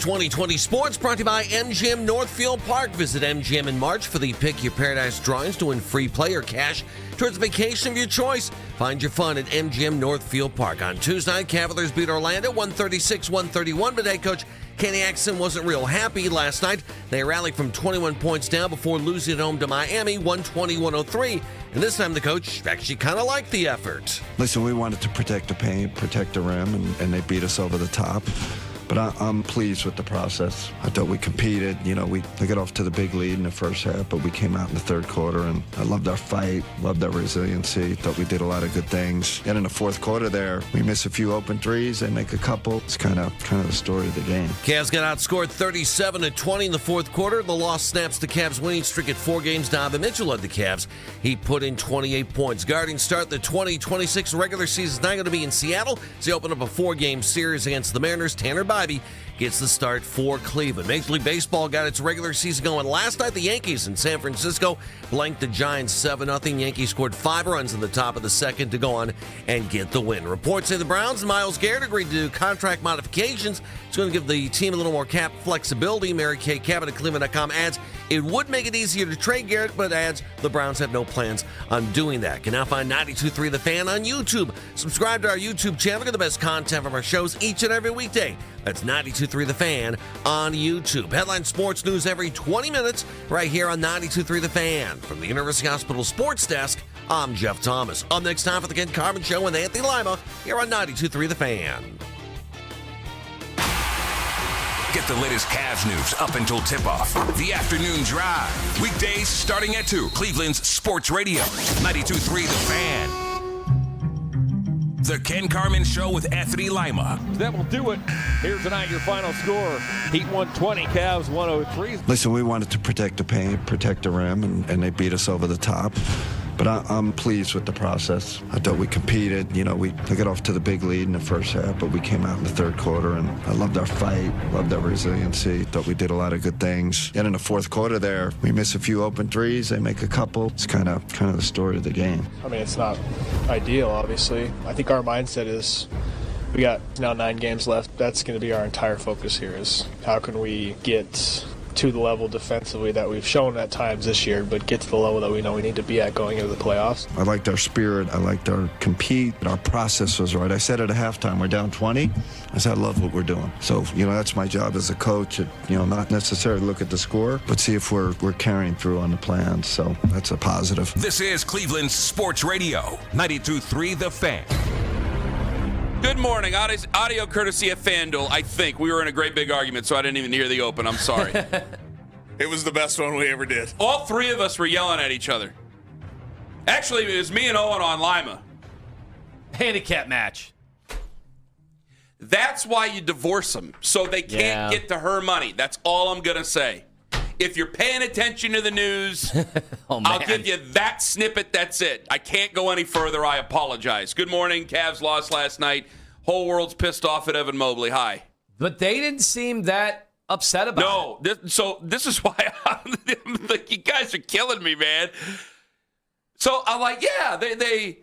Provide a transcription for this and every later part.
2020 Sports brought to you by MGM Northfield Park. Visit MGM in March for the Pick Your Paradise drawings to win free play or cash towards a vacation of your choice. Find your fun at MGM Northfield Park. On Tuesday night, Cavaliers beat Orlando 136-131, but head coach Kenny Atkinson wasn't real happy last night. They rallied from 21 points down before losing at home to Miami 120-103. And this time the coach actually kind of liked the effort. Listen, we wanted to protect the paint, protect the rim, and they beat us over the top. But I'm pleased with the process. I thought we competed. You know, we got off to the big lead in the first half, but we came out in the third quarter, and I loved our fight, loved our resiliency. Thought we did a lot of good things. And in the fourth quarter there, we miss a few open threes. They make a couple. It's kind of the story of the game. Cavs got outscored 37-20 in the fourth quarter. The loss snaps the Cavs' winning streak at 4 games. Donovan Mitchell led the Cavs. He put in 28 points. Guarding start the 2026 regular season is not going to be in Seattle. They open up a 4-game series against the Mariners. Tanner Bybee gets the start for Cleveland. Major League Baseball got its regular season going last night. The Yankees in San Francisco blanked the Giants 7-0. Yankees scored 5 runs in the top of the second to go on and get the win. Reports say the Browns and Myles Garrett agreed to do contract modifications. It's going to give the team a little more cap flexibility. Mary Kay Cabot at Cleveland.com adds it would make it easier to trade Garrett, but adds the Browns have no plans on doing that. You can now find 92.3 The Fan on YouTube. Subscribe to our YouTube channel. Get the best content from our shows each and every weekday. That's 92.3 The Fan on YouTube. Headline sports news every 20 minutes right here on 92.3 The Fan. From the University Hospital Sports Desk, I'm Jeff Thomas. Up next time for the Carman Show with Anthony Lima here on 92.3 The Fan. Get the latest Cavs news up until tip-off. The Afternoon Drive. Weekdays starting at 2. Cleveland's Sports Radio. 92.3 The Fan. The Ken Carman Show with Anthony Lima. That will do it. Here tonight, your final score. Heat 120, Cavs 103. Listen, we wanted to protect the paint, protect the rim, and they beat us over the top. But I'm pleased with the process. I thought we competed. You know, we got off to the big lead in the first half, but we came out in the third quarter, and I loved our fight, loved our resiliency. Thought we did a lot of good things. And in the fourth quarter there, we miss a few open threes. They make a couple. It's kind of the story of the game. I mean, it's not ideal, obviously. I think our mindset is we got now 9 games left. That's going to be our entire focus here is how can we get to the level defensively that we've shown at times this year, but get to the level that we know we need to be at going into the playoffs. I liked our spirit. I liked our compete. Our process was right. I said at halftime, we're down 20. I said, I love what we're doing. So, you know, that's my job as a coach. Not necessarily look at the score, but see if we're carrying through on the plans. So that's a positive. This is Cleveland's Sports Radio. 92.3 The Fan. Good morning. Audio courtesy of FanDuel. I think we were in a great big argument, so I didn't even hear the open. I'm sorry. It was the best one we ever did. All 3 of us were yelling at each other. Actually, it was me and Owen on Lima. Handicap match. That's why you divorce them, so they can't get to her money. That's all I'm going to say. If you're paying attention to the news, I'll give you that snippet. That's it. I can't go any further. I apologize. Good morning. Cavs lost last night. Whole world's pissed off at Evan Mobley. Hi. But they didn't seem that upset about it. No. This is why I'm like, you guys are killing me, man. So I'm like, yeah, they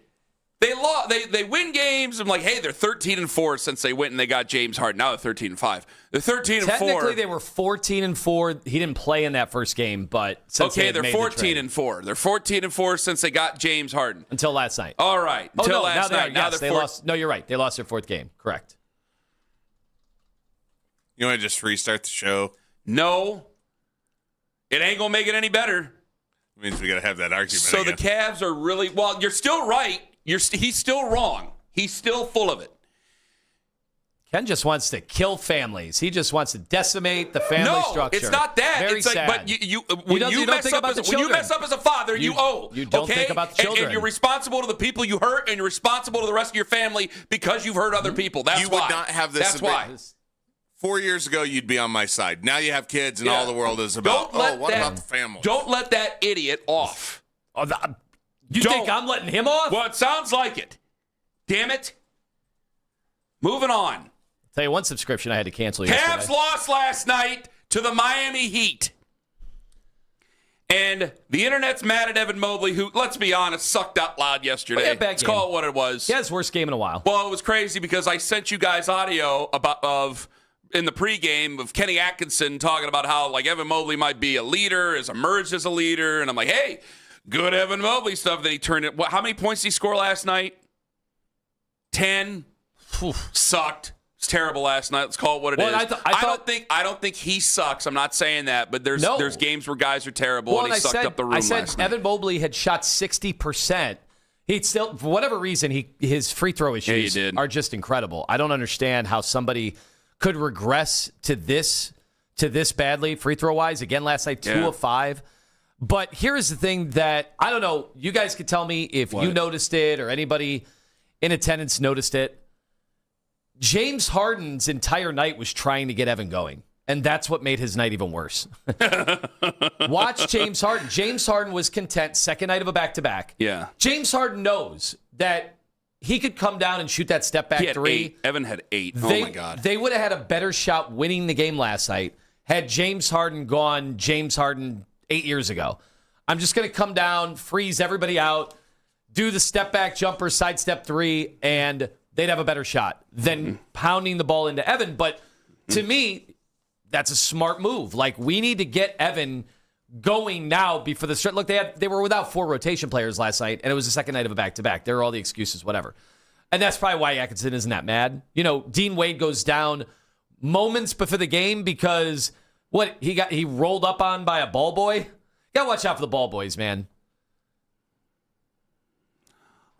lost. They win games. I'm like, hey, they're 13-4 since they went and they got James Harden. Now they're 13-5. They're 13-4. Technically, they were 14-4. He didn't play in that first game, but since they're 14-4. They're 14-4 since they got James Harden until last night. All right, until last night. Now they lost. No, you're right. They lost their 4th game. Correct. You want to just restart the show? No, it ain't gonna make it any better. It means we got to have that argument. So again. the Cavs are really well. You're still right. He's still wrong. He's still full of it. Ken just wants to kill families. He just wants to decimate the family structure. No, it's not that. Very it's like, sad. but when you mess up as a father, you owe. You don't think about the children. And you're responsible to the people you hurt, and you're responsible to the rest of your family because you've hurt other people. That's why. You would not have this. That's why. 4 years ago, you'd be on my side. Now you have kids, and all the world is about, what about the family? Don't let that idiot off. You think I'm letting him off? Well, it sounds like it. Damn it. Moving on. I'll tell you one subscription I had to cancel yesterday. Cavs lost last night to the Miami Heat. And the internet's mad at Evan Mobley, who, let's be honest, sucked out loud yesterday. Let's call it what it was. Yeah, his worst game in a while. Well, it was crazy because I sent you guys audio of in the pregame of Kenny Atkinson talking about how like Evan Mobley might be a leader, has emerged as a leader, and I'm like, hey, good Evan Mobley stuff. Then he turned it. How many points did he score last night? 10. Sucked. It's terrible last night. Let's call it what it is. I don't think he sucks. I'm not saying that, but there's games where guys are terrible, and he sucked up the room last night. Evan Mobley had shot 60%. He'd still, for whatever reason, his free throw issues are just incredible. I don't understand how somebody could regress to this badly, free throw wise. Again, last night, 2 of 5. But here's the thing that I don't know. You guys could tell me if you noticed it or anybody in attendance noticed it. James Harden's entire night was trying to get Evan going, and that's what made his night even worse. Watch James Harden. James Harden was content, second night of a back-to-back. Yeah. James Harden knows that he could come down and shoot that step-back 3. 8. Evan had 8. Oh, my God. They would have had a better shot winning the game last night had James Harden gone James Harden 8 years ago. I'm just going to come down, freeze everybody out, do the step-back jumper, sidestep 3, and they'd have a better shot than pounding the ball into Evan. But to me, that's a smart move. Like, we need to get Evan going now before the start. Look, they were without 4 rotation players last night, and it was the second night of a back-to-back. There are all the excuses, whatever. And that's probably why Atkinson isn't that mad. You know, Dean Wade goes down moments before the game because he rolled up on by a ball boy. You got to watch out for the ball boys, man.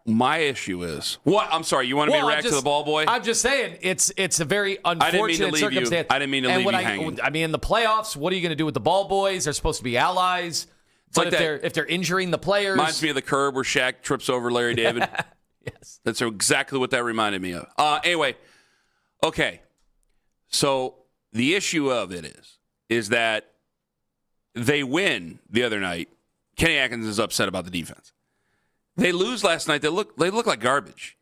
My issue is what? I'm sorry. You wanted me to react to the ball boy? I'm just saying it's a very unfortunate circumstance. I didn't mean to leave you hanging. I mean, in the playoffs, what are you going to do with the ball boys? They're supposed to be allies. But like if they're injuring the players, reminds me of the curb where Shaq trips over Larry David. Yes, that's exactly what that reminded me of. Anyway, okay. So the issue of it is that they win the other night. Kenny Atkins is upset about the defense. They lose last night. They look like garbage.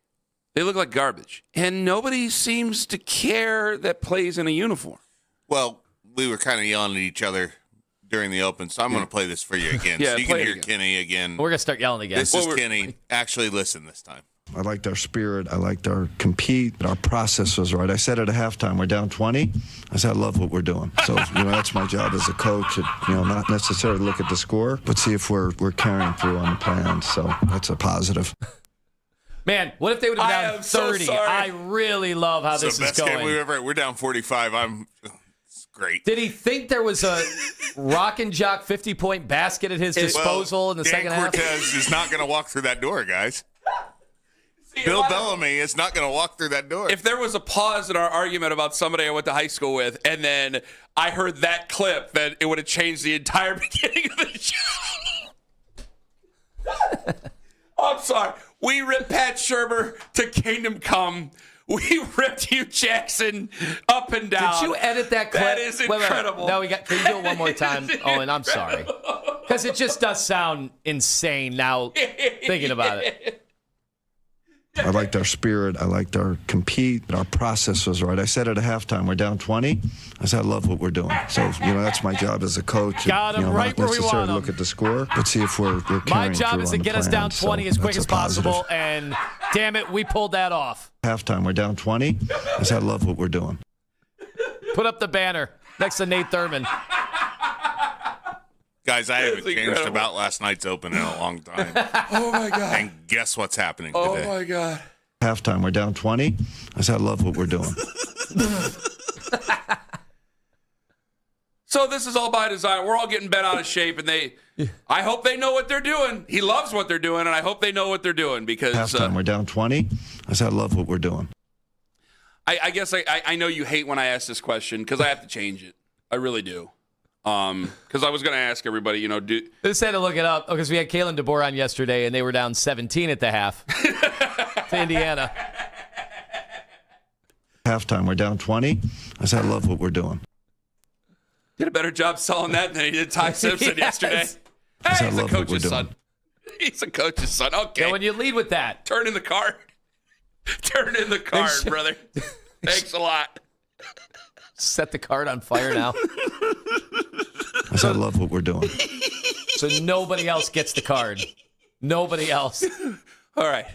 They look like garbage. And nobody seems to care that plays in a uniform. Well, we were kind of yelling at each other during the open, so I'm going to play this for you again. So you can hear Kenny again. We're going to start yelling again. This is Kenny. Actually, listen this time. I liked our spirit. I liked our compete. Our process was right. I said at halftime, we're down 20. I said, I love what we're doing. So, that's my job as a coach. Not necessarily look at the score, but see if we're carrying through on the plan. So that's a positive. Man, what if they would have been down 30? So I really love how this is going. It's the best game we've ever. We're down 45. It's great. Did he think there was a rock and jock 50-point basket at his disposal in the second half? Cortez is not going to walk through that door, guys. Bill Bellamy is not going to walk through that door. If there was a pause in our argument about somebody I went to high school with, and then I heard that clip, then it would have changed the entire beginning of the show. I'm sorry. We ripped Pat Shermer to Kingdom Come. We ripped Hugh Jackson up and down. Did you edit that clip? That is incredible. No, can you do it one more time, Owen? I'm sorry. Because it just does sound insane now thinking about it. I liked our spirit. I liked our compete. Our process was right. I said at halftime, we're down 20. I said, I love what we're doing. So, that's my job as a coach. Got him right where we want him. Not necessarily look at the score, but see if we're carrying through. My job is to get us down 20 as quick as possible, and damn it, we pulled that off. Halftime, we're down 20. I said, I love what we're doing. Put up the banner next to Nate Thurman. Guys, I haven't changed about last night's open in a long time. Oh, my God. And guess what's happening today? Oh, my God. Halftime, we're down 20. I said, I love what we're doing. So this is all by design. We're all getting bent out of shape, and I hope they know what they're doing. He loves what they're doing, and I hope they know what they're doing because halftime, we're down 20. I said, I love what we're doing. I guess I know you hate when I ask this question because I have to change it. I really do. Because I was going to ask everybody, Just had to look it up because we had Kalen DeBoer on yesterday, and they were down 17 at the half to Indiana. Halftime, we're down 20. I said, I love what we're doing. Did a better job selling that than he did Ty Simpson yesterday. Hey, he's a coach's son. He's a coach's son. Okay. Yeah, when you lead with that. Turn in the card. Turn in the card, brother. Thanks a lot. Set the card on fire now. I said, I love what we're doing. So nobody else gets the card. Nobody else. All right.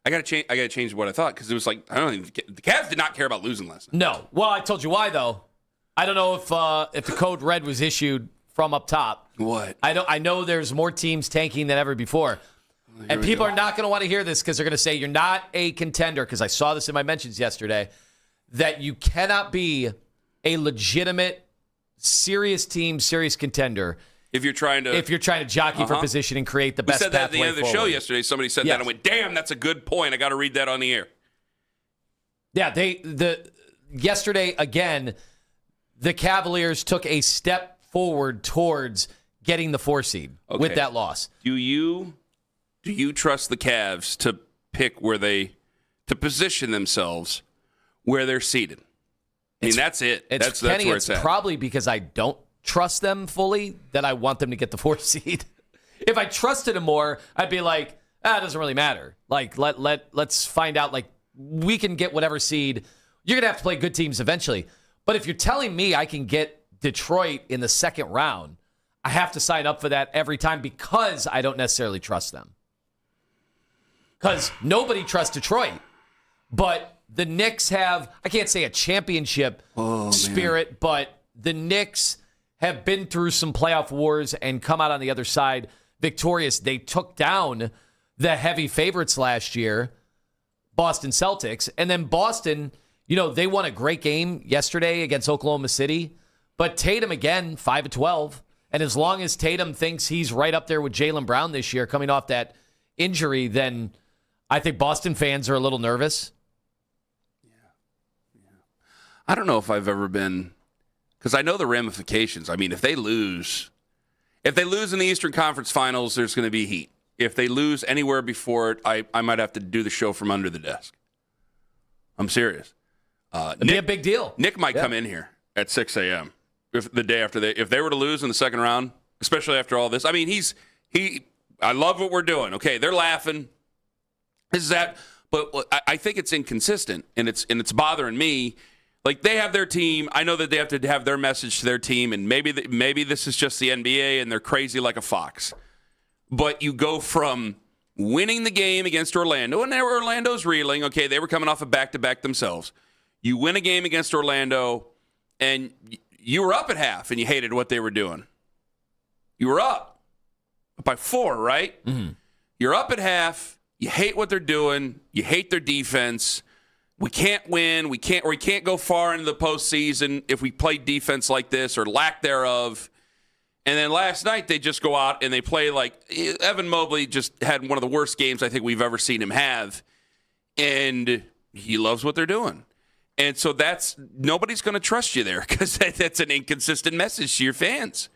I got to change what I thought because it was like I don't think the Cavs did not care about losing last night. No. Well, I told you why though. I don't know if the code red was issued from up top. What? I know there's more teams tanking than ever before. And people are not going to want to hear this because they're going to say you're not a contender, because I saw this in my mentions yesterday, that you cannot be a legitimate, serious team, serious contender if you're trying to jockey for position and create the best pathway. We said that at the end of the forward. show yesterday. Somebody said that and I went, damn, that's a good point. I got to read that on the air. Yeah, yesterday, again, the Cavaliers took a step forward towards getting the 4 seed with that loss. Do you trust the Cavs to pick to position themselves where they're seated? I mean, that's it. That's where it's at. Probably because I don't trust them fully that I want them to get the 4 seed. If I trusted them more, I'd be like, it doesn't really matter. Like, let's find out. Like, we can get whatever seed. You're gonna have to play good teams eventually. But if you're telling me I can get Detroit in the second round, I have to sign up for that every time because I don't necessarily trust them. Because nobody trusts Detroit. But the Knicks have, I can't say a championship spirit, but the Knicks have been through some playoff wars and come out on the other side victorious. They took down the heavy favorites last year, Boston Celtics. And then Boston, they won a great game yesterday against Oklahoma City. But Tatum, again, 5 of 12. And as long as Tatum thinks he's right up there with Jaylen Brown this year coming off that injury, then I think Boston fans are a little nervous. Yeah. I don't know if I've ever been, because I know the ramifications. I mean, if they lose in the Eastern Conference Finals, there's going to be heat. If they lose anywhere before it, I might have to do the show from under the desk. I'm serious. It'd be a big deal. Nick might come in here at 6 a.m. if the day after if they were to lose in the second round, especially after all this. I mean, I love what we're doing. Okay, they're laughing. This is that, but I think it's inconsistent and it's bothering me. Like, they have their team. I know that they have to have their message to their team, and maybe this is just the NBA and they're crazy like a fox. But you go from winning the game against Orlando, and Orlando's reeling. Okay, they were coming off a back-to-back themselves. You win a game against Orlando, and you were up at half, and you hated what they were doing. You were up by 4, right? Mm-hmm. You're up at half. You hate what they're doing. You hate their defense. We can't win. We can't go far into the postseason if we play defense like this or lack thereof. And then last night they just go out and they play like Evan Mobley just had one of the worst games I think we've ever seen him have. And he loves what they're doing. And so nobody's going to trust you there because that's an inconsistent message to your fans.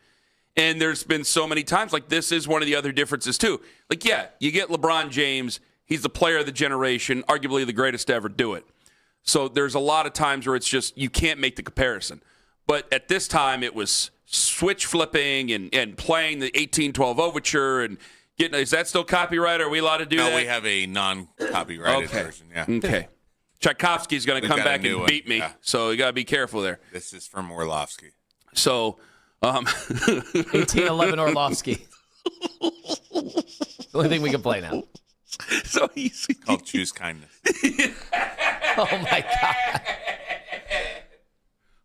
And there's been so many times, like this is one of the other differences too. Like, yeah, you get LeBron James. He's the player of the generation, arguably the greatest to ever do it. So there's a lot of times where it's just you can't make the comparison. But at this time, it was switch flipping and playing the 1812 overture and getting. Is that still copyright? Are we allowed to do that? No, we have a non-copyrighted version. Yeah. Okay. Tchaikovsky's going to come back and beat me, so you got to be careful there. This is from Orlovsky. So, 1811 Orlovsky. The only thing we can play now. So he's called Choose Kindness. Oh my God.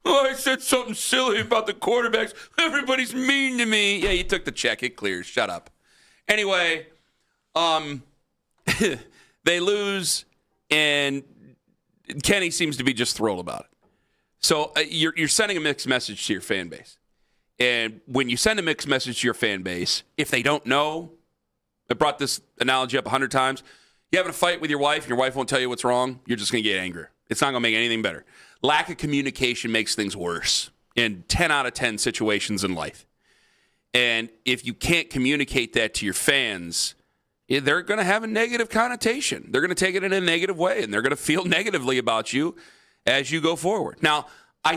Oh, I said something silly about the quarterbacks. Everybody's mean to me. Yeah, you took the check. It clears. Shut up. Anyway, they lose, and Kenny seems to be just thrilled about it. So you're sending a mixed message to your fan base. And when you send a mixed message to your fan base, if they don't know, I brought this analogy up 100 times. You having a fight with your wife, and your wife won't tell you what's wrong, you're just going to get angry. It's not going to make anything better. Lack of communication makes things worse in 10 out of 10 situations in life. And if you can't communicate that to your fans, they're going to have a negative connotation. They're going to take it in a negative way, and they're going to feel negatively about you as you go forward. Now, I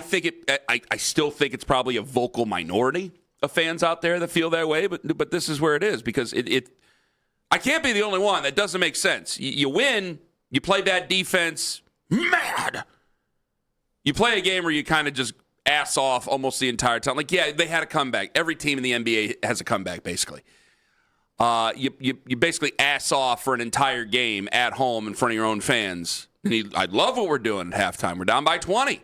still think it's probably a vocal minority of fans out there that feel that way, but this is where it is because I can't be the only one. That doesn't make sense. You win, you play bad defense, mad. You play a game where you kind of just ass off almost the entire time. Like, yeah, they had a comeback. Every team in the NBA has a comeback, basically. you basically ass off for an entire game at home in front of your own fans. And I love what we're doing at halftime. We're down by 20.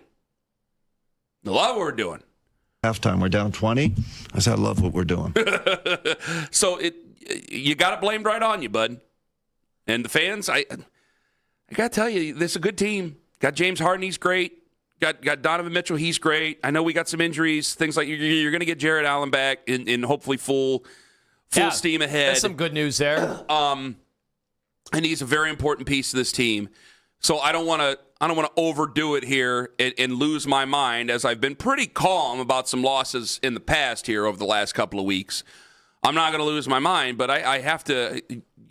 I love what we're doing. Halftime, we're down 20. I said, I love what we're doing. So you got it blamed right on you, bud. And the fans, I got to tell you, this is a good team. Got James Harden, he's great. Got Donovan Mitchell, he's great. I know we got some injuries, things like you're going to get Jarrett Allen back in hopefully full steam ahead. That's some good news there. And he's a very important piece of this team. So I don't want to overdo it here and lose my mind, as I've been pretty calm about some losses in the past here over the last couple of weeks. I'm not going to lose my mind, but I have to.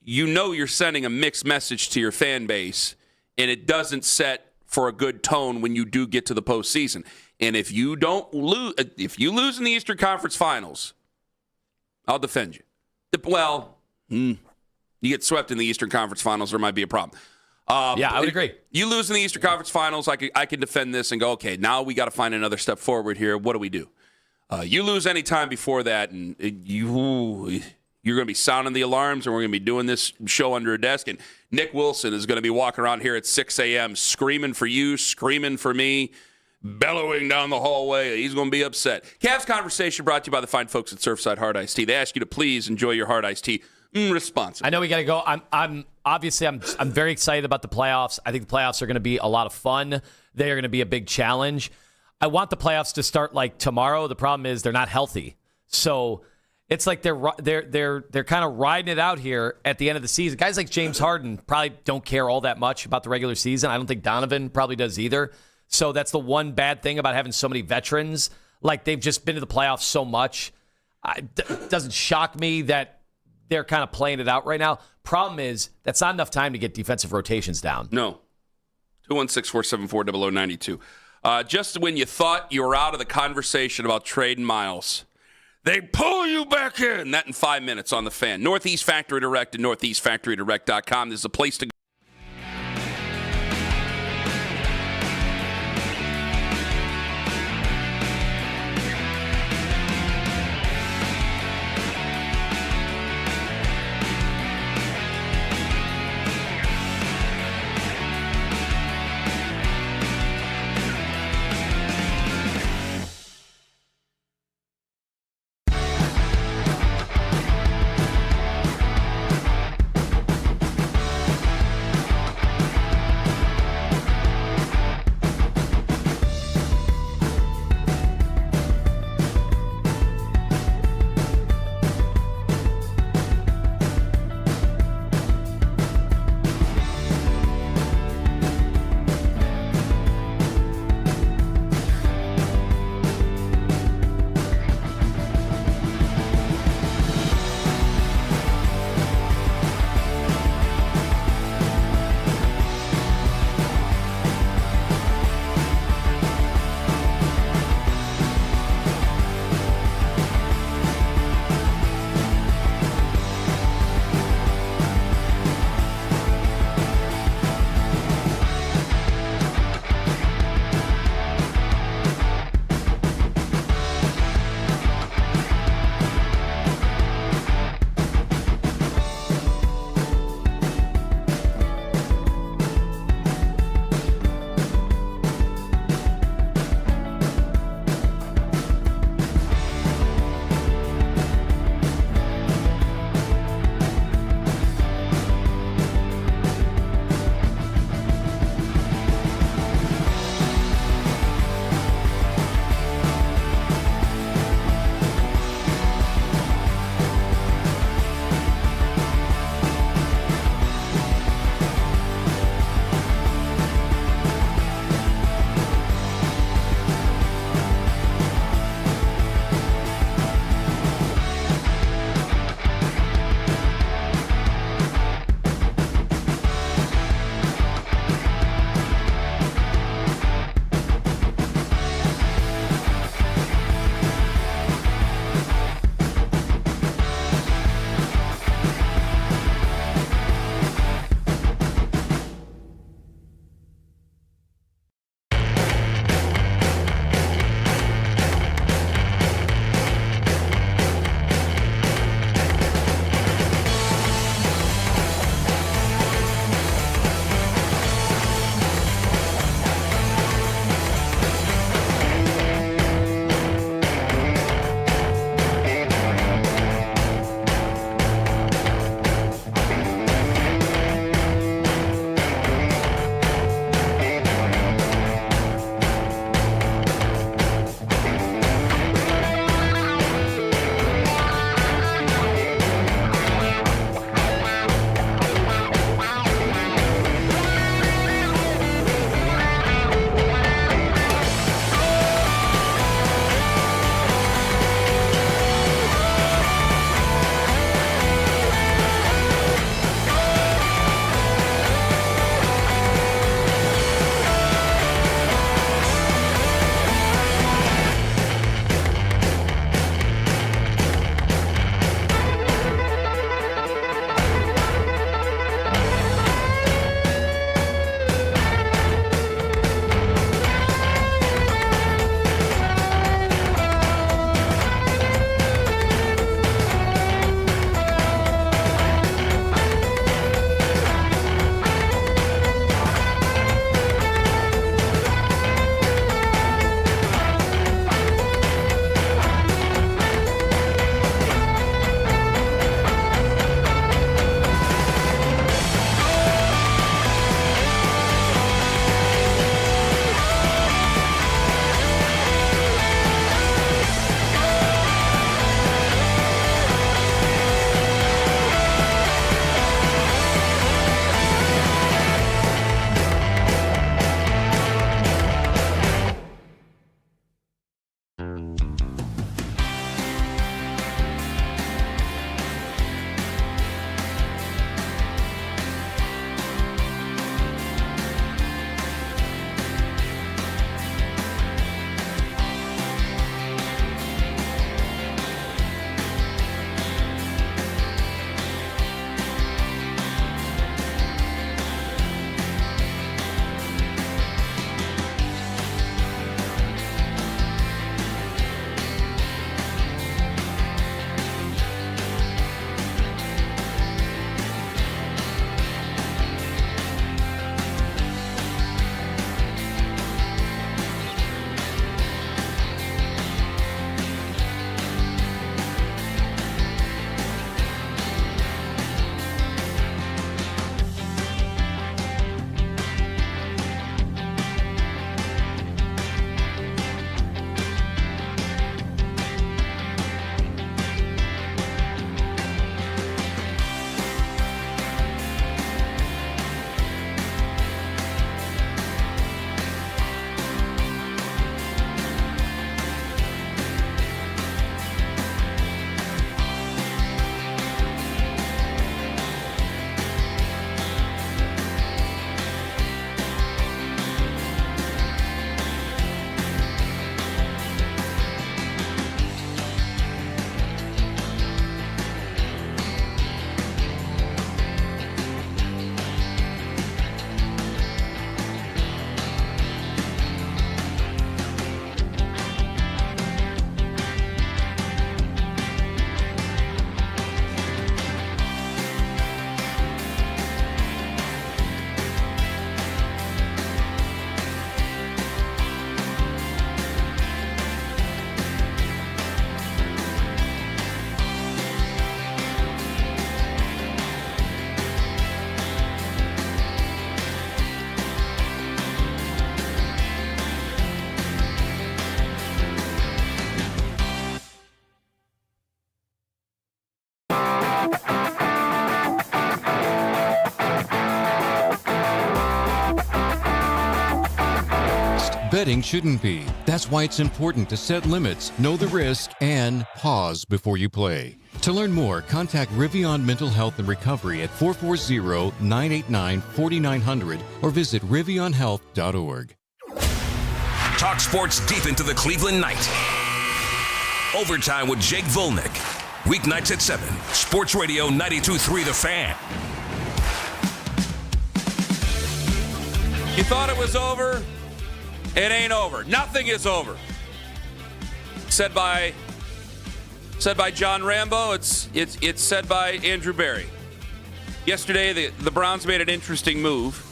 You're sending a mixed message to your fan base, and it doesn't set for a good tone when you do get to the postseason. And if you lose in the Eastern Conference Finals, I'll defend you. Well, you get swept in the Eastern Conference Finals, there might be a problem. I would agree. You lose in the Eastern Conference Finals, I can defend this and go, okay, now we got to find another step forward here. What do we do? You lose any time before that, and you're going to be sounding the alarms, and we're going to be doing this show under a desk. And Nick Wilson is going to be walking around here at 6 a.m. screaming for you, screaming for me, bellowing down the hallway. He's going to be upset. Cavs Conversation brought to you by the fine folks at Surfside Hard Iced Tea. They ask you to please enjoy your hard iced tea responsibly. I know we got to go. I'm very excited about the playoffs. I think the playoffs are going to be a lot of fun. They are going to be a big challenge. I want the playoffs to start like tomorrow. The problem is they're not healthy. So it's like they're kind of riding it out here at the end of the season. Guys like James Harden probably don't care all that much about the regular season. I don't think Donovan probably does either. So that's the one bad thing about having so many veterans. Like, they've just been to the playoffs so much. It doesn't shock me that they're kind of playing it out right now. Problem is, that's not enough time to get defensive rotations down. No. 216-474-0092. Just when you thought you were out of the conversation about trading Miles, they pull you back in. That in 5 minutes on the Fan. Northeast Factory Direct and NortheastFactoryDirect.com. This is a place to go. betting shouldn't be. That's why it's important to set limits, know the risk, and pause before you play. To learn more, contact Rivian Mental Health and Recovery at 440-989-4900 or visit rivionhealth.org. Talk sports deep into the Cleveland night. Overtime with Jake Volnick. Weeknights at 7. Sports Radio 92.3 The Fan. You thought it was over? It ain't over. Nothing is over. Said by John Rambo. It's said by Andrew Berry. Yesterday, the Browns made an interesting move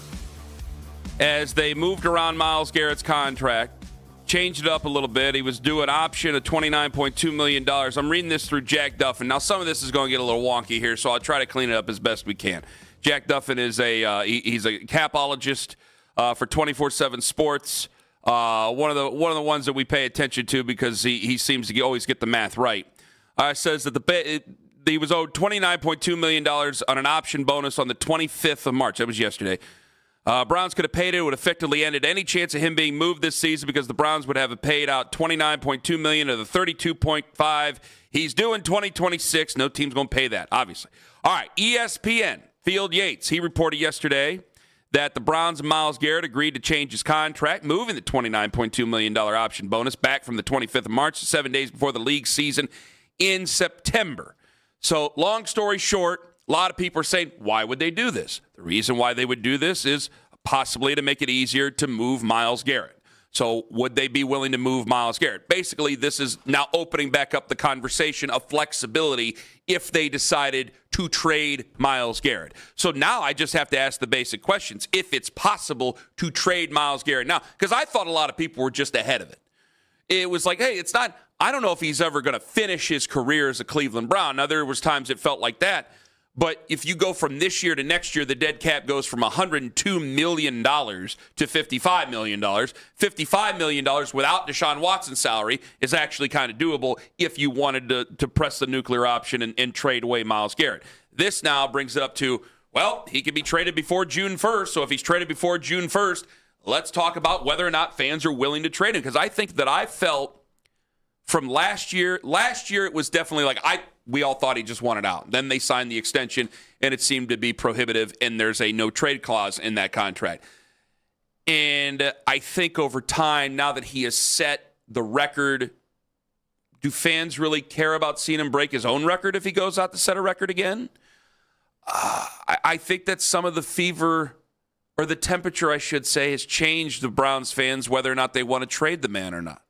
as they moved around Myles Garrett's contract, changed it up a little bit. He was due an option of $29.2 million. I'm reading this through Jack Duffin. Now, some of this is going to get a little wonky here, so I'll try to clean it up as best we can. Jack Duffin is he's a capologist for 24/7 Sports. One of the ones that we pay attention to because he seems to always get the math right. Says that he was owed $29.2 million on an option bonus on the 25th of March. That was yesterday. Browns could have paid it. It would have effectively ended any chance of him being moved this season because the Browns would have paid out $29.2 million of the $32.5 he's due in 2026. No team's going to pay that, obviously. All right, ESPN, Field Yates, he reported yesterday that the Browns and Myles Garrett agreed to change his contract, moving the $29.2 million option bonus back from the 25th of March to 7 days before the league season in September. So, long story short, a lot of people are saying, why would they do this? The reason why they would do this is possibly to make it easier to move Myles Garrett. So would they be willing to move Myles Garrett? Basically, this is now opening back up the conversation of flexibility if they decided to trade Myles Garrett. So now I just have to ask the basic questions. If it's possible to trade Myles Garrett now, because I thought a lot of people were just ahead of it. It was like, hey, it's not, I don't know if he's ever going to finish his career as a Cleveland Brown. Now, there was times it felt like that. But if you go from this year to next year, the dead cap goes from $102 million to $55 million. $55 million without Deshaun Watson's salary is actually kind of doable if you wanted to press the nuclear option and trade away Myles Garrett. This now brings it up to, well, he could be traded before June 1st. So if he's traded before June 1st, let's talk about whether or not fans are willing to trade him. Because I think that I felt from last year it was definitely like we all thought he just wanted out. Then they signed the extension, and it seemed to be prohibitive, and there's a no-trade clause in that contract. And I think over time, now that he has set the record, do fans really care about seeing him break his own record if he goes out to set a record again? I think that some of the fever, or the temperature, I should say, has changed the Browns fans, whether or not they want to trade the man or not.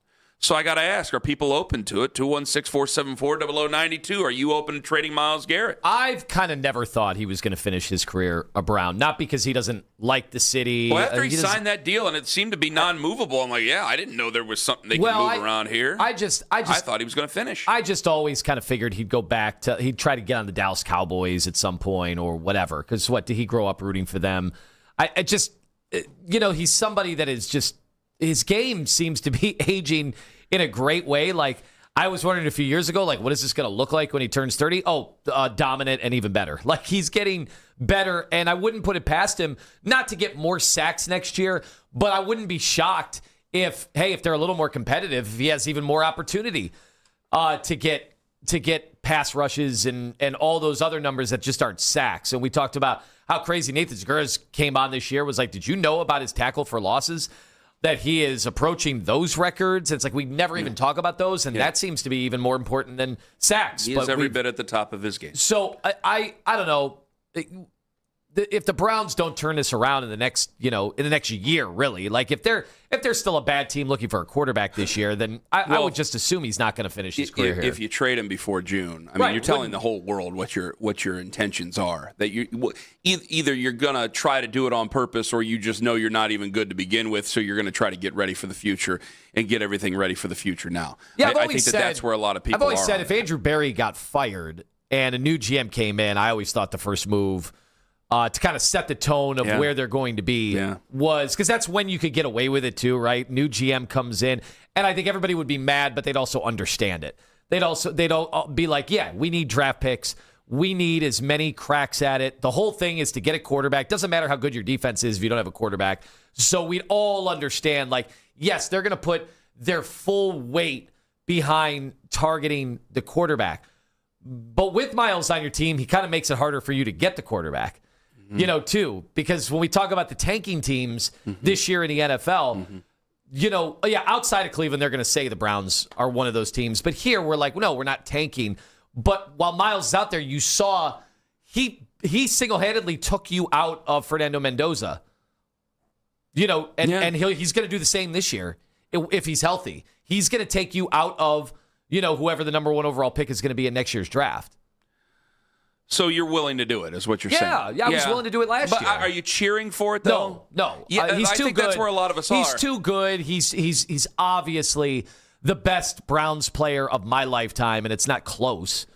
So I got to ask, are people open to it? 216-474-0092. Are you open to trading Myles Garrett? I've kind of never thought he was going to finish his career a Brown. Not because he doesn't like the city. Well, after he signed that deal and it seemed to be non-movable, I'm like, yeah, I didn't know there was something they could move around here. I thought he was going to finish. I just always kind of figured he'd go back to, he'd try to get on the Dallas Cowboys at some point or whatever. Because did he grow up rooting for them? He's somebody that is just, his game seems to be aging in a great way. Like, I was wondering a few years ago, like, what is this going to look like when he turns 30? Dominant and even better. Like, he's getting better, and I wouldn't put it past him not to get more sacks next year, but I wouldn't be shocked if they're a little more competitive, if he has even more opportunity to get pass rushes and all those other numbers that just aren't sacks. And we talked about how crazy Nathan Zegura's came on this year. Was like, did you know about his tackle for losses? That he is approaching those records. It's like we never even talk about those, and that seems to be even more important than sacks. He is every bit at the top of his game. So I don't know if the Browns don't turn this around in the next year, really. Like if they're still a bad team looking for a quarterback this year, then I would just assume he's not going to finish his career here. If you trade him before June, I mean, you're telling the whole world what your intentions are. That either you're going to try to do it on purpose, or you just know you're not even good to begin with, so you're going to try to get ready for the future and get everything ready for the future now. Yeah, I think that's where a lot of people are. I've always said if Andrew Berry got fired and a new GM came in, I always thought the first move to kind of set the tone of where they're going to be was, because that's when you could get away with it too, right? New GM comes in, and I think everybody would be mad, but they'd also understand it. They'd all be like, yeah, we need draft picks. We need as many cracks at it. The whole thing is to get a quarterback. Doesn't matter how good your defense is if you don't have a quarterback. So we'd all understand, like, yes, they're going to put their full weight behind targeting the quarterback. But with Miles on your team, he kind of makes it harder for you to get the quarterback, too. Because when we talk about the tanking teams this year in the NFL, outside of Cleveland, they're going to say the Browns are one of those teams. But here, we're like, no, we're not tanking. But while Miles is out there, you saw he single-handedly took you out of Fernando Mendoza. And he's going to do the same this year if he's healthy. He's going to take you out of, whoever the number 1 overall pick is going to be in next year's draft. So you're willing to do it, is what you're saying? Yeah, I was willing to do it last year. But are you cheering for it, though? No. Yeah, he's I too think good. That's where a lot of us are. He's too good. He's obviously the best Browns player of my lifetime, and it's not close.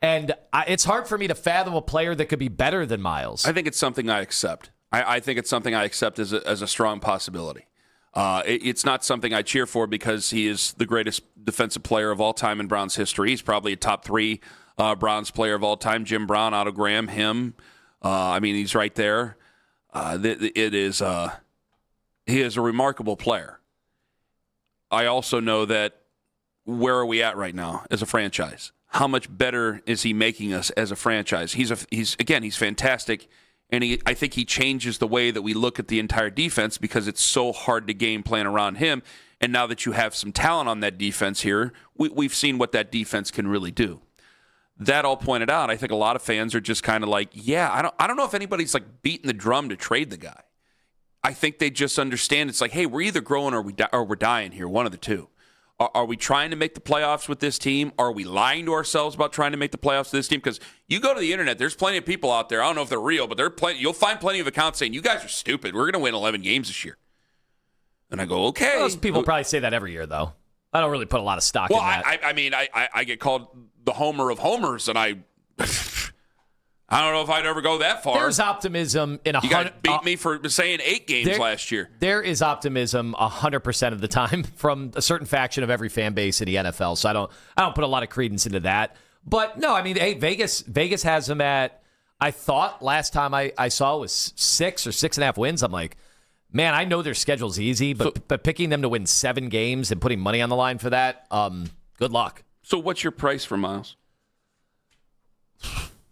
And it's hard for me to fathom a player that could be better than Miles. I think it's something I accept. I think it's something I accept as a strong possibility. It's not something I cheer for because he is the greatest defensive player of all time in Browns history. He's probably a top 3 Browns player of all time. Jim Brown, Otto Graham, him. He's right there. He is a remarkable player. I also know that where are we at right now as a franchise? How much better is he making us as a franchise? He's fantastic. And I think he changes the way that we look at the entire defense because it's so hard to game plan around him. And now that you have some talent on that defense here, we've seen what that defense can really do. That all pointed out, I think a lot of fans are just kind of like, I don't know if anybody's like beating the drum to trade the guy. I think they just understand it's like, hey, we're either growing or we're dying here, one of the two. Are we trying to make the playoffs with this team? Are we lying to ourselves about trying to make the playoffs with this team? Because you go to the internet, there's plenty of people out there. I don't know if they're real, but you'll find plenty of accounts saying, you guys are stupid. We're going to win 11 games this year. And I go, okay. Those people probably say that every year, though. I don't really put a lot of stock in that. I get called the homer of homers, and I don't know if I'd ever go that far. There's optimism in You guys beat me for saying 8 games last year. There is optimism 100% of the time from a certain faction of every fan base in the NFL. So I don't put a lot of credence into that. But no, hey, Vegas has them at, I thought last time I saw was 6 or 6.5 wins. I'm like, man, I know their schedule's easy, but picking them to win 7 games and putting money on the line for that, good luck. So what's your price for Miles?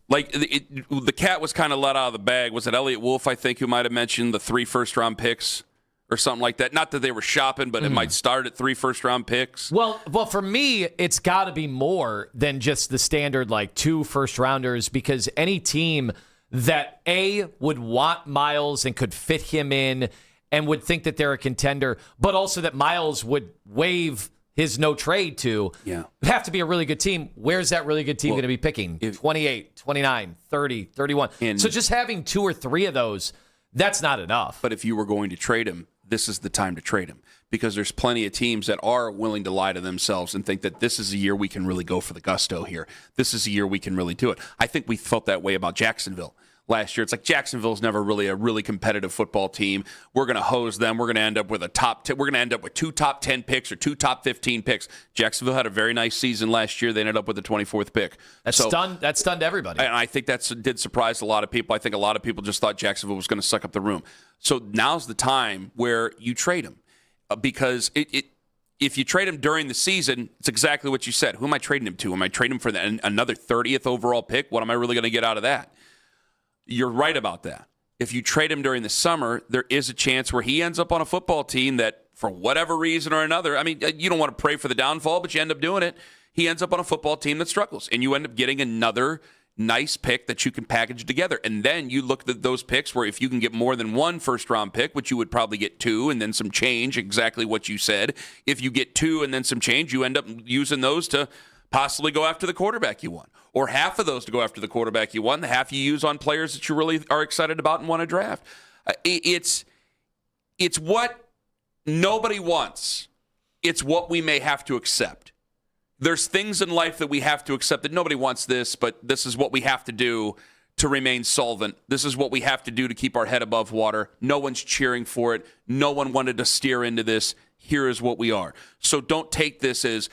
Like, the cat was kind of let out of the bag. Was it Elliott Wolf, I think, who might have mentioned the 3 first-round picks or something like that? Not that they were shopping, but it might start at 3 first-round picks. Well, for me, it's got to be more than just the standard, 2 first-rounders, because any team that, A, would want Miles and could fit him in and would think that they're a contender, but also that Miles would waive his no trade to, would have to be a really good team. Where's that really good team going to be picking? 28, 29, 30, 31. So just having 2 or 3 of those, that's not enough. But if you were going to trade him, this is the time to trade him, because there's plenty of teams that are willing to lie to themselves and think that this is a year we can really go for the gusto here. This is a year we can really do it. I think we felt that way about Jacksonville last year. It's like Jacksonville's never really a really competitive football team. We're going to hose them. We're going to end up with we're going to end up with 2 top 10 picks or 2 top 15 picks. Jacksonville had a very nice season last year. They ended up with the 24th pick. That stunned everybody. And I think that did surprise a lot of people. I think a lot of people just thought Jacksonville was going to suck up the room. So now's the time where you trade him, because if you trade him during the season, it's exactly what you said. Who am I trading him to? Am I trading him for another 30th overall pick? What am I really going to get out of that? You're right about that. If you trade him during the summer, there is a chance where he ends up on a football team that, for whatever reason or another, you don't want to pray for the downfall, but you end up doing it. He ends up on a football team that struggles, and you end up getting another nice pick that you can package together. And then you look at those picks where if you can get more than 1 first-round pick, which you would probably get 2 and then some change, exactly what you said. If you get 2 and then some change, you end up using those to possibly go after the quarterback you want. Or half of those to go after the quarterback you want, the half you use on players that you really are excited about and want to draft. It's what nobody wants. It's what we may have to accept. There's things in life that we have to accept that nobody wants this, but this is what we have to do to remain solvent. This is what we have to do to keep our head above water. No one's cheering for it. No one wanted to steer into this. Here is what we are. So don't take this as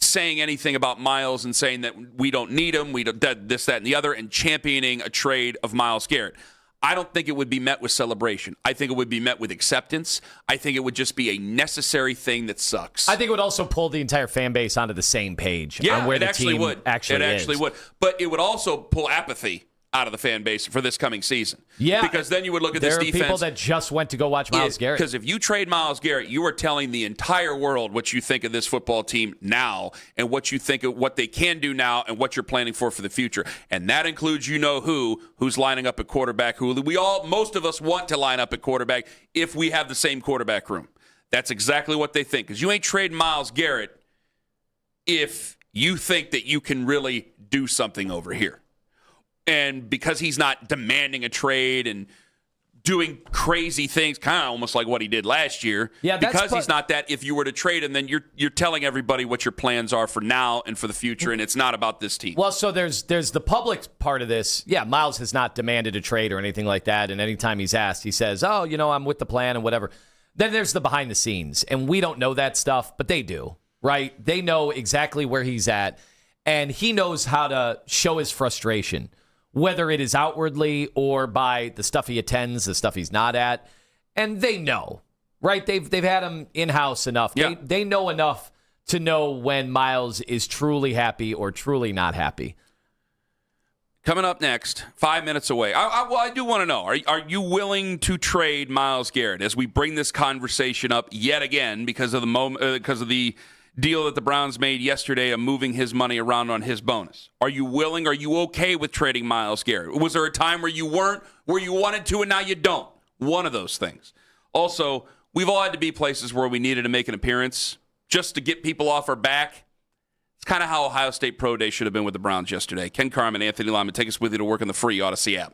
saying anything about Miles and saying that we don't need him, we don't this, that, and the other, and championing a trade of Myles Garrett. I don't think it would be met with celebration. I think it would be met with acceptance. I think it would just be a necessary thing that sucks. I think it would also pull the entire fan base onto the same page on where it the actually team would. actually It actually would. But it would also pull apathy out of the fan base for this coming season. Yeah. Because then you would look at this defense. There are people that just went to go watch Myles Garrett. Because if you trade Myles Garrett, you are telling the entire world what you think of this football team now and what you think of what they can do now and what you're planning for the future. And that includes who's lining up at quarterback, who most of us want to line up at quarterback if we have the same quarterback room. That's exactly what they think. Because you ain't trading Myles Garrett if you think that you can really do something over here. And because he's not demanding a trade and doing crazy things, kind of almost like what he did last year. Yeah, because he's not that. If you were to trade him, then you're telling everybody what your plans are for now and for the future, and it's not about this team. Well, so there's the public part of this. Yeah, Myles has not demanded a trade or anything like that, and anytime he's asked, he says, "Oh, I'm with the plan and whatever." Then there's the behind the scenes, and we don't know that stuff, but they do, right? They know exactly where he's at, and he knows how to show his frustration, whether it is outwardly or by the stuff he attends, the stuff he's not at. And they know, right? They've had him in-house enough. Yeah. They know enough to know when Myles is truly happy or truly not happy. Coming up next, 5 minutes away. I do want to know, are you willing to trade Myles Garrett as we bring this conversation up yet again because of the deal that the Browns made yesterday of moving his money around on his bonus? Are you willing? Are you okay with trading Myles Garrett? Was there a time where you weren't, where you wanted to, and now you don't? One of those things. Also, we've all had to be places where we needed to make an appearance just to get people off our back. It's kind of how Ohio State Pro Day should have been with the Browns yesterday. Ken Carman, Anthony Lima, take us with you to work on the free Odyssey app.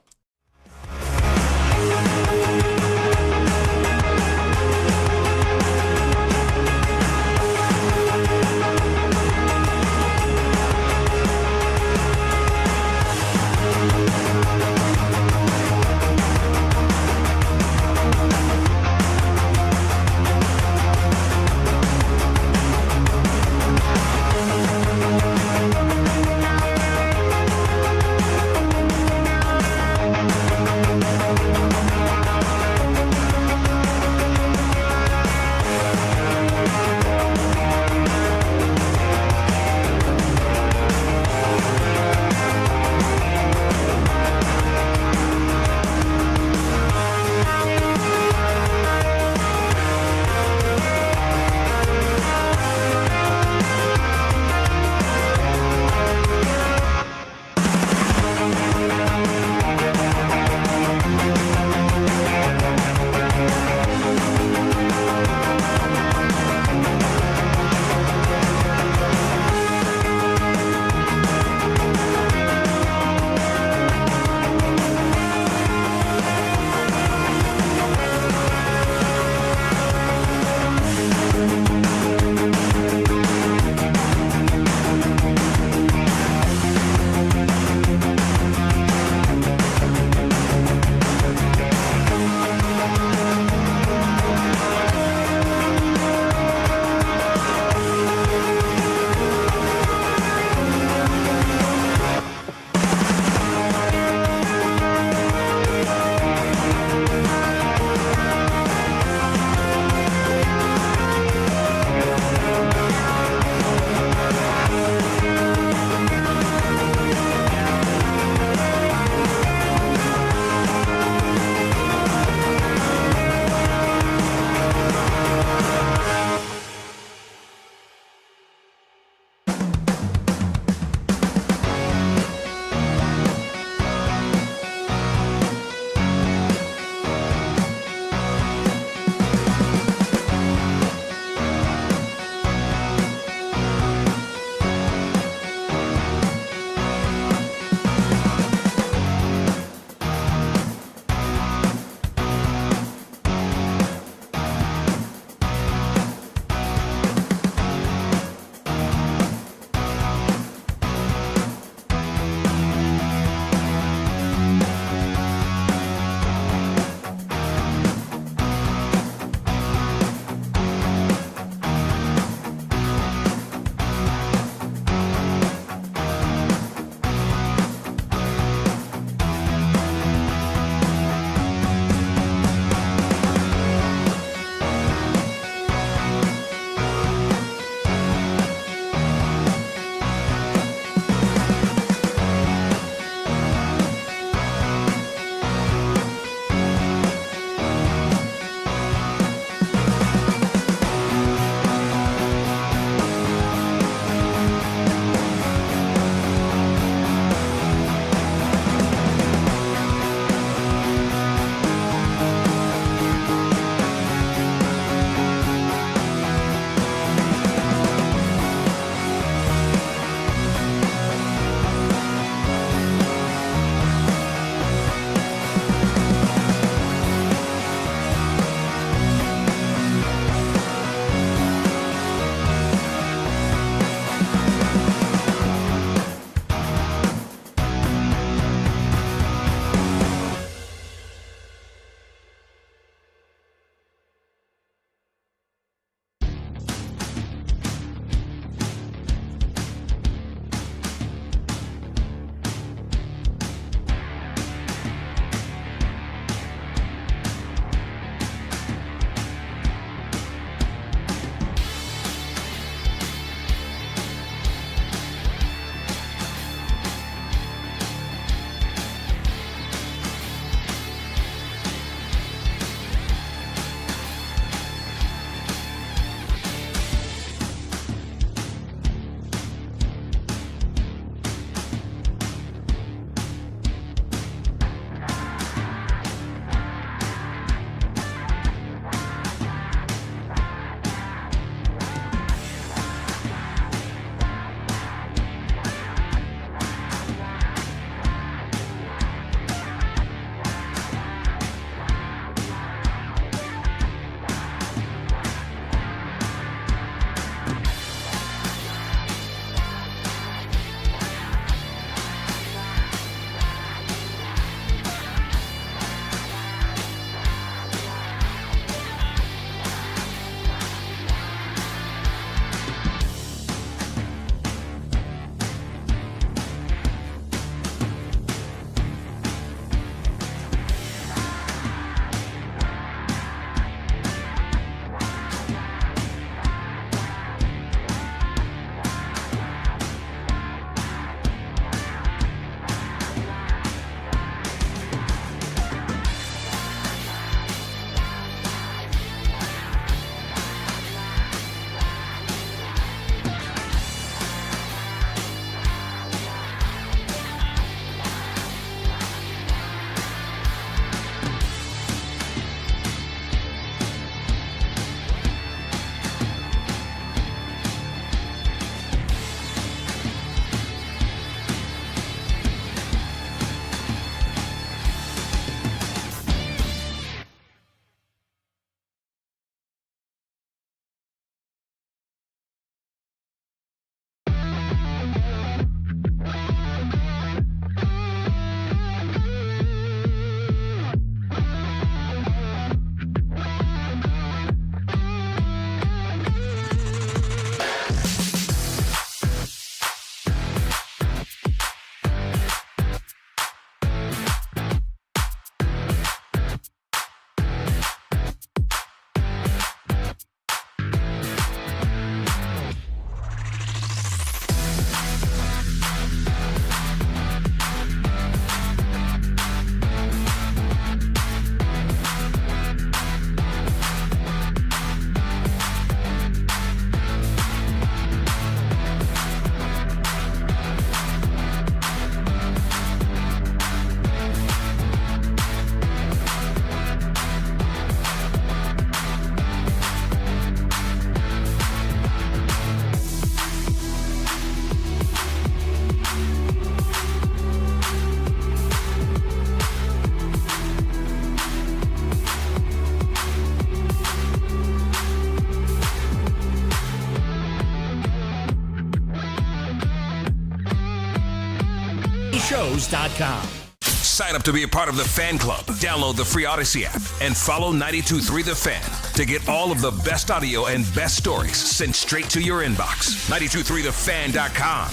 CBBandFLShows.com. Sign up to be a part of the fan club. Download the free Odyssey app and follow 92.3 The Fan to get all of the best audio and best stories sent straight to your inbox. 92.3thefan.com.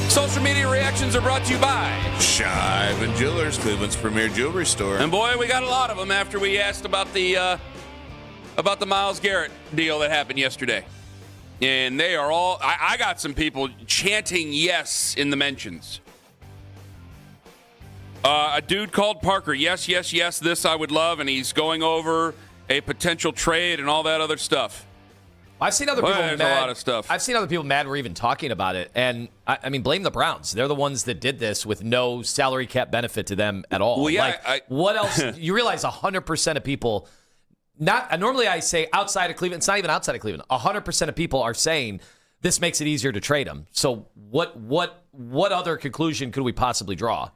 Social media reactions are brought to you by Shive and Jewelers, Cleveland's premier jewelry store. And boy, we got a lot of them after we asked about the Myles Garrett deal that happened yesterday. And they are all, I got some people chanting yes in the mentions. A dude called Parker, yes, this I would love, and he's going over a potential trade and all that other stuff. I've seen other people mad. A lot of stuff. I've seen other people mad we're even talking about it. And, I mean, blame the Browns. They're the ones that did this with no salary cap benefit to them at all. Well, yeah, what else? You realize 100% of people, normally I say outside of Cleveland. It's not even outside of Cleveland. 100% of people are saying this makes it easier to trade him. So what other conclusion could we possibly draw?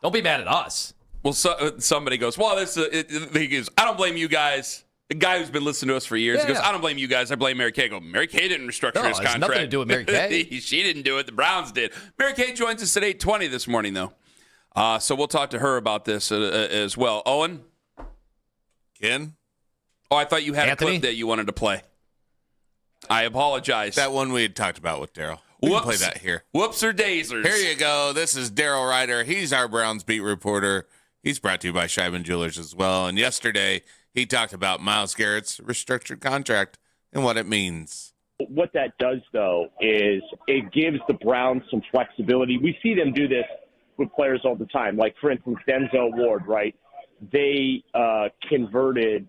Don't be mad at us. Well, somebody goes, well, he goes, I don't blame you guys. The guy who's been listening to us for years, he goes, I don't blame you guys. I blame Mary Kay. I go, Mary Kay didn't restructure his contract. Nothing to do with Mary Kay. She didn't do it. The Browns did. Mary Kay joins us at 8:20 this morning, though. So we'll talk to her about this as well. Owen? Ken? Oh, I thought you had Anthony? a clip that you wanted to play. I apologize. That one we had talked about with Daryl. We can play that here. Whoops or daisers. Here you go. This is Daryl Ryder. He's our Browns beat reporter. He's brought to you by Shive and Jewelers as well. And yesterday, he talked about Myles Garrett's restructured contract and what it means. What that does, though, is it gives the Browns some flexibility. We see them do this with players all the time. Like, for instance, Denzel Ward, right? They converted,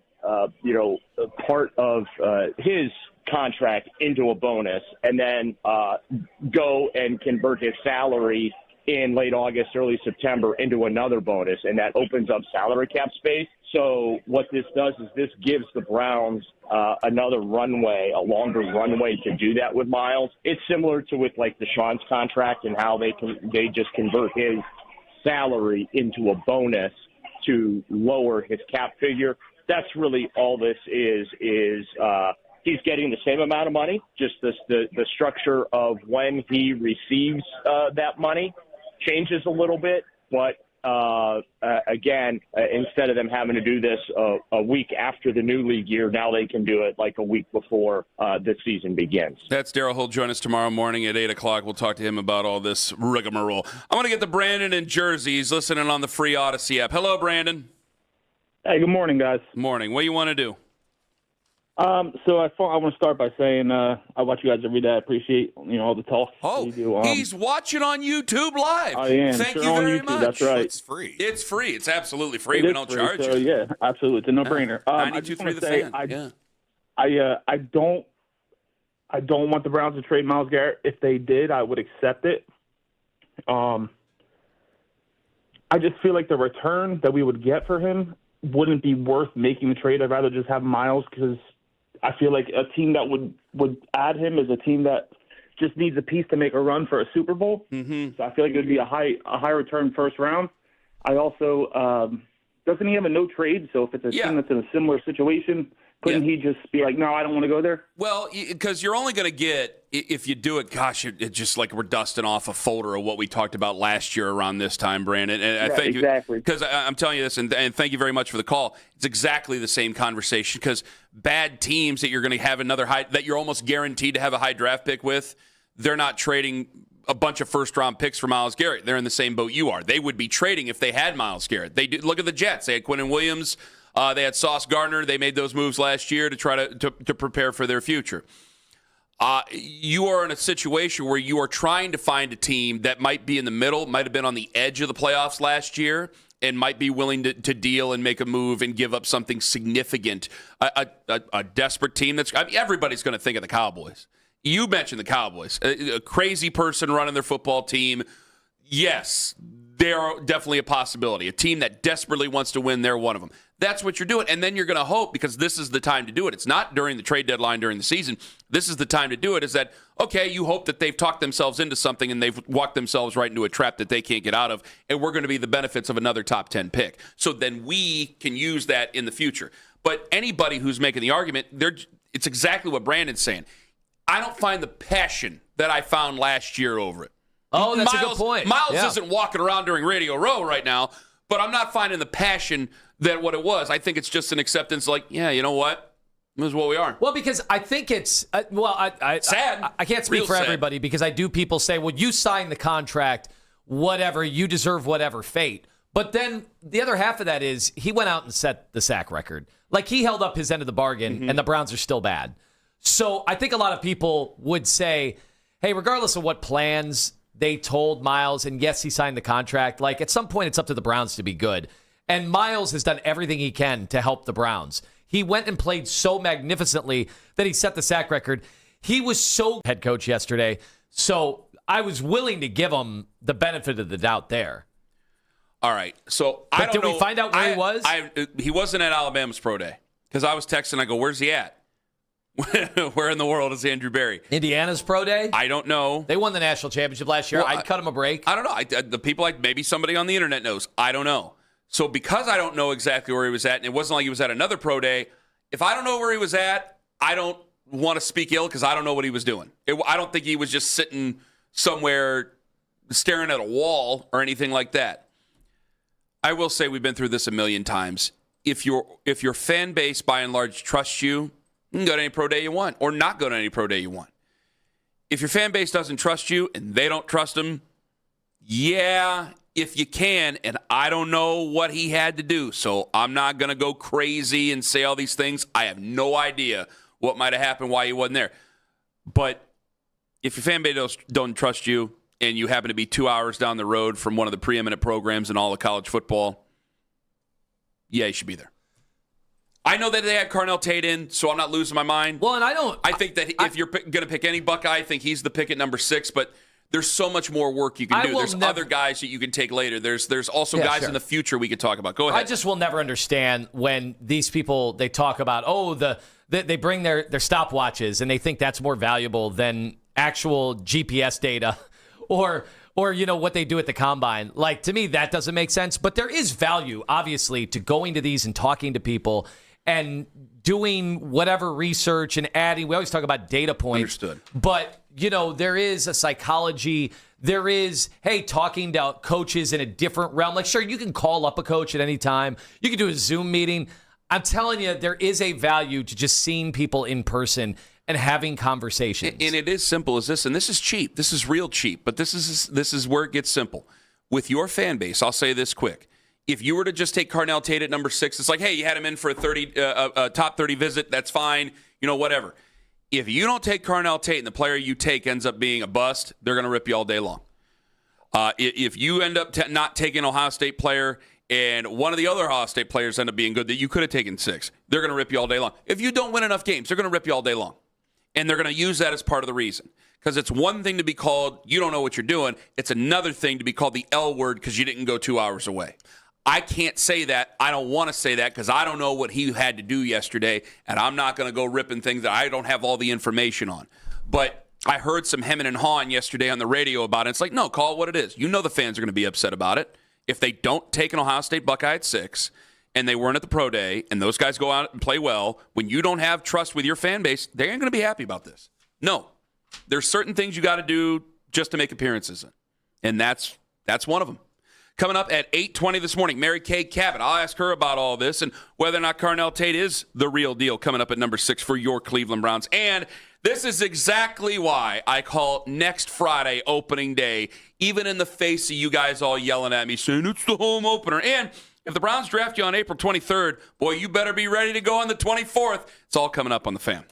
part of his contract into a bonus and then go and convert his salary in late August, early September into another bonus, and that opens up salary cap space. So what this does is this gives the Browns another runway, a longer runway to do that with Myles. It's similar to with like Deshaun's contract and how they just convert his salary into a bonus to lower his cap figure. That's really all this is he's getting the same amount of money, just the structure of when he receives that money changes a little bit, but again, instead of them having to do this a week after the new league year, now they can do it like a week before the season begins. That's Daryl. He'll join us tomorrow morning at 8 o'clock. We'll talk to him about all this rigmarole. I want to get to Brandon in Jersey. He's listening on the free Odyssey app. Hello, Brandon. Hey, good morning, guys. Morning. What do you want to do? So I want to start by saying I watch you guys every day. I appreciate all the talk. Oh, do. He's watching on YouTube Live. I am. Thank you on very YouTube, much. That's right. It's free. It's free. It's absolutely free. It We is don't free, charge so, you. Yeah, absolutely. It's a no-brainer. I just want to say I don't want the Browns to trade Myles Garrett. If they did, I would accept it. I just feel like the return that we would get for him wouldn't be worth making the trade. I'd rather just have Myles because I feel like a team that would add him is a team that just needs a piece to make a run for a Super Bowl. Mm-hmm. So I feel like it would be a high return first round. I also doesn't he have a no trade? So if it's a team that's in a similar situation, couldn't he just be like, no, I don't want to go there? Well, because you're only going to get, if you do it, gosh, it's just like we're dusting off a folder of what we talked about last year around this time, Brandon. And I think exactly. Because I'm telling you this, and thank you very much for the call. It's exactly the same conversation because bad teams that you're going to have that you're almost guaranteed to have a high draft pick with, they're not trading a bunch of first-round picks for Myles Garrett. They're in the same boat you are. They would be trading if they had Myles Garrett. They do, look at the Jets. They had Quinnen Williams. They had Sauce Gardner. They made those moves last year to try to prepare for their future. You are in a situation where you are trying to find a team that might be in the middle, might have been on the edge of the playoffs last year, and might be willing to deal and make a move and give up something significant. A desperate team everybody's going to think of the Cowboys. You mentioned the Cowboys, a crazy person running their football team. Yes, they're definitely a possibility. A team that desperately wants to win, they're one of them. That's what you're doing. And then you're going to hope, because this is the time to do it. It's not during the trade deadline during the season. This is the time to do it, is that, okay, you hope that they've talked themselves into something and they've walked themselves right into a trap that they can't get out of, and we're going to be the benefits of another top 10 pick. So then we can use that in the future. But anybody who's making the argument, it's exactly what Brandon's saying. I don't find the passion that I found last year over it. Oh, that's a good point. Miles isn't walking around during Radio Row right now, but I'm not finding the passion that what it was. I think it's just an acceptance like, yeah, you know what? This is what we are. Well, because I think it's, sad. I can't speak for everybody, because I do people say, well, you signed the contract, whatever, you deserve whatever fate. But then the other half of that is he went out and set the sack record. Like, he held up his end of the bargain, and the Browns are still bad. So I think a lot of people would say, hey, regardless of what plans they told Miles, and yes, he signed the contract, like, at some point it's up to the Browns to be good. And Miles has done everything he can to help the Browns. He went and played so magnificently that he set the sack record. He was so head coach yesterday, so I was willing to give him the benefit of the doubt there. All right, so I don't know. Did we find out where he was? He wasn't at Alabama's pro day, because I was texting. I go, where's he at? Where in the world is Andrew Berry? Indiana's pro day? I don't know. They won the national championship last year. I'd cut him a break. I don't know. The people, like maybe somebody on the internet knows. I don't know. So because I don't know exactly where he was at, and it wasn't like he was at another pro day, if I don't know where he was at, I don't want to speak ill, because I don't know what he was doing. I don't think he was just sitting somewhere staring at a wall or anything like that. I will say, we've been through this a million times. If your fan base, by and large, trusts you, you can go to any pro day you want, or not go to any pro day you want. If your fan base doesn't trust you and they don't trust him, yeah, if you can, and I don't know what he had to do, so I'm not going to go crazy and say all these things. I have no idea what might have happened, why he wasn't there. But if your fan base don't trust you, and you happen to be 2 hours down the road from one of the preeminent programs in all of college football, yeah, you should be there. I know that they had Carnell Tate in, so I'm not losing my mind. Well, and I think that if you're going to pick any Buckeye, I think he's the pick at number 6, but there's so much more work you can do. There's other guys that you can take later. There's also guys in the future we could talk about. Go ahead. I just will never understand when these people, they talk about, they bring their stopwatches and they think that's more valuable than actual GPS data or what they do at the combine. Like, to me, that doesn't make sense. But there is value, obviously, to going to these and talking to people and doing whatever research and adding. We always talk about data points. Understood. But, there is a psychology. There is, talking to coaches in a different realm. Like, sure, you can call up a coach at any time. You can do a Zoom meeting. I'm telling you, there is a value to just seeing people in person and having conversations. And it is simple as this, and this is cheap. This is real cheap, but this is where it gets simple. With your fan base, I'll say this quick. If you were to just take Carnell Tate at number 6, it's like, hey, you had him in for a top 30 visit. That's fine. Whatever. If you don't take Carnell Tate and the player you take ends up being a bust, they're going to rip you all day long. If you end up not taking an Ohio State player and one of the other Ohio State players end up being good that you could have taken 6, they're going to rip you all day long. If you don't win enough games, they're going to rip you all day long. And they're going to use that as part of the reason. Because it's one thing to be called, you don't know what you're doing. It's another thing to be called the L word because you didn't go 2 hours away. I can't say that. I don't want to say that because I don't know what he had to do yesterday, and I'm not going to go ripping things that I don't have all the information on. But I heard some hemming and hawing yesterday on the radio about it. It's like, no, call it what it is. You know the fans are going to be upset about it. If they don't take an Ohio State Buckeye at 6 and they weren't at the pro day and those guys go out and play well, when you don't have trust with your fan base, they ain't going to be happy about this. No. There's certain things you got to do just to make appearances in. And that's one of them. Coming up at 8:20 this morning, Mary Kay Cabot. I'll ask her about all this and whether or not Carnell Tate is the real deal, coming up at number 6 for your Cleveland Browns. And this is exactly why I call next Friday opening day, even in the face of you guys all yelling at me, saying it's the home opener. And if the Browns draft you on April 23rd, boy, you better be ready to go on the 24th. It's all coming up on The Fan.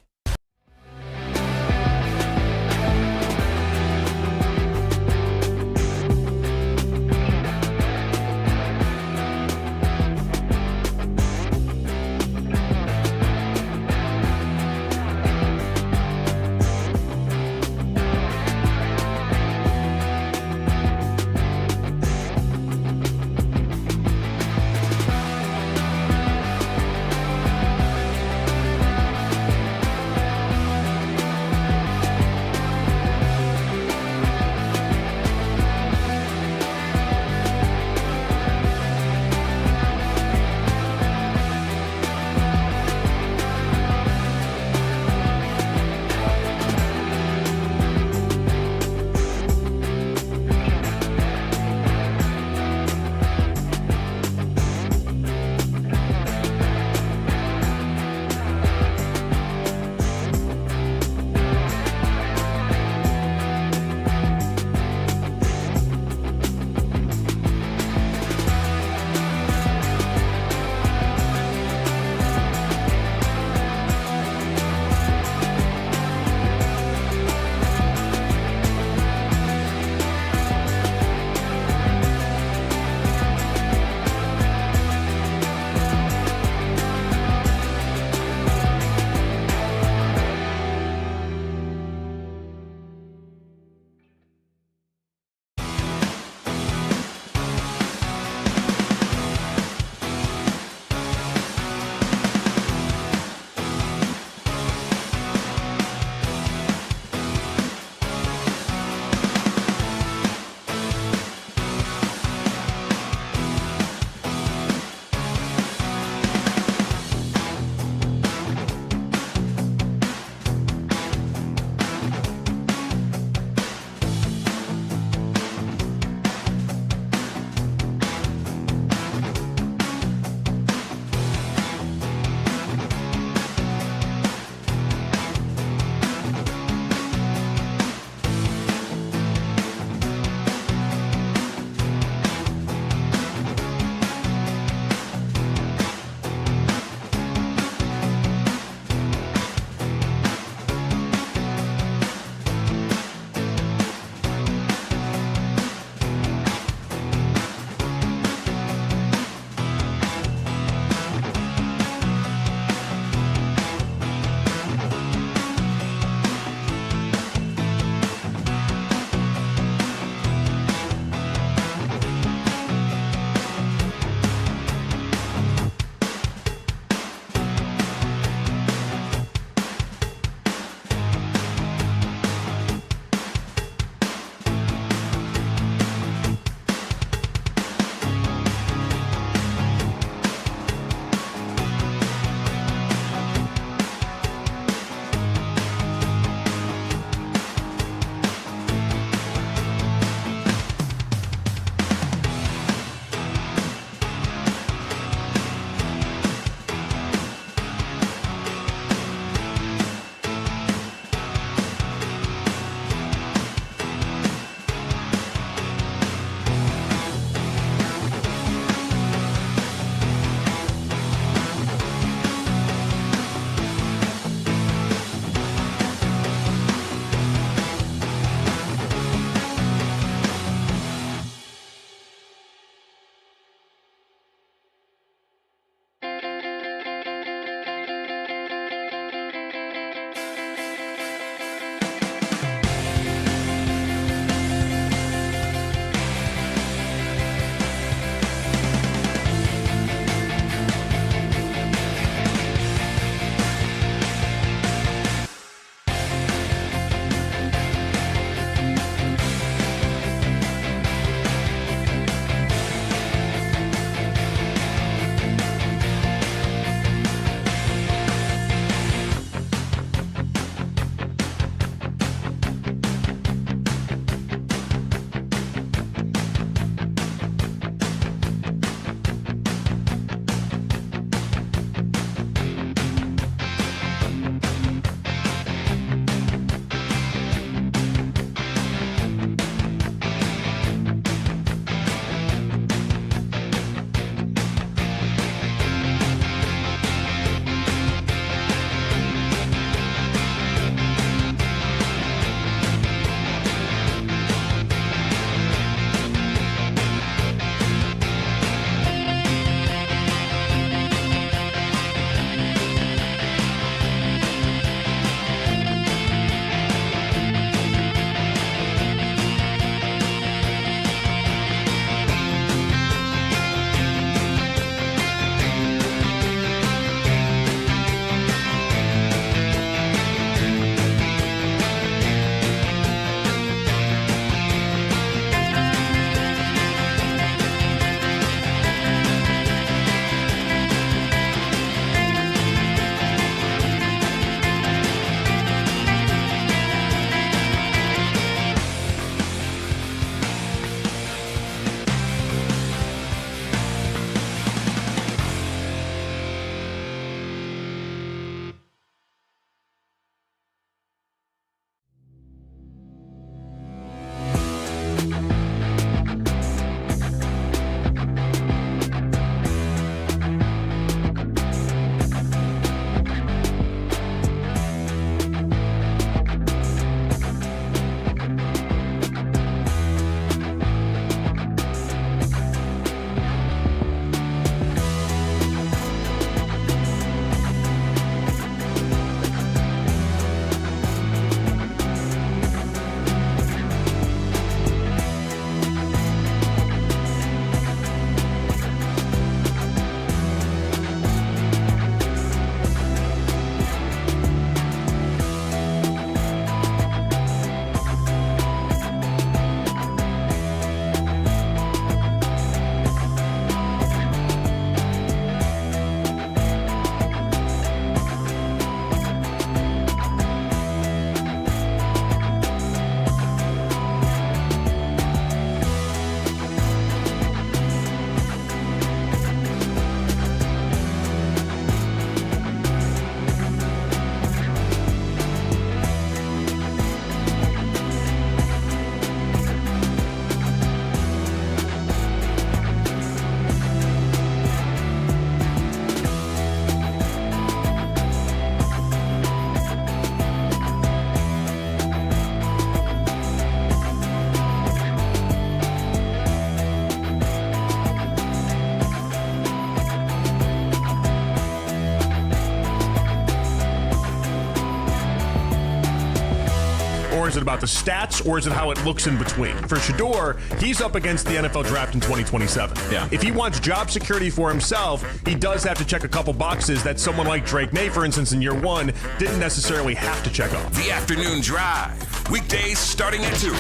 is it about the stats, or is it how it looks in between? For Shedeur, he's up against the NFL draft in 2027. Yeah. If he wants job security for himself, he does have to check a couple boxes that someone like Drake May, for instance, in year one, didn't necessarily have to check off. The Afternoon Drive, weekdays starting at 2.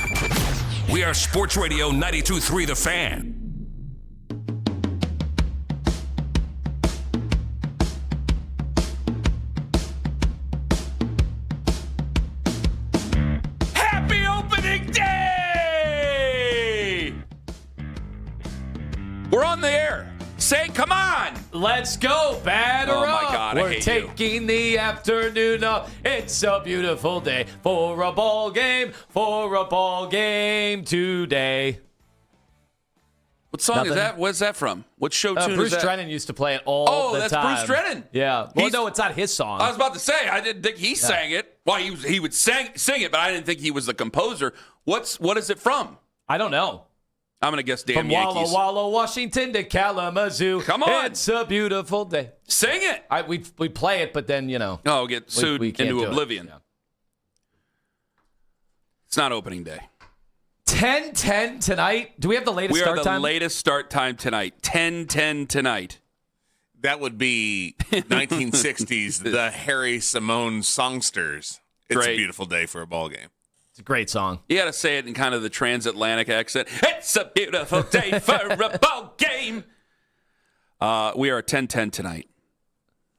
We are Sports Radio 92.3 The Fan. Happy opening day! We're on the air. Say, come on! Let's go, batter Oh, my up. God, I We're hate taking the afternoon off. It's a beautiful day for a ball game today. What song is that? What's that from? What show tune Bruce is that? Drennan used to play it all the time. Oh, that's Bruce Drennan. Yeah. Well, no, it's not his song. I was about to say, I didn't think he sang it. Well, he would sing it, but I didn't think he was the composer. What is it from? I don't know. I'm going to guess damn From Yankees. Walla Walla, Washington to Kalamazoo. Come on. It's a beautiful day. Sing it. We play it, but then, Get sued we can't into do it. oblivion. Yeah. It's not opening day. 10:10 tonight. Do we have the latest start time? We are the latest start time tonight. 10:10 tonight. That would be 1960s, the Harry Simone songsters. It's Great. a beautiful day for a ball game. It's a great song. You got to say it in kind of the transatlantic accent. It's a beautiful day for a ball game. We are 10:10 tonight.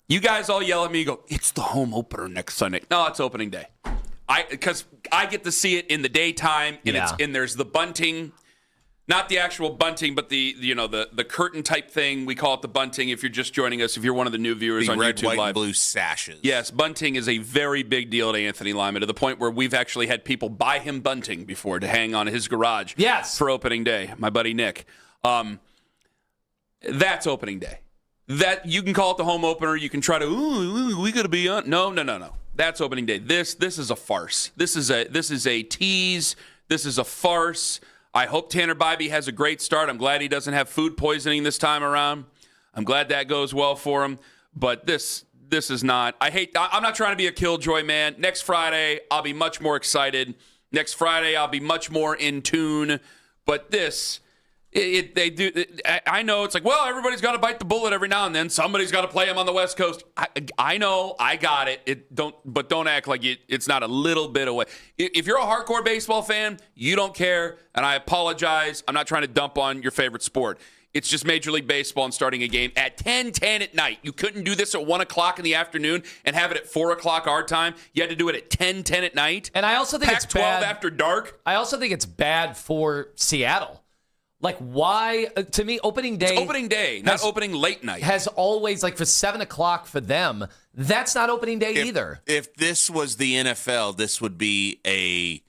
You guys all yell at me, go, it's the home opener next Sunday. No, it's opening day. Because I get to see it in the daytime, and there's the bunting, not the actual bunting, but the curtain type thing. We call it the bunting. If you're just joining us, if you're one of the new viewers The on red, YouTube white, Live, and blue sashes. yes, bunting is a very big deal to Anthony Lima, to the point where we've actually had people buy him bunting before to hang on his garage. Yes, for opening day. My buddy Nick. That's opening day. That you can call it the home opener. You can try to we got to be on. No. That's opening day. This is a farce. This is a tease. This is a farce. I hope Tanner Bybee has a great start. I'm glad he doesn't have food poisoning this time around. I'm glad that goes well for him. But this is not. I'm not trying to be a killjoy man. Next Friday, I'll be much more excited. Next Friday, I'll be much more in tune. But this. I know it's like, well, everybody's got to bite the bullet every now and then. Somebody's got to play them on the West Coast. I know, I got it. But don't act like it's not a little bit away. If you're a hardcore baseball fan, you don't care, and I apologize. I'm not trying to dump on your favorite sport. It's just Major League Baseball and starting a game at 10:10 at night. You couldn't do this at 1 o'clock in the afternoon and have it at 4 o'clock our time. You had to do it at 10:10 at night. And I also think it's Pac-12 bad after dark. I also think it's bad for Seattle. Like, why? To me, opening day. It's opening day, not opening late night. Has always, like, for 7 o'clock for them, that's not opening day either. If this was the NFL, this would be a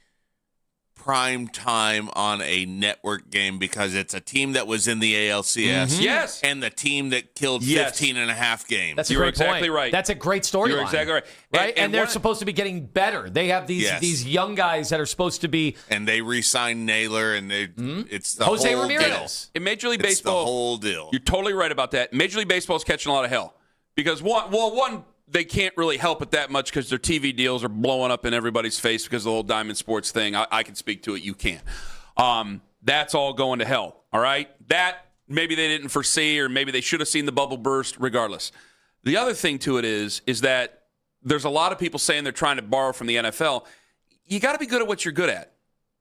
prime time on a network game because it's a team that was in the ALCS. Mm-hmm. Yes. And the team that killed 15 and a half games. That's a great exactly point. right. That's a great storyline. You're exactly right. Right? And they're supposed to be getting better. They have these young guys that are supposed to be. And they re-signed Naylor, and it's the Jose whole Ramirez. deal. In Major League It's Baseball, the whole deal. You're totally right about that. Major League Baseball is catching a lot of hell because one, they can't really help it that much because their TV deals are blowing up in everybody's face because of the whole Diamond Sports thing. I can speak to it. You can't. That's all going to hell. All right. That maybe they didn't foresee, or maybe they should have seen the bubble burst. Regardless, the other thing to it is that there's a lot of people saying they're trying to borrow from the NFL. You got to be good at what you're good at.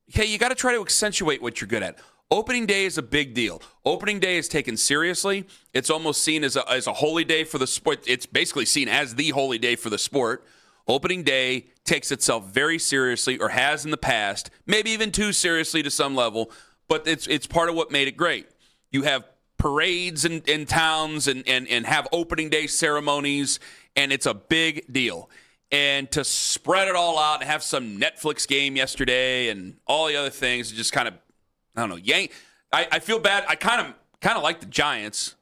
Okay, you got to try to accentuate what you're good at. Opening day is a big deal. Opening day is taken seriously. It's almost seen as a holy day for the sport. It's basically seen as the holy day for the sport. Opening day takes itself very seriously, or has in the past, maybe even too seriously to some level, but it's part of what made it great. You have parades in towns and have opening day ceremonies, and it's a big deal. And to spread it all out and have some Netflix game yesterday and all the other things, just kind of, I don't know, I feel bad. I kind of like the Giants.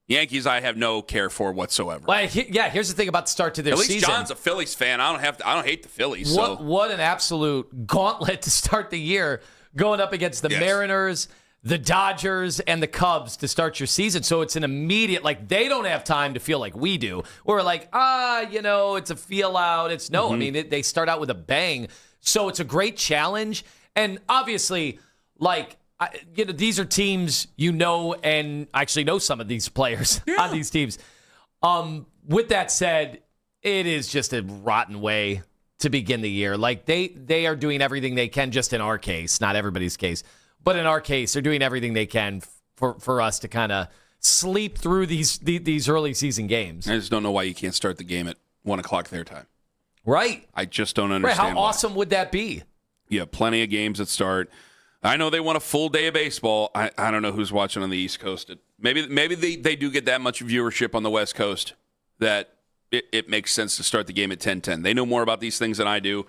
Yankees, I have no care for whatsoever. Well, here's the thing about the start to their season. At least John's a Phillies fan. I don't hate the Phillies. What an absolute gauntlet to start the year, going up against the Mariners, the Dodgers, and the Cubs to start your season. So it's an immediate, like, they don't have time to feel like we do. We're like, it's a feel out. I mean, they start out with a bang. So it's a great challenge. And obviously, these are teams and actually know some of these players on these teams. With that said, it is just a rotten way to begin the year. Like they are doing everything they can, just in our case, not everybody's case, but in our case, they're doing everything they can for us to kind of sleep through these early season games. I just don't know why you can't start the game at 1 o'clock their time. Right. I just don't understand. Right. How awesome would that be? Yeah, plenty of games that start. I know they want a full day of baseball. I don't know who's watching on the East Coast. Maybe they do get that much viewership on the West Coast that it makes sense to start the game at 10:10. They know more about these things than I do,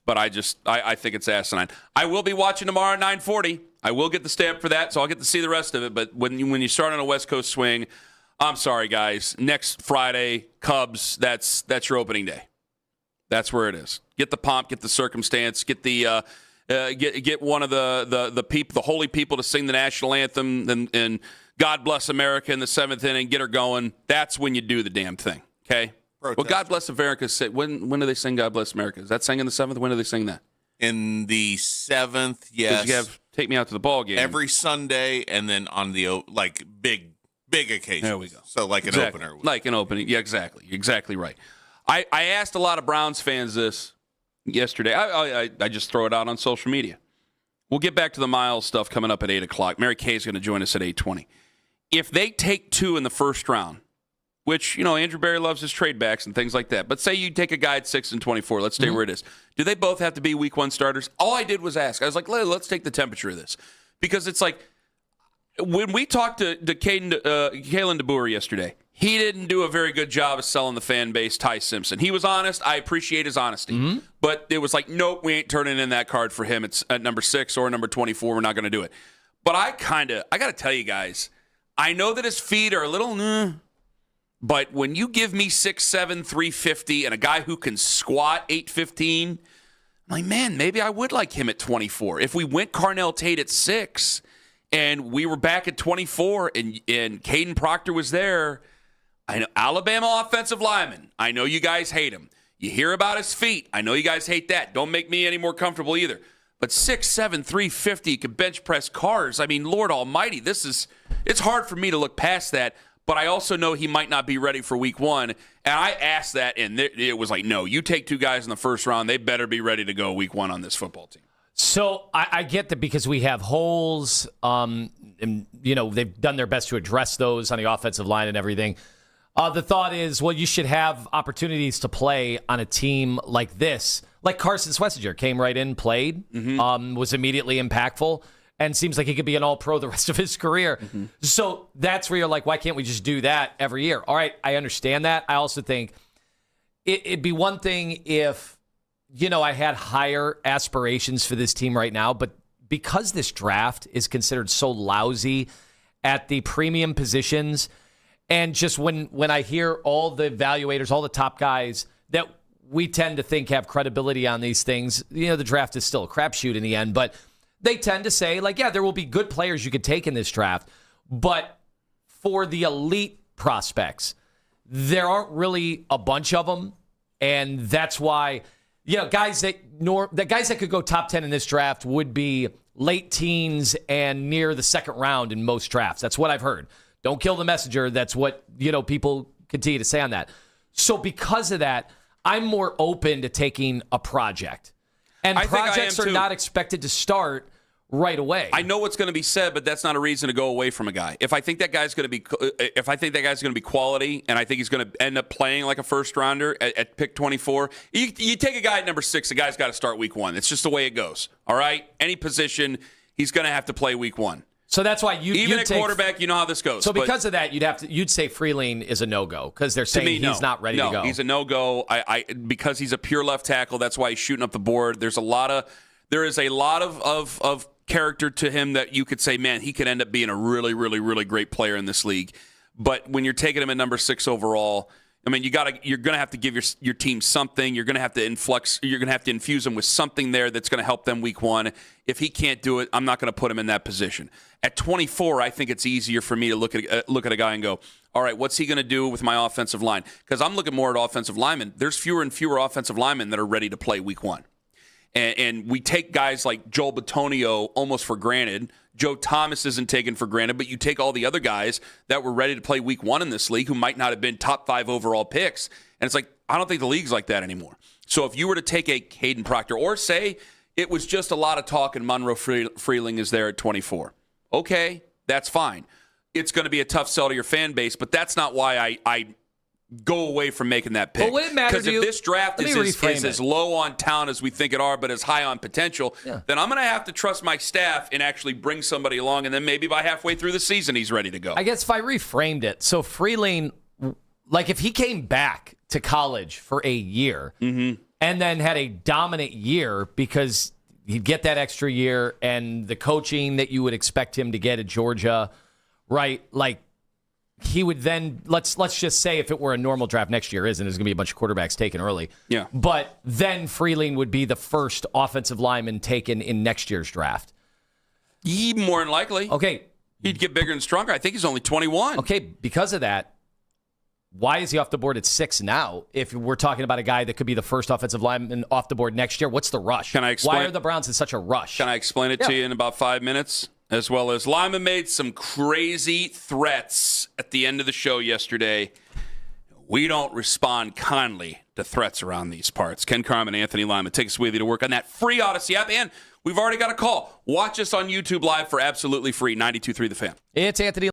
but I think it's asinine. I will be watching tomorrow at 9:40. I will get the stamp for that, so I'll get to see the rest of it. But when you start on a West Coast swing, I'm sorry, guys. Next Friday, Cubs. That's your opening day. That's where it is. Get the pomp, get the circumstance, get the get one of the people, the holy people, to sing the national anthem and God Bless America in the 7th inning. Get her going. That's when you do the damn thing. Okay. Protest. Well, God Bless America. When do they sing God Bless America? Is that sang in the 7th? When do they sing that? In the 7th, yes. You have Take Me Out to the Ball Game every Sunday, and then on the big occasions. There we go. So an opener. Like an opening. Yeah, exactly right. I asked a lot of Browns fans this yesterday. I just throw it out on social media. We'll get back to the Miles stuff coming up at 8 o'clock. Mary Kay is going to join us at 8:20. If they take 2 in the first round, which, Andrew Berry loves his trade backs and things like that, but say you take a guy at 6 and 24, let's stay where it is. Do they both have to be week 1 starters? All I did was ask. I was like, let's take the temperature of this. Because it's like, when we talked to Kalen DeBoer yesterday, he didn't do a very good job of selling the fan base Ty Simpson. He was honest. I appreciate his honesty. But it was like, nope, we ain't turning in that card for him. It's at number 6 or number 24. We're not going to do it. But I got to tell you guys, I know that his feet are a little, but when you give me 6'7", 350, and a guy who can squat 815, I'm like, man, maybe I would like him at 24. If we went Carnell Tate at 6 and we were back at 24 and Caden Proctor was there, I know Alabama offensive lineman. I know you guys hate him. You hear about his feet. I know you guys hate that. Don't make me any more comfortable either. But 6'7", 350, you can bench press cars. I mean, Lord Almighty, it's hard for me to look past that. But I also know he might not be ready for week 1. And I asked that, and it was like, no, you take 2 guys in the first round, they better be ready to go week 1 on this football team. So I get that because we have holes, and they've done their best to address those on the offensive line and everything. The thought is, well, you should have opportunities to play on a team like this. Like Carson Schlesinger came right in, played, was immediately impactful, and seems like he could be an all-pro the rest of his career. So that's where you're like, why can't we just do that every year? All right, I understand that. I also think it'd be one thing if, I had higher aspirations for this team right now, but because this draft is considered so lousy at the premium positions, and just when I hear all the evaluators, all the top guys that we tend to think have credibility on these things, the draft is still a crapshoot in the end, but they tend to say, there will be good players you could take in this draft, but for the elite prospects, there aren't really a bunch of them, and that's why, guys that could go top 10 in this draft would be late teens and near the second round in most drafts. That's what I've heard. Don't kill the messenger. That's what, people continue to say on that. So because of that, I'm more open to taking a project. And projects are not expected to start right away. I know what's going to be said, but that's not a reason to go away from a guy. If I think that guy's going to be quality, and I think he's going to end up playing like a first rounder at pick 24, you take a guy at number 6. The guy's got to start week 1. It's just the way it goes. All right, any position, he's going to have to play week 1. So that's why even at quarterback, you know how this goes. So because of that, you'd say Freeling is a no-go because they're saying he's not ready to go. He's a no-go. Because he's a pure left tackle. That's why he's shooting up the board. There is a lot of character to him that you could say, man, he could end up being a really, really, really great player in this league. But when you're taking him at number 6 overall, I mean, you're going to have to give your team something. You're going to have to infuse him with something there that's going to help them week 1. If he can't do it, I'm not going to put him in that position. At 24, I think it's easier for me to look at a guy and go, all right, what's he going to do with my offensive line? Because I'm looking more at offensive linemen. There's fewer and fewer offensive linemen that are ready to play week 1. And we take guys like Joel Bitonio almost for granted. Joe Thomas isn't taken for granted, but you take all the other guys that were ready to play week 1 in this league who might not have been top 5 overall picks. And it's like, I don't think the league's like that anymore. So if you were to take a Caden Proctor or say it was just a lot of talk and Monroe Freeling is there at 24, okay, that's fine. It's going to be a tough sell to your fan base, but that's not why I go away from making that pick. But would it matter Because to if you? this draft is as low on talent as we think it are, but as high on potential, then I'm going to have to trust my staff and actually bring somebody along, and then maybe by halfway through the season he's ready to go. I guess if I reframed it, so Freeling, like if he came back to college for a year and then had a dominant year because he'd get that extra year and the coaching that you would expect him to get at Georgia, right? Like, he would then, let's just say if it were a normal draft next year, there's going to be a bunch of quarterbacks taken early. Yeah. But then Freeling would be the first offensive lineman taken in next year's draft. More than likely. Okay. He'd get bigger and stronger. I think he's only 21. Okay, because of that, why is he off the board at 6 now? If we're talking about a guy that could be the first offensive lineman off the board next year, what's the rush? Can I explain? Why are the Browns in such a rush? Can I explain it to you in about 5 minutes? As well as Lima made some crazy threats at the end of the show yesterday. We don't respond kindly to threats around these parts. Ken Carman, Anthony Lima, take us with you to work on that free Odyssey app. And we've already got a call. Watch us on YouTube Live for absolutely free. 92.3 The Fan. It's Anthony.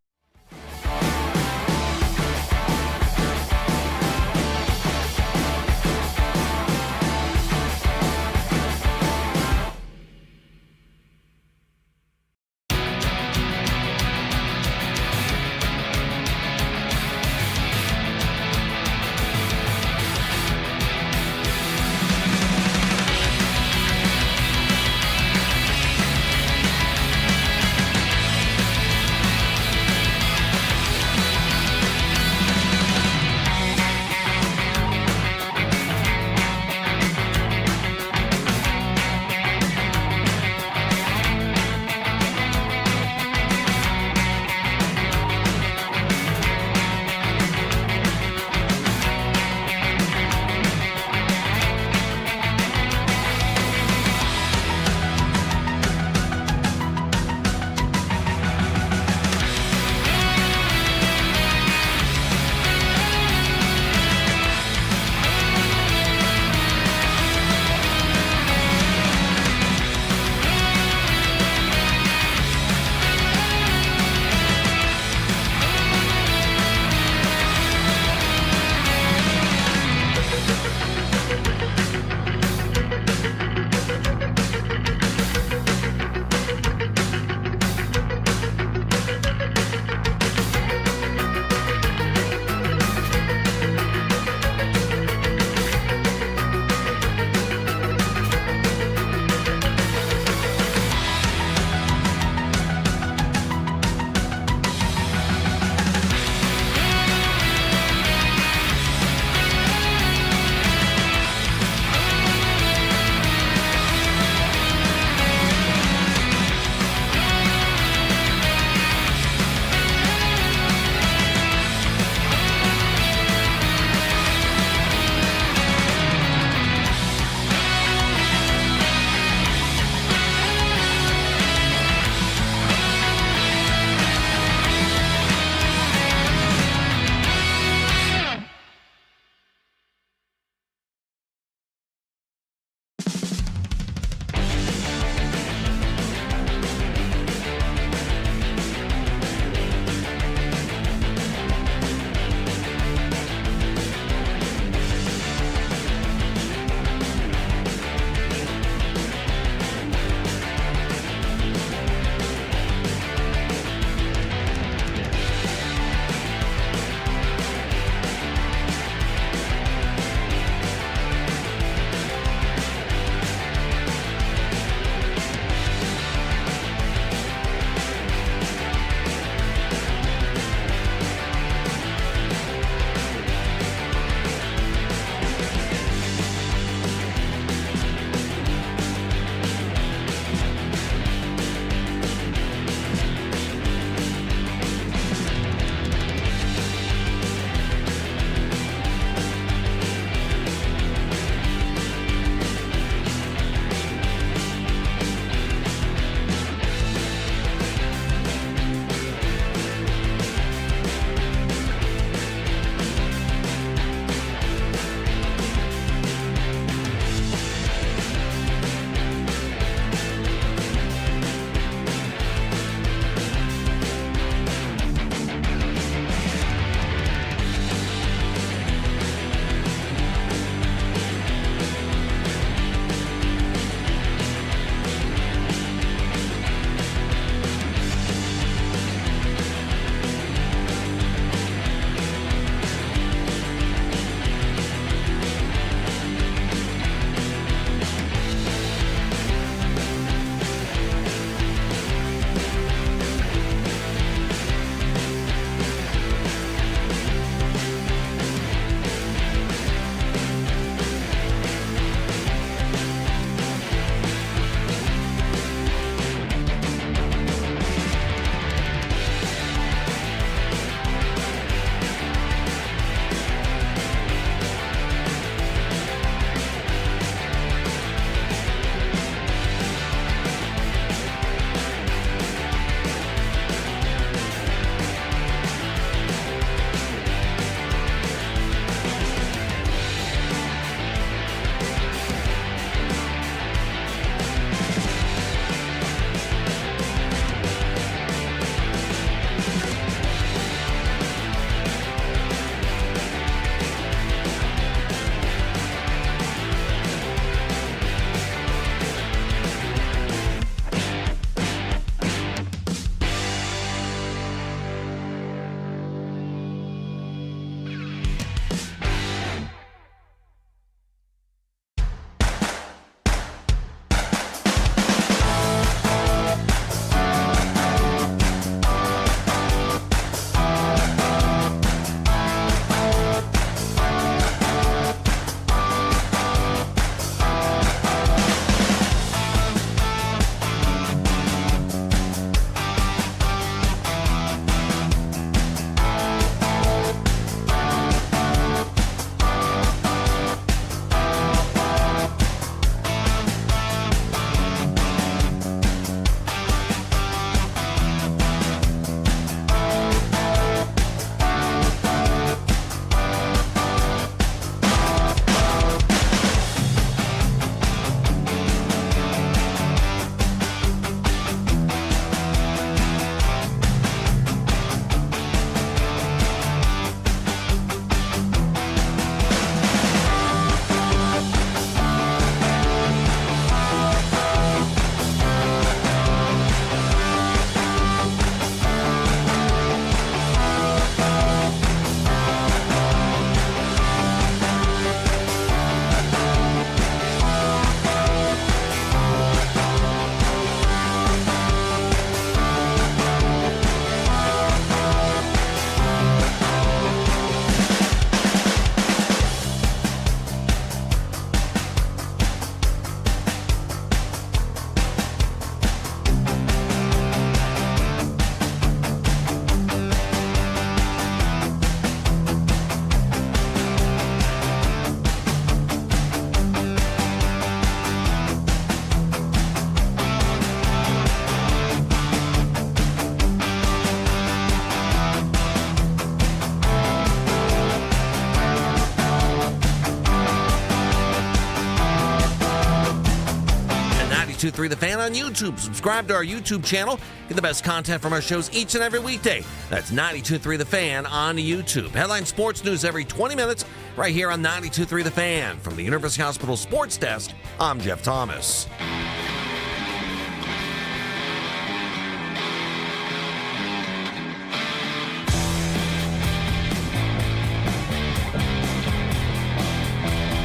923 The Fan on YouTube. Subscribe to our YouTube channel. Get the best content from our shows each and every weekday. That's 923 The Fan on YouTube. Headline sports news every 20 minutes right here on 923 The Fan. From the University Hospital Sports Desk, I'm Jeff Thomas.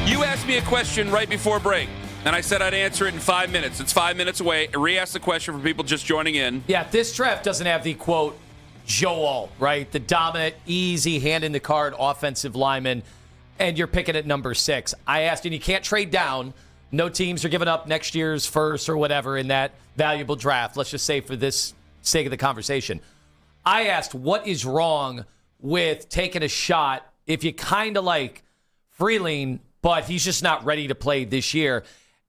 You asked me a question right before break, and I said I'd answer it in 5 minutes. It's 5 minutes away. Re-ask the question for people just joining in. Yeah, this draft doesn't have the, quote, Joel, right? The dominant, easy, hand in the card offensive lineman, and you're picking at number 6. I asked, and you can't trade down. No teams are giving up next year's first or whatever in that valuable draft. Let's just say for this sake of the conversation. I asked, what is wrong with taking a shot if you kind of like Freeling, but he's just not ready to play this year?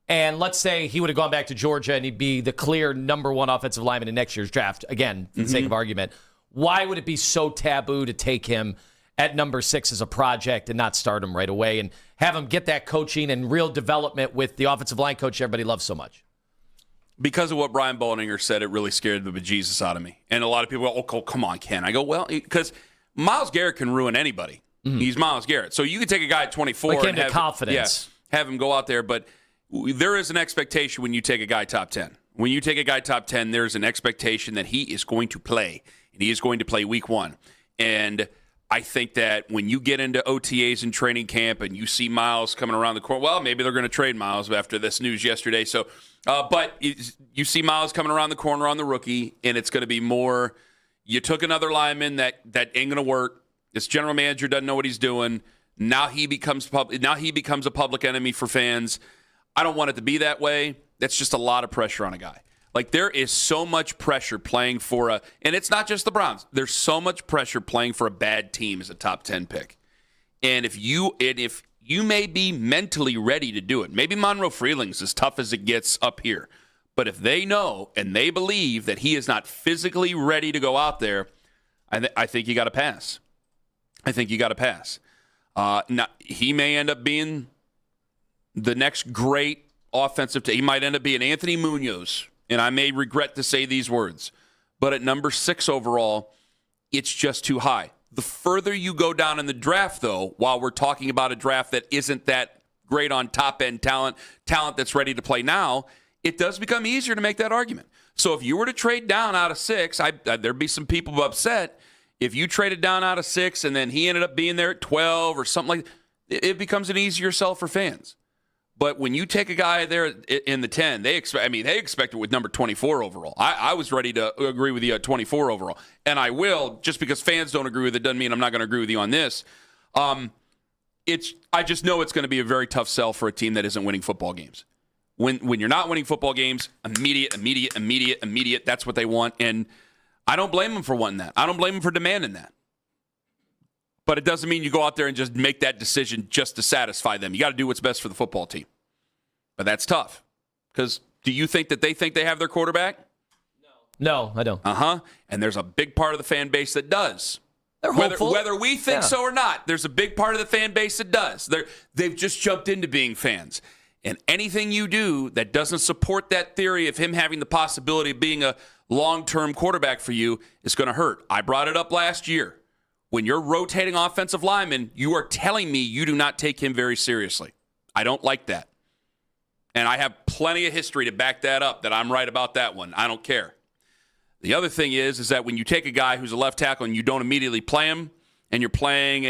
And let's say he would have gone back to Georgia and he'd be the clear number 1 offensive lineman in next year's draft. Again, for the sake of argument. Why would it be so taboo to take him at number 6 as a project and not start him right away and have him get that coaching and real development with the offensive line coach everybody loves so much? Because of what Brian Bollinger said, it really scared the bejesus out of me. And a lot of people go, oh, come on, Ken. I go, well, because Myles Garrett can ruin anybody. He's Myles Garrett. So you could take a guy at 24 and have confidence. Yeah, have him go out there. But there is an expectation when you take a guy top 10. When you take a guy top 10, there's an expectation that he is going to play. And he is going to play week 1. And I think that when you get into OTAs and training camp and you see Myles coming around the corner, well, maybe they're going to trade Myles after this news yesterday. So, but you see Myles coming around the corner on the rookie, and it's going to be more, you took another lineman that ain't going to work. This general manager doesn't know what he's doing. Now he becomes a public enemy for fans. I don't want it to be that way. That's just a lot of pressure on a guy. Like, there is so much pressure playing for and it's not just the Browns. There's so much pressure playing for a bad team as a top 10 pick. And if you may be mentally ready to do it, maybe Monroe Freeling's as tough as it gets up here. But if they know and they believe that he is not physically ready to go out there, I think you got to pass. Now, he may end up being the next great offensive he might end up being Anthony Munoz, and I may regret to say these words, but at number 6 overall, it's just too high. The further you go down in the draft, though, while we're talking about a draft that isn't that great on top-end talent that's ready to play now, it does become easier to make that argument. So if you were to trade down out of 6, there'd be some people upset. If you traded down out of 6 and then he ended up being there at 12 or something like that, it becomes an easier sell for fans. But when you take a guy there in the 10, they expect it with number 24 overall. I was ready to agree with you at 24 overall. And I will, just because fans don't agree with it doesn't mean I'm not going to agree with you on this. I just know it's going to be a very tough sell for a team that isn't winning football games. When you're not winning football games, immediate, that's what they want. And I don't blame them for wanting that. I don't blame them for demanding that. But it doesn't mean you go out there and just make that decision just to satisfy them. You got to do what's best for the football team. But that's tough. Because do you think that they think they have their quarterback? No, I don't. And there's a big part of the fan base that does. They're hopeful. Whether we think so or not, there's a big part of the fan base that does. They've just jumped into being fans. And anything you do that doesn't support that theory of him having the possibility of being a long-term quarterback for you is going to hurt. I brought it up last year. When you're rotating offensive linemen, you are telling me you do not take him very seriously. I don't like that. And I have plenty of history to back that up, that I'm right about that one. I don't care. The other thing is that when you take a guy who's a left tackle and you don't immediately play him, and you're playing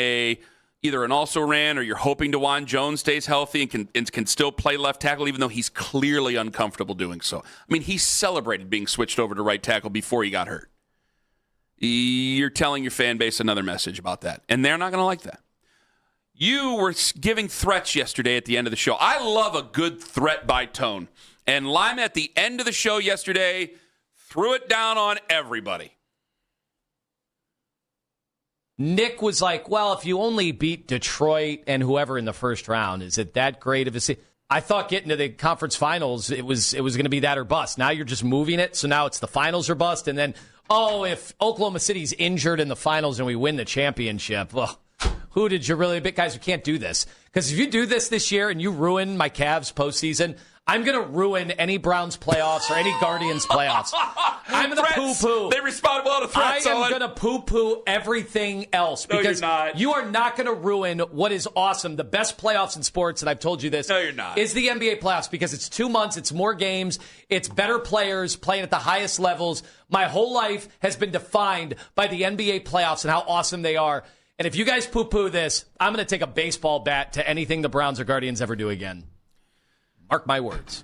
either an also-ran or you're hoping DeJuan Jones stays healthy and can still play left tackle, even though he's clearly uncomfortable doing so. I mean, he celebrated being switched over to right tackle before he got hurt. You're telling your fan base another message about that, and they're not going to like that. You were giving threats yesterday at the end of the show. I love a good threat by tone. And Lima at the end of the show yesterday threw it down on everybody. Nick was like, well, if you only beat Detroit and whoever in the first round, is it that great of a season? I thought getting to the conference finals, it was going to be that or bust. Now you're just moving it, so now it's the finals or bust. And then, if Oklahoma City's injured in the finals and we win the championship, well, who did you really pick? Guys, we can't do this. Because if you do this year and you ruin my Cavs postseason, I'm going to ruin any Browns playoffs or any Guardians playoffs. I'm going to poo-poo. They respond well to threats. I am going to poo-poo everything else because you are not going to ruin what is awesome. The best playoffs in sports, and I've told you this, is the NBA playoffs because it's 2 months, it's more games, it's better players playing at the highest levels. My whole life has been defined by the NBA playoffs and how awesome they are. And if you guys poo-poo this, I'm going to take a baseball bat to anything the Browns or Guardians ever do again. Mark my words.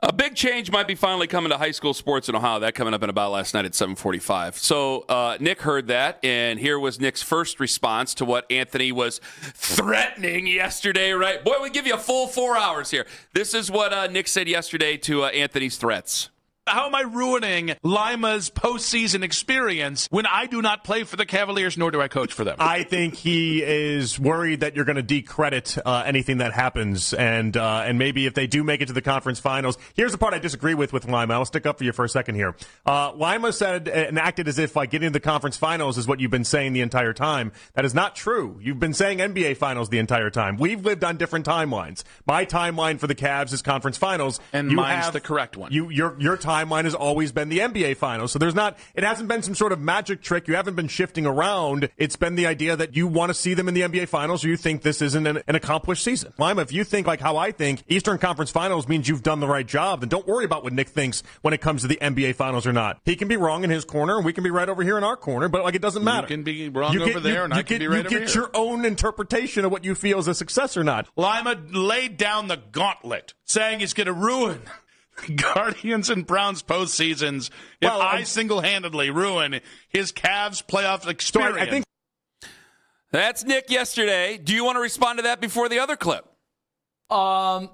A big change might be finally coming to high school sports in Ohio. That coming up in about last night at 7:45. So Nick heard that, and here was Nick's first response to what Anthony was threatening yesterday, right? Boy, we give you a full 4 hours here. This is what Nick said yesterday to Anthony's threats. How am I ruining Lima's postseason experience when I do not play for the Cavaliers, nor do I coach for them? I think he is worried that you're going to decredit anything that happens, and maybe if they do make it to the conference finals. Here's the part I disagree with Lima. I'll stick up for you for a second here. Lima said and acted as if getting to the conference finals is what you've been saying the entire time. That is not true. You've been saying NBA finals the entire time. We've lived on different timelines. My timeline for the Cavs is conference finals, and mine's the correct one. Your timeline has always been the NBA finals. So it hasn't been some sort of magic trick. You haven't been shifting around. It's been the idea that you want to see them in the NBA finals, or you think this isn't an accomplished season. Lima, if you think like how I think Eastern Conference Finals means you've done the right job, then don't worry about what Nick thinks when it comes to the NBA finals or not. He can be wrong in his corner, and we can be right over here in our corner, but it doesn't matter. You can be wrong over there, and I can be right over here. You get your own interpretation of what you feel is a success or not. Lima laid down the gauntlet, saying he's going to ruin Guardians and Browns postseasons if I single-handedly ruin his Cavs playoff experience. So I think that's Nick yesterday. Do you want to respond to that before the other clip? I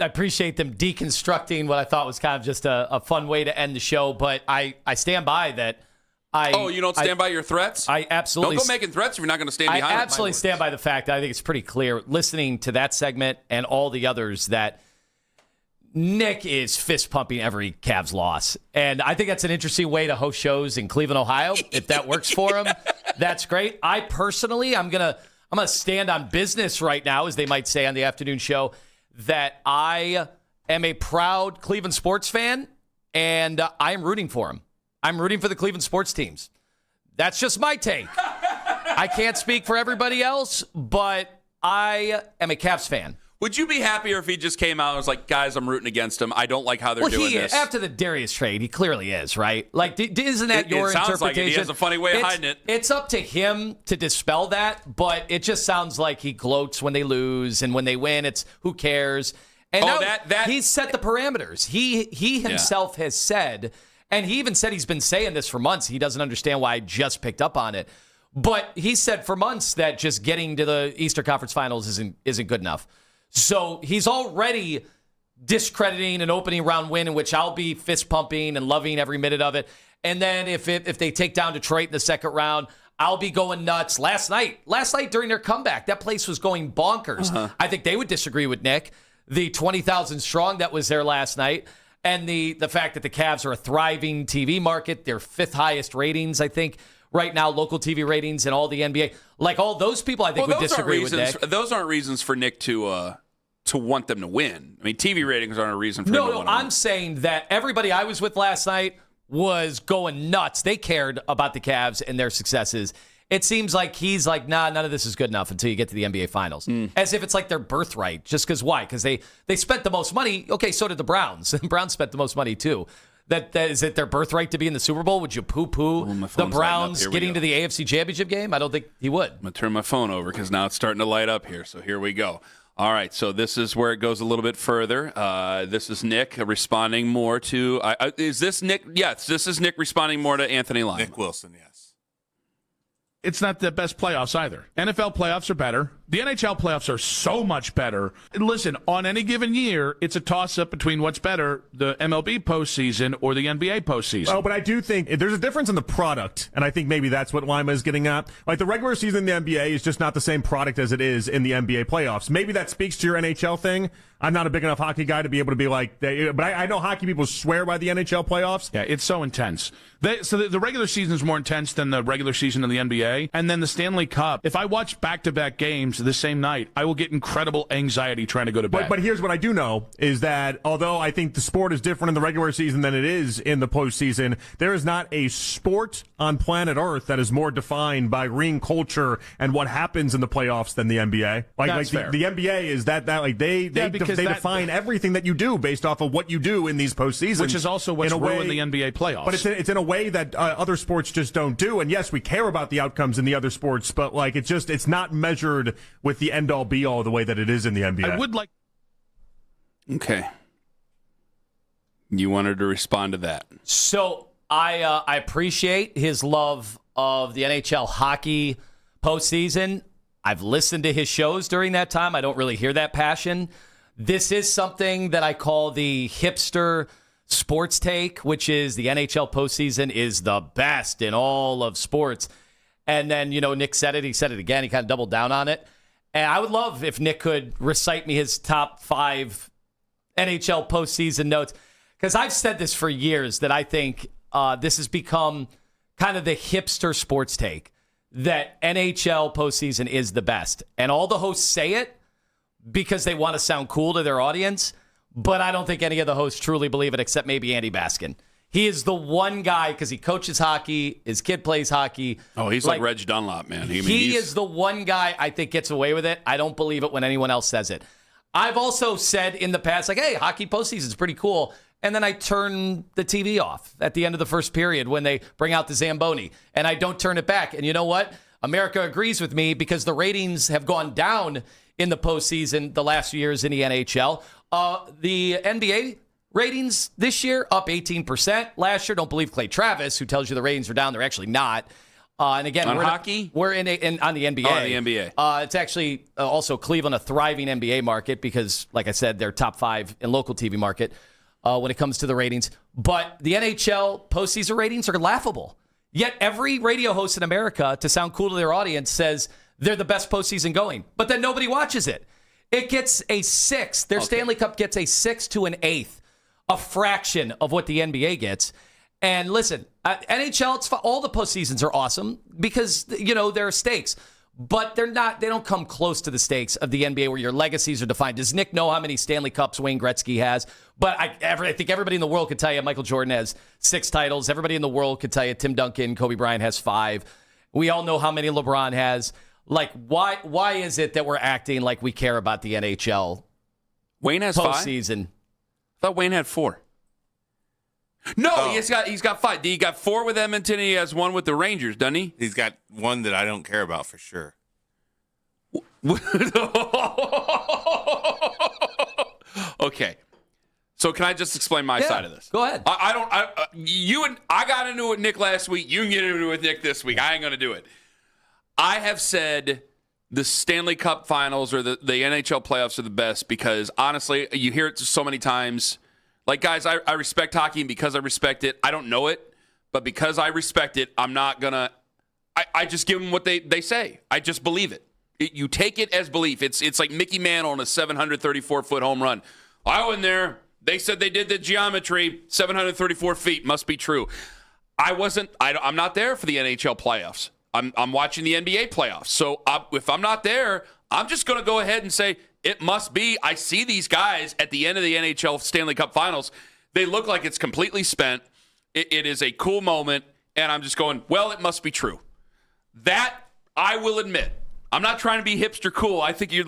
appreciate them deconstructing what I thought was kind of just a fun way to end the show, but I stand by that. You don't stand by your threats? I absolutely don't go making threats if you're not going to stand behind I absolutely stand by the fact that I think it's pretty clear, listening to that segment and all the others, that Nick is fist pumping every Cavs loss. And I think that's an interesting way to host shows in Cleveland, Ohio. If that works for him, that's great. I personally, I'm gonna stand on business right now, as they might say on the afternoon show, that I am a proud Cleveland sports fan, and I am rooting for him. I'm rooting for the Cleveland sports teams. That's just my take. I can't speak for everybody else, but I am a Cavs fan. Would you be happier if he just came out and was like, guys, I'm rooting against him. I don't like how they're doing this. After the Darius trade, he clearly is, right? Like, isn't that your interpretation? It sounds like it. He has a funny way of hiding it. It's up to him to dispel that, but it just sounds like he gloats when they lose, and when they win, it's who cares. And he's set the parameters. He himself has said, and he even said he's been saying this for months. He doesn't understand why I just picked up on it. But he said for months that just getting to the Eastern Conference Finals isn't good enough. So he's already discrediting an opening round win in which I'll be fist pumping and loving every minute of it. And then if they take down Detroit in the second round, I'll be going nuts. Last night during their comeback, that place was going bonkers. Uh-huh. I think they would disagree with Nick. The 20,000 strong that was there last night, and the fact that the Cavs are a thriving TV market, their fifth highest ratings, I think, right now, local TV ratings and all the NBA. Like all those people, I think would disagree with Nick. Those aren't reasons for Nick to want them to win. I mean, TV ratings aren't a reason for him to want to win. I'm saying that everybody I was with last night was going nuts. They cared about the Cavs and their successes. It seems like he's like, nah, none of this is good enough until you get to the NBA Finals. As if it's like their birthright. Just because why? Because they spent the most money. Okay, so did the Browns. The Browns spent the most money too. That is it their birthright to be in the Super Bowl? Would you poo-poo the Browns getting to the AFC Championship game? I don't think he would. I'm going to turn my phone over because now it's starting to light up here. So here we go. All right, so this is where it goes a little bit further. This is Nick responding more to is this Nick? Yes, this is Nick responding more to Anthony Lima. Nick Wilson, yes. It's not the best playoffs either. NFL playoffs are better. The NHL playoffs are so much better. And listen, on any given year, it's a toss-up between what's better, the MLB postseason or the NBA postseason. Oh, but I do think there's a difference in the product, and I think maybe that's what Lima is getting at. Like, the regular season in the NBA is just not the same product as it is in the NBA playoffs. Maybe that speaks to your NHL thing. I'm not a big enough hockey guy to be able to be like, but I know hockey people swear by the NHL playoffs. Yeah, it's so intense. So the regular season is more intense than the regular season of the NBA. And then the Stanley Cup, if I watch back-to-back games the same night, I will get incredible anxiety trying to go to bed. But here's what I do know is that although I think the sport is different in the regular season than it is in the postseason, there is not a sport on planet Earth that is more defined by ring culture and what happens in the playoffs than the NBA. That's fair. The NBA is that they define everything that you do based off of what you do in these postseasons, which is also what's ruined the NBA playoffs. But it's in a way that other sports just don't do. And yes, we care about the outcomes in the other sports, but it's not measured with the end all be all the way that it is in the NBA. I would like. Okay. You wanted to respond to that. So I appreciate his love of the NHL hockey postseason. I've listened to his shows during that time. I don't really hear that passion. This is something that I call the hipster sports take, which is the NHL postseason is the best in all of sports. And then, Nick said it. He said it again. He kind of doubled down on it. And I would love if Nick could recite me his top 5 NHL postseason notes. Because I've said this for years that I think this has become kind of the hipster sports take, that NHL postseason is the best. And all the hosts say it because they want to sound cool to their audience, but I don't think any of the hosts truly believe it except maybe Andy Baskin. He is the one guy, because he coaches hockey, his kid plays hockey. Oh, he's like Reg Dunlop, man. He is the one guy I think gets away with it. I don't believe it when anyone else says it. I've also said in the past, hey, hockey postseason is pretty cool. And then I turn the TV off at the end of the first period when they bring out the Zamboni. And I don't turn it back. And you know what? America agrees with me because the ratings have gone down in the postseason the last few years in the NHL. The NBA ratings this year up 18%. Last year, don't believe Clay Travis, who tells you the ratings are down. They're actually not. And again, on hockey, we're on the NBA. Oh, the NBA. It's actually also Cleveland, a thriving NBA market because, like I said, they're top 5 in local TV market when it comes to the ratings. But the NHL postseason ratings are laughable. Yet every radio host in America, to sound cool to their audience, says they're the best postseason going. But then nobody watches it. It gets a 6. Their Stanley Cup gets a 6 to an 8th, a fraction of what the NBA gets. And listen, NHL, all the postseasons are awesome because, there are stakes. But they don't come close to the stakes of the NBA where your legacies are defined. Does Nick know how many Stanley Cups Wayne Gretzky has? But I think everybody in the world could tell you Michael Jordan has 6 titles. Everybody in the world could tell you Tim Duncan, Kobe Bryant has 5. We all know how many LeBron has. Why is it that we're acting like we care about the NHL? Wayne has postseason. 5? I thought Wayne had 4. No, he's got 5. He got 4 with Edmonton, and he has 1 with the Rangers, doesn't he? He's got 1 that I don't care about for sure. Okay. So can I just explain my side of this? Go ahead. I got into it with Nick last week. You can get into it with Nick this week. I ain't going to do it. I have said the Stanley Cup Finals or the NHL playoffs are the best because, honestly, you hear it so many times. Like, guys, I respect hockey, and because I respect it, I don't know it, but because I respect it, I'm not going to – I just give them what they say. I just believe it. You take it as belief. It's like Mickey Mantle on a 734-foot home run. I went there. They said they did the geometry. 734 feet must be true. I'm not there for the NHL playoffs. I'm watching the NBA playoffs. So if I'm not there, I'm just going to go ahead and say it must be. I see these guys at the end of the NHL Stanley Cup Finals. They look like it's completely spent. It is a cool moment, and I'm just going, well, it must be true. That I will admit. I'm not trying to be hipster cool. I think you're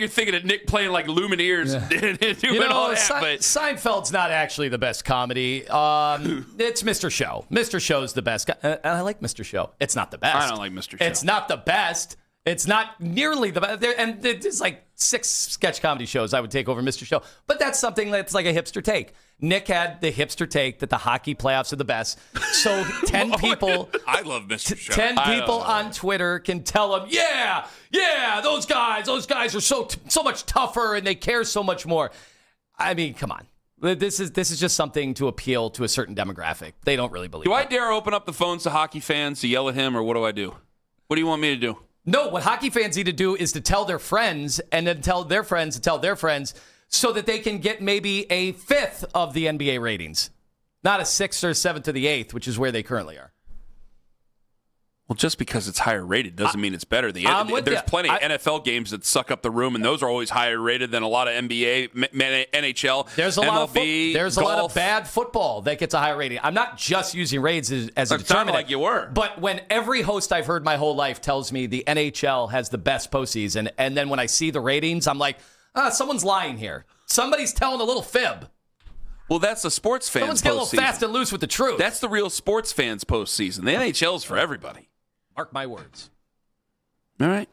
thinking of Nick playing like Lumineers and doing all that. But Seinfeld's not actually the best comedy. It's Mr. Show. Mr. Show's the best. And I like Mr. Show. It's not the best. I don't like Mr. Show. It's not the best. It's not nearly the best. And there's like 6 sketch comedy shows I would take over Mr. Show. But that's something that's like a hipster take. Nick had the hipster take that the hockey playoffs are the best. So 10 people. I love Mr. Show. 10 people on Twitter can tell him, yeah, those guys are so much tougher and they care so much more. I mean, come on. This is just something to appeal to a certain demographic. They don't really believe it. Do I dare open up the phones to hockey fans to yell at him, or what do I do? What do you want me to do? No, what hockey fans need to do is to tell their friends and then tell their friends to tell their friends so that they can get maybe a fifth of the NBA ratings, not a sixth or seventh to the eighth, which is where they currently are. Well, just because it's higher rated doesn't mean it's better. There's plenty of NFL games that suck up the room, and those are always higher rated than a lot of NBA, NHL, there's a MLB, There's golf. a lot of bad football that gets a higher rating. I'm not just using ratings as a determinant. Like you were. But when every host I've heard my whole life tells me the NHL has the best postseason, and then when I see the ratings, I'm like, someone's lying here. Somebody's telling a little fib. Well, that's the sports fans' Someone's getting a little postseason. fast and loose with the truth. That's the real sports fans' postseason. The NHL's for everybody. Mark my words. All right.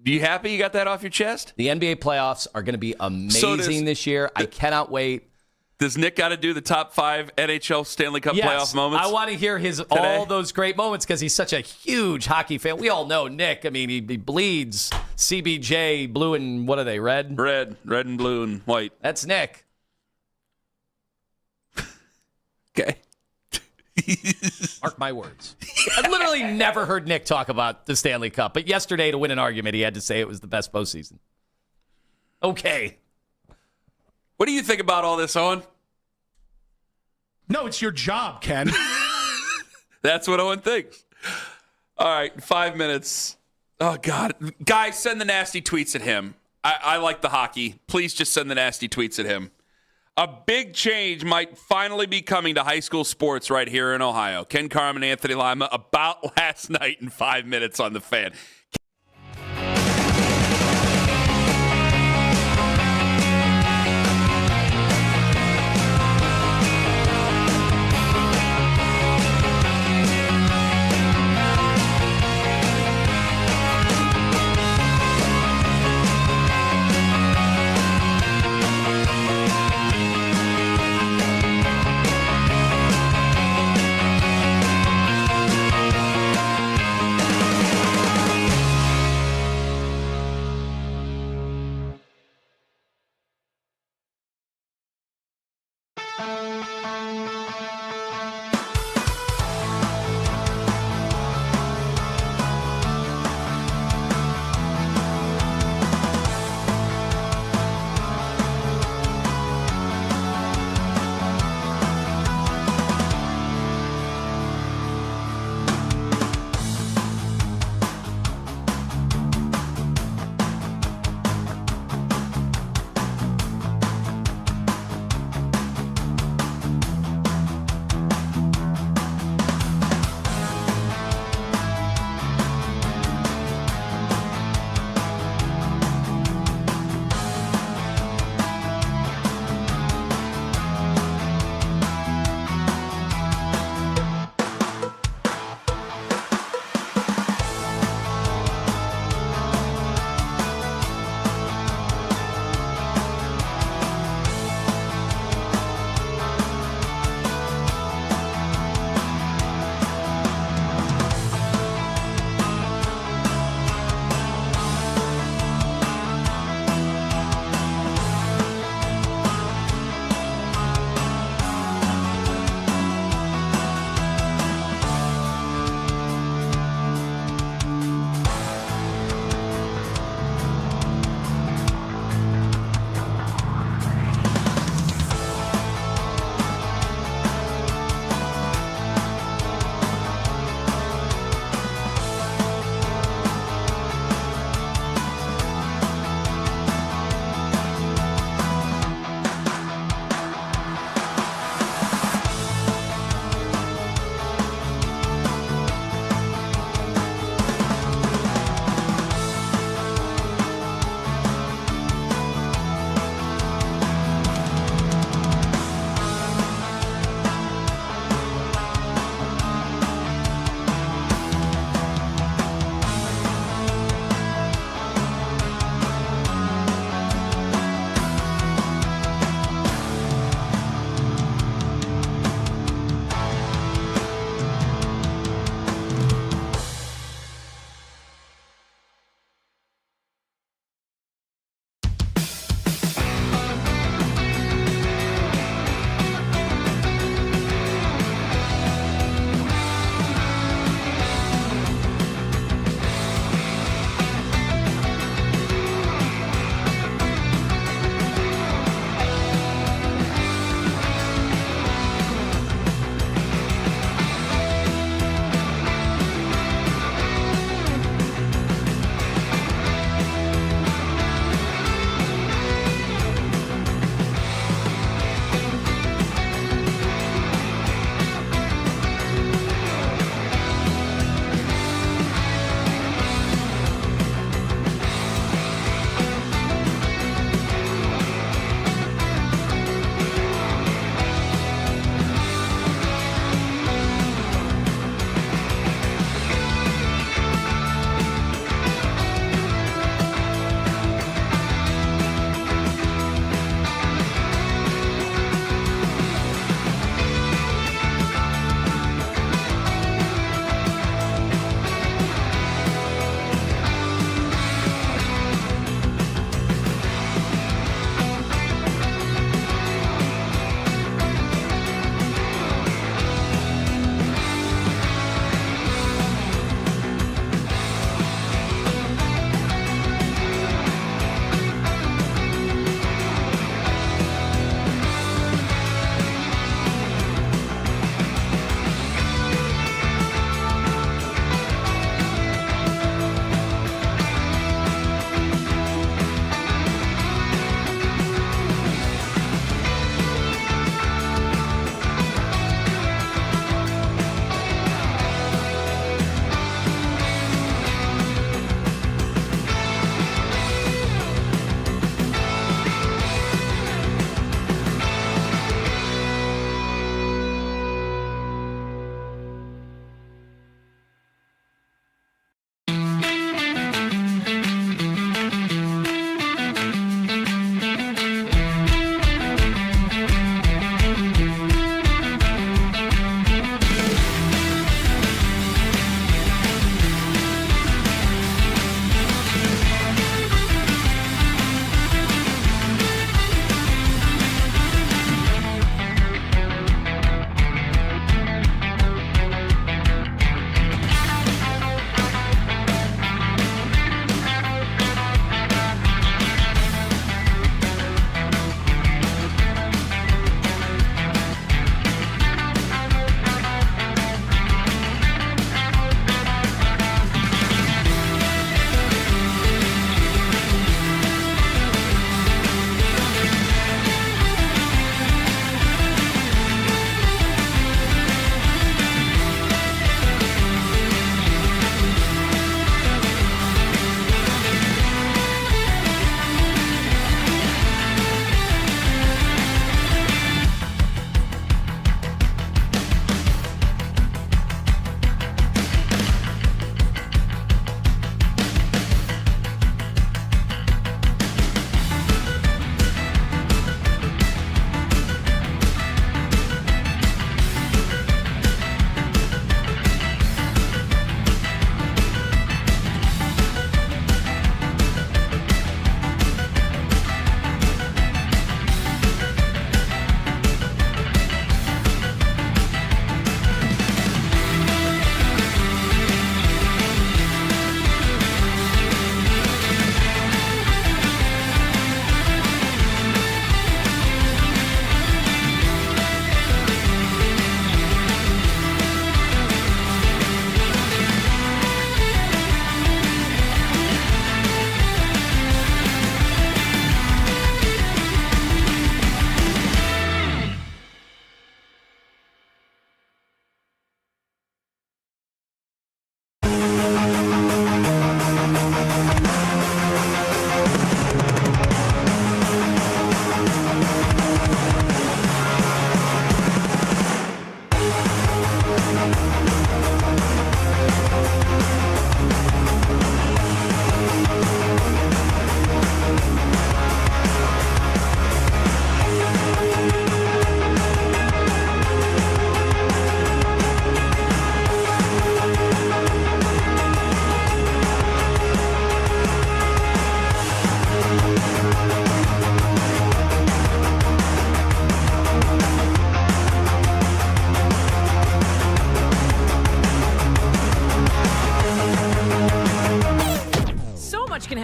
You happy you got that off your chest? The NBA playoffs are going to be amazing this year. I cannot wait. Does Nick got to do the top 5 NHL Stanley Cup playoff moments? I want to hear all those great moments because he's such a huge hockey fan. We all know Nick. I mean, he bleeds CBJ, blue and what are they, red? Red and blue and white. That's Nick. Okay. Mark my words. I've literally never heard Nick talk about the Stanley Cup, but yesterday to win an argument, he had to say it was the best postseason. Okay. What do you think about all this, Owen? No, it's your job, Ken. That's what Owen thinks. All right, 5 minutes. Oh, God. Guys, send the nasty tweets at him. I like the hockey. Please just send the nasty tweets at him. A big change might finally be coming to high school sports right here in Ohio. Ken Carman, Anthony Lima, about last night in 5 minutes on The Fan.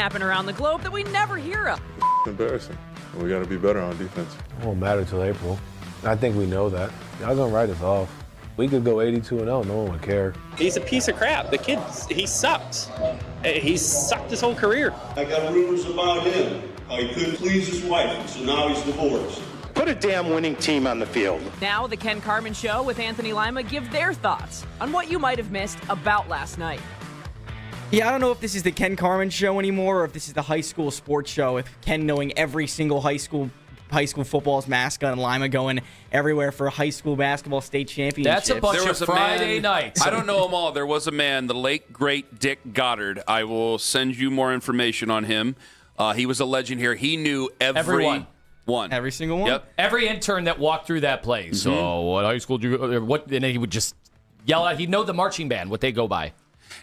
happen around the globe that we never hear of. Embarrassing. We got to be better on defense. It won't matter till April. I think we know that. Y'all gonna write us off. We could go 82-0, no one would care. He's a piece of crap. The kid, he sucked. He's sucked his whole career. I got rumors about him. How he couldn't please his wife, so now he's divorced. Put a damn winning team on the field. Now the Ken Carman Show with Anthony Lima give their thoughts on what you might have missed about last night. Yeah, I don't know if this is the Ken Carman Show anymore or if this is the high school sports show with Ken knowing every single high school football's mascot and Lima going everywhere for high school basketball state championships. That's a bunch of Friday nights. I don't know them all. There was a man, the late, great Dick Goddard. I will send you more information on him. He was a legend here. He knew everyone. Every single one? Yep. Every intern that walked through that place. Mm-hmm. So what high school did you go? What? And then he would just yell out. He'd know the marching band, what they go by.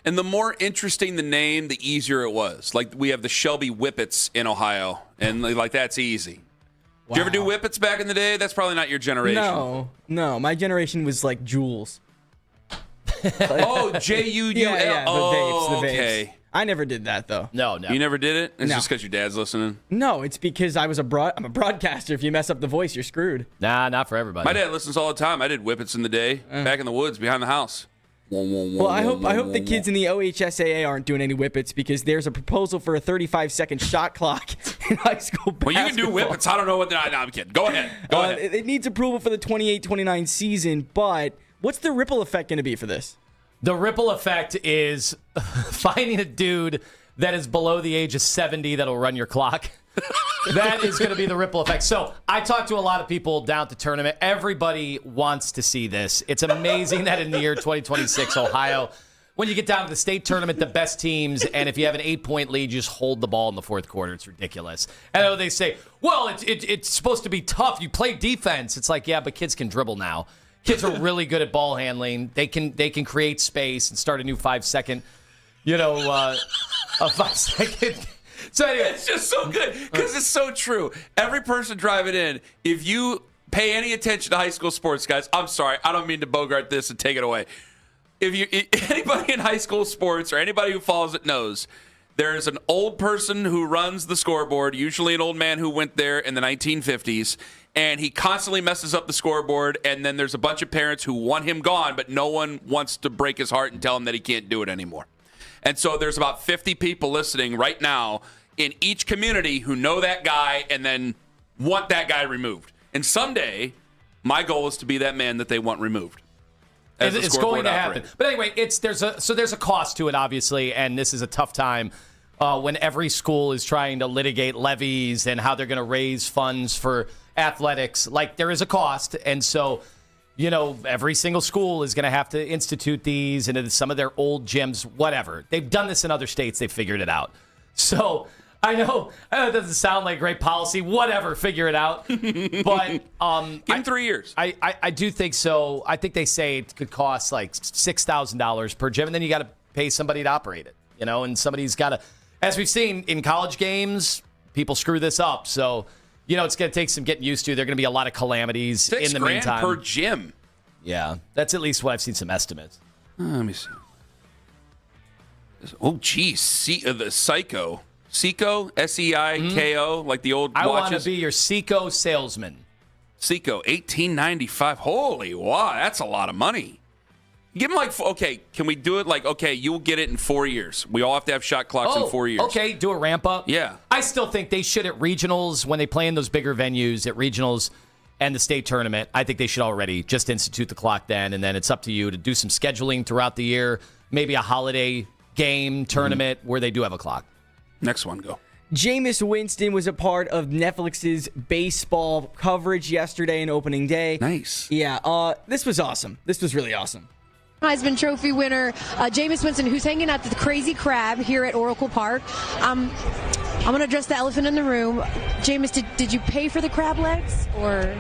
And the more interesting the name, the easier it was. Like we have the Shelby Whippets in Ohio, and like that's easy. Wow. Did you ever do Whippets back in the day? That's probably not your generation. No. My generation was like Juuls. Oh, Juul. Yeah, oh, the vapes. Okay. I never did that, though. No. You never did it? It's No. just because your dad's listening? No, it's because I'm a broadcaster. If you mess up the voice, you're screwed. Nah, not for everybody. My dad listens all the time. I did Whippets in the day, back in the woods behind the house. Well, I hope the kids in the OHSAA aren't doing any whippets because there's a proposal for a 35-second shot clock in high school basketball. Well, you can do whippets. I don't know what. No, I'm kidding. Go ahead. Go ahead. It needs approval for the 28-29 season, but what's the ripple effect going to be for this? The ripple effect is finding a dude that is below the age of 70 that'll run your clock. That is going to be the ripple effect. So I talked to a lot of people down at the tournament. Everybody wants to see this. It's amazing that in the year 2026, Ohio, when you get down to the state tournament, the best teams, and if you have an 8-point lead, you just hold the ball in the fourth quarter. It's ridiculous. I know they say, well, it's supposed to be tough. You play defense. It's like, yeah, but kids can dribble now. Kids are really good at ball handling. They can create space and start a new 5-second, a 5-second. So anyway, it's just so good because it's so true. Every person driving in, if you pay any attention to high school sports, guys, I'm sorry, I don't mean to bogart this and take it away. If anybody in high school sports or anybody who follows it knows, there's an old person who runs the scoreboard, usually an old man who went there in the 1950s, and he constantly messes up the scoreboard, and then there's a bunch of parents who want him gone, but no one wants to break his heart and tell him that he can't do it anymore. And so there's about 50 people listening right now in each community who know that guy and then want that guy removed. And someday, my goal is to be that man that they want removed. It's going to happen. But anyway, there's a cost to it, obviously, and this is a tough time when every school is trying to litigate levies and how they're going to raise funds for athletics. Like, there is a cost, and so every single school is going to have to institute these into some of their old gyms, whatever. They've done this in other states. They've figured it out. So I know it doesn't sound like great policy. Whatever, figure it out. But give him 3 years. I do think so. I think they say it could cost like $6,000 per gym, and then you got to pay somebody to operate it. And somebody's got to, as we've seen in college games, people screw this up. So it's going to take some getting used to. There are going to be a lot of calamities in the meantime. $6,000 per gym. Yeah, that's at least what I've seen some estimates. Let me see. Oh, geez. The Seiko. Seiko, S-E-I-K-O, like the old watches. I want to be your Seiko salesman. Seiko, $1,895. Holy, wow, that's a lot of money. Give him can we do it you'll get it in 4 years. We all have to have shot clocks in 4 years. Okay, do a ramp up. Yeah. I still think they should at regionals, when they play in those bigger venues, at regionals and the state tournament, I think they should already just institute the clock then, and then it's up to you to do some scheduling throughout the year, maybe a holiday game tournament where they do have a clock. Next one, go. Jameis Winston was a part of Netflix's baseball coverage yesterday and opening day. Nice. Yeah, this was awesome. This was really awesome. Heisman Trophy winner Jameis Winston, who's hanging out at the Crazy Crab here at Oracle Park. I'm going to address the elephant in the room. Jameis, did you pay for the crab legs or?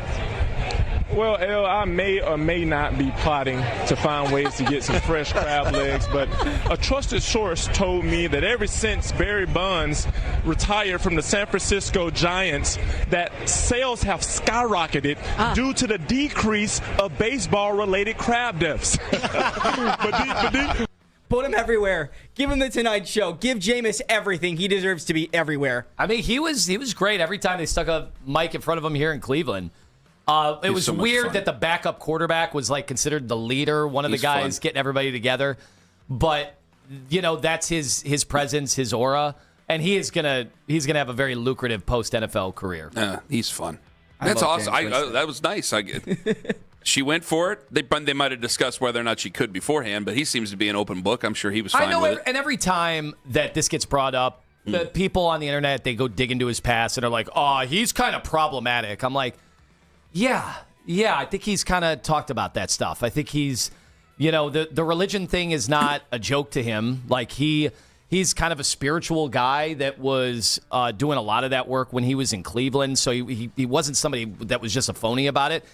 Well, Elle, I may or may not be plotting to find ways to get some fresh crab legs, but a trusted source told me that ever since Barry Bonds retired from the San Francisco Giants, that sales have skyrocketed due to the decrease of baseball-related crab deaths. Put him everywhere. Give him the Tonight Show. Give Jameis everything. He deserves to be everywhere. I mean, he was great every time they stuck a mic in front of him here in Cleveland. It was so weird that the backup quarterback was like considered the leader, one of the guys getting everybody together. But that's his presence, his aura, and he's gonna have a very lucrative post NFL career. He's fun. That's awesome. That was nice. She went for it. They might have discussed whether or not she could beforehand, but he seems to be an open book. I'm sure he was fine with it. And every time that this gets brought up, the people on the internet, they go dig into his past and are like, "Oh, he's kind of problematic." I'm like, yeah, I think he's kind of talked about that stuff. I think he's, the religion thing is not a joke to him. Like he's kind of a spiritual guy that was doing a lot of that work when he was in Cleveland. So he wasn't somebody that was just a phony about it.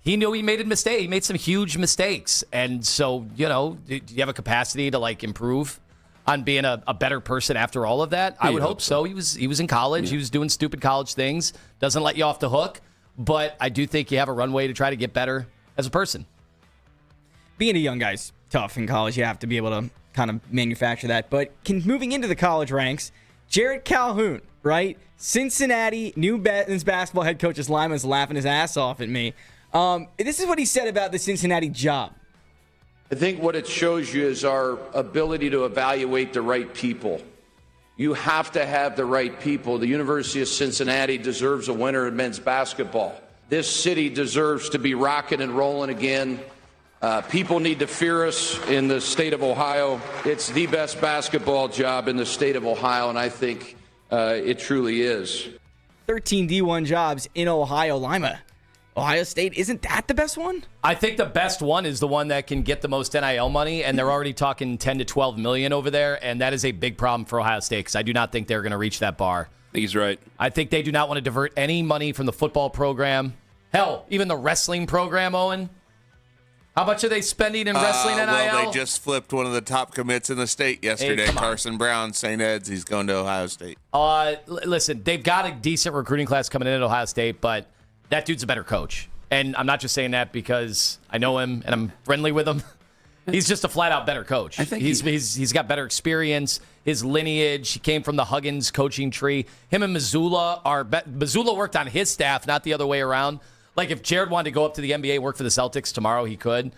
He knew he made a mistake. He made some huge mistakes. And so, do you have a capacity to improve on being a better person after all of that? I would hope so. He was in college. Yeah. He was doing stupid college things. Doesn't let you off the hook. But I do think you have a runway to try to get better as a person. Being a young guy's tough in college. You have to be able to kind of manufacture that. But moving into the college ranks, Garrett Calhoun, right? Cincinnati new men's basketball head coach Lima's laughing his ass off at me. This is what he said about the Cincinnati job. I think what it shows you is our ability to evaluate the right people. You have to have the right people. The University of Cincinnati deserves a winner in men's basketball. This city deserves to be rocking and rolling again. People need to fear us in the state of Ohio. It's the best basketball job in the state of Ohio, and I think it truly is. 13 D1 jobs in Ohio. Lima, Ohio State, isn't that the best one? I think the best one is the one that can get the most NIL money, and they're already talking 10 to 12 million over there, and that is a big problem for Ohio State because I do not think they're going to reach that bar. He's right. I think they do not want to divert any money from the football program. Hell, even the wrestling program, Owen. How much are they spending in wrestling NIL? Well, they just flipped one of the top commits in the state yesterday. Carson Brown, St. Ed's. He's going to Ohio State. Listen, they've got a decent recruiting class coming in at Ohio State, but that dude's a better coach. And I'm not just saying that because I know him and I'm friendly with him. He's just a flat-out better coach. I think he's got better experience. His lineage, he came from the Huggins coaching tree. Him and Missoula Missoula worked on his staff, not the other way around. Like, if Jared wanted to go up to the NBA and work for the Celtics tomorrow, he could.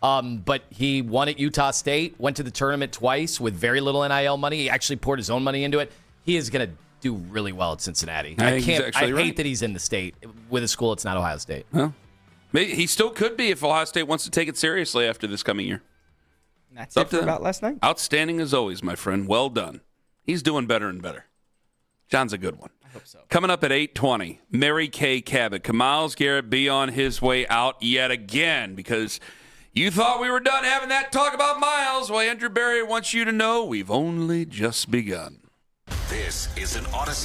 But he won at Utah State, went to the tournament twice with very little NIL money. He actually poured his own money into it. He is going to do really well at Cincinnati. I hate that he's in the state with a school that's not Ohio State. Well, he still could be if Ohio State wants to take it seriously after this coming year. That's it for about last night. Outstanding as always, my friend. Well done. He's doing better and better. John's a good one. I hope so. Coming up at 8:20, Mary Kay Cabot. Can Myles Garrett be on his way out yet again? Because you thought we were done having that talk about Myles. Well, Andrew Berry wants you to know we've only just begun. This is an Odyssey.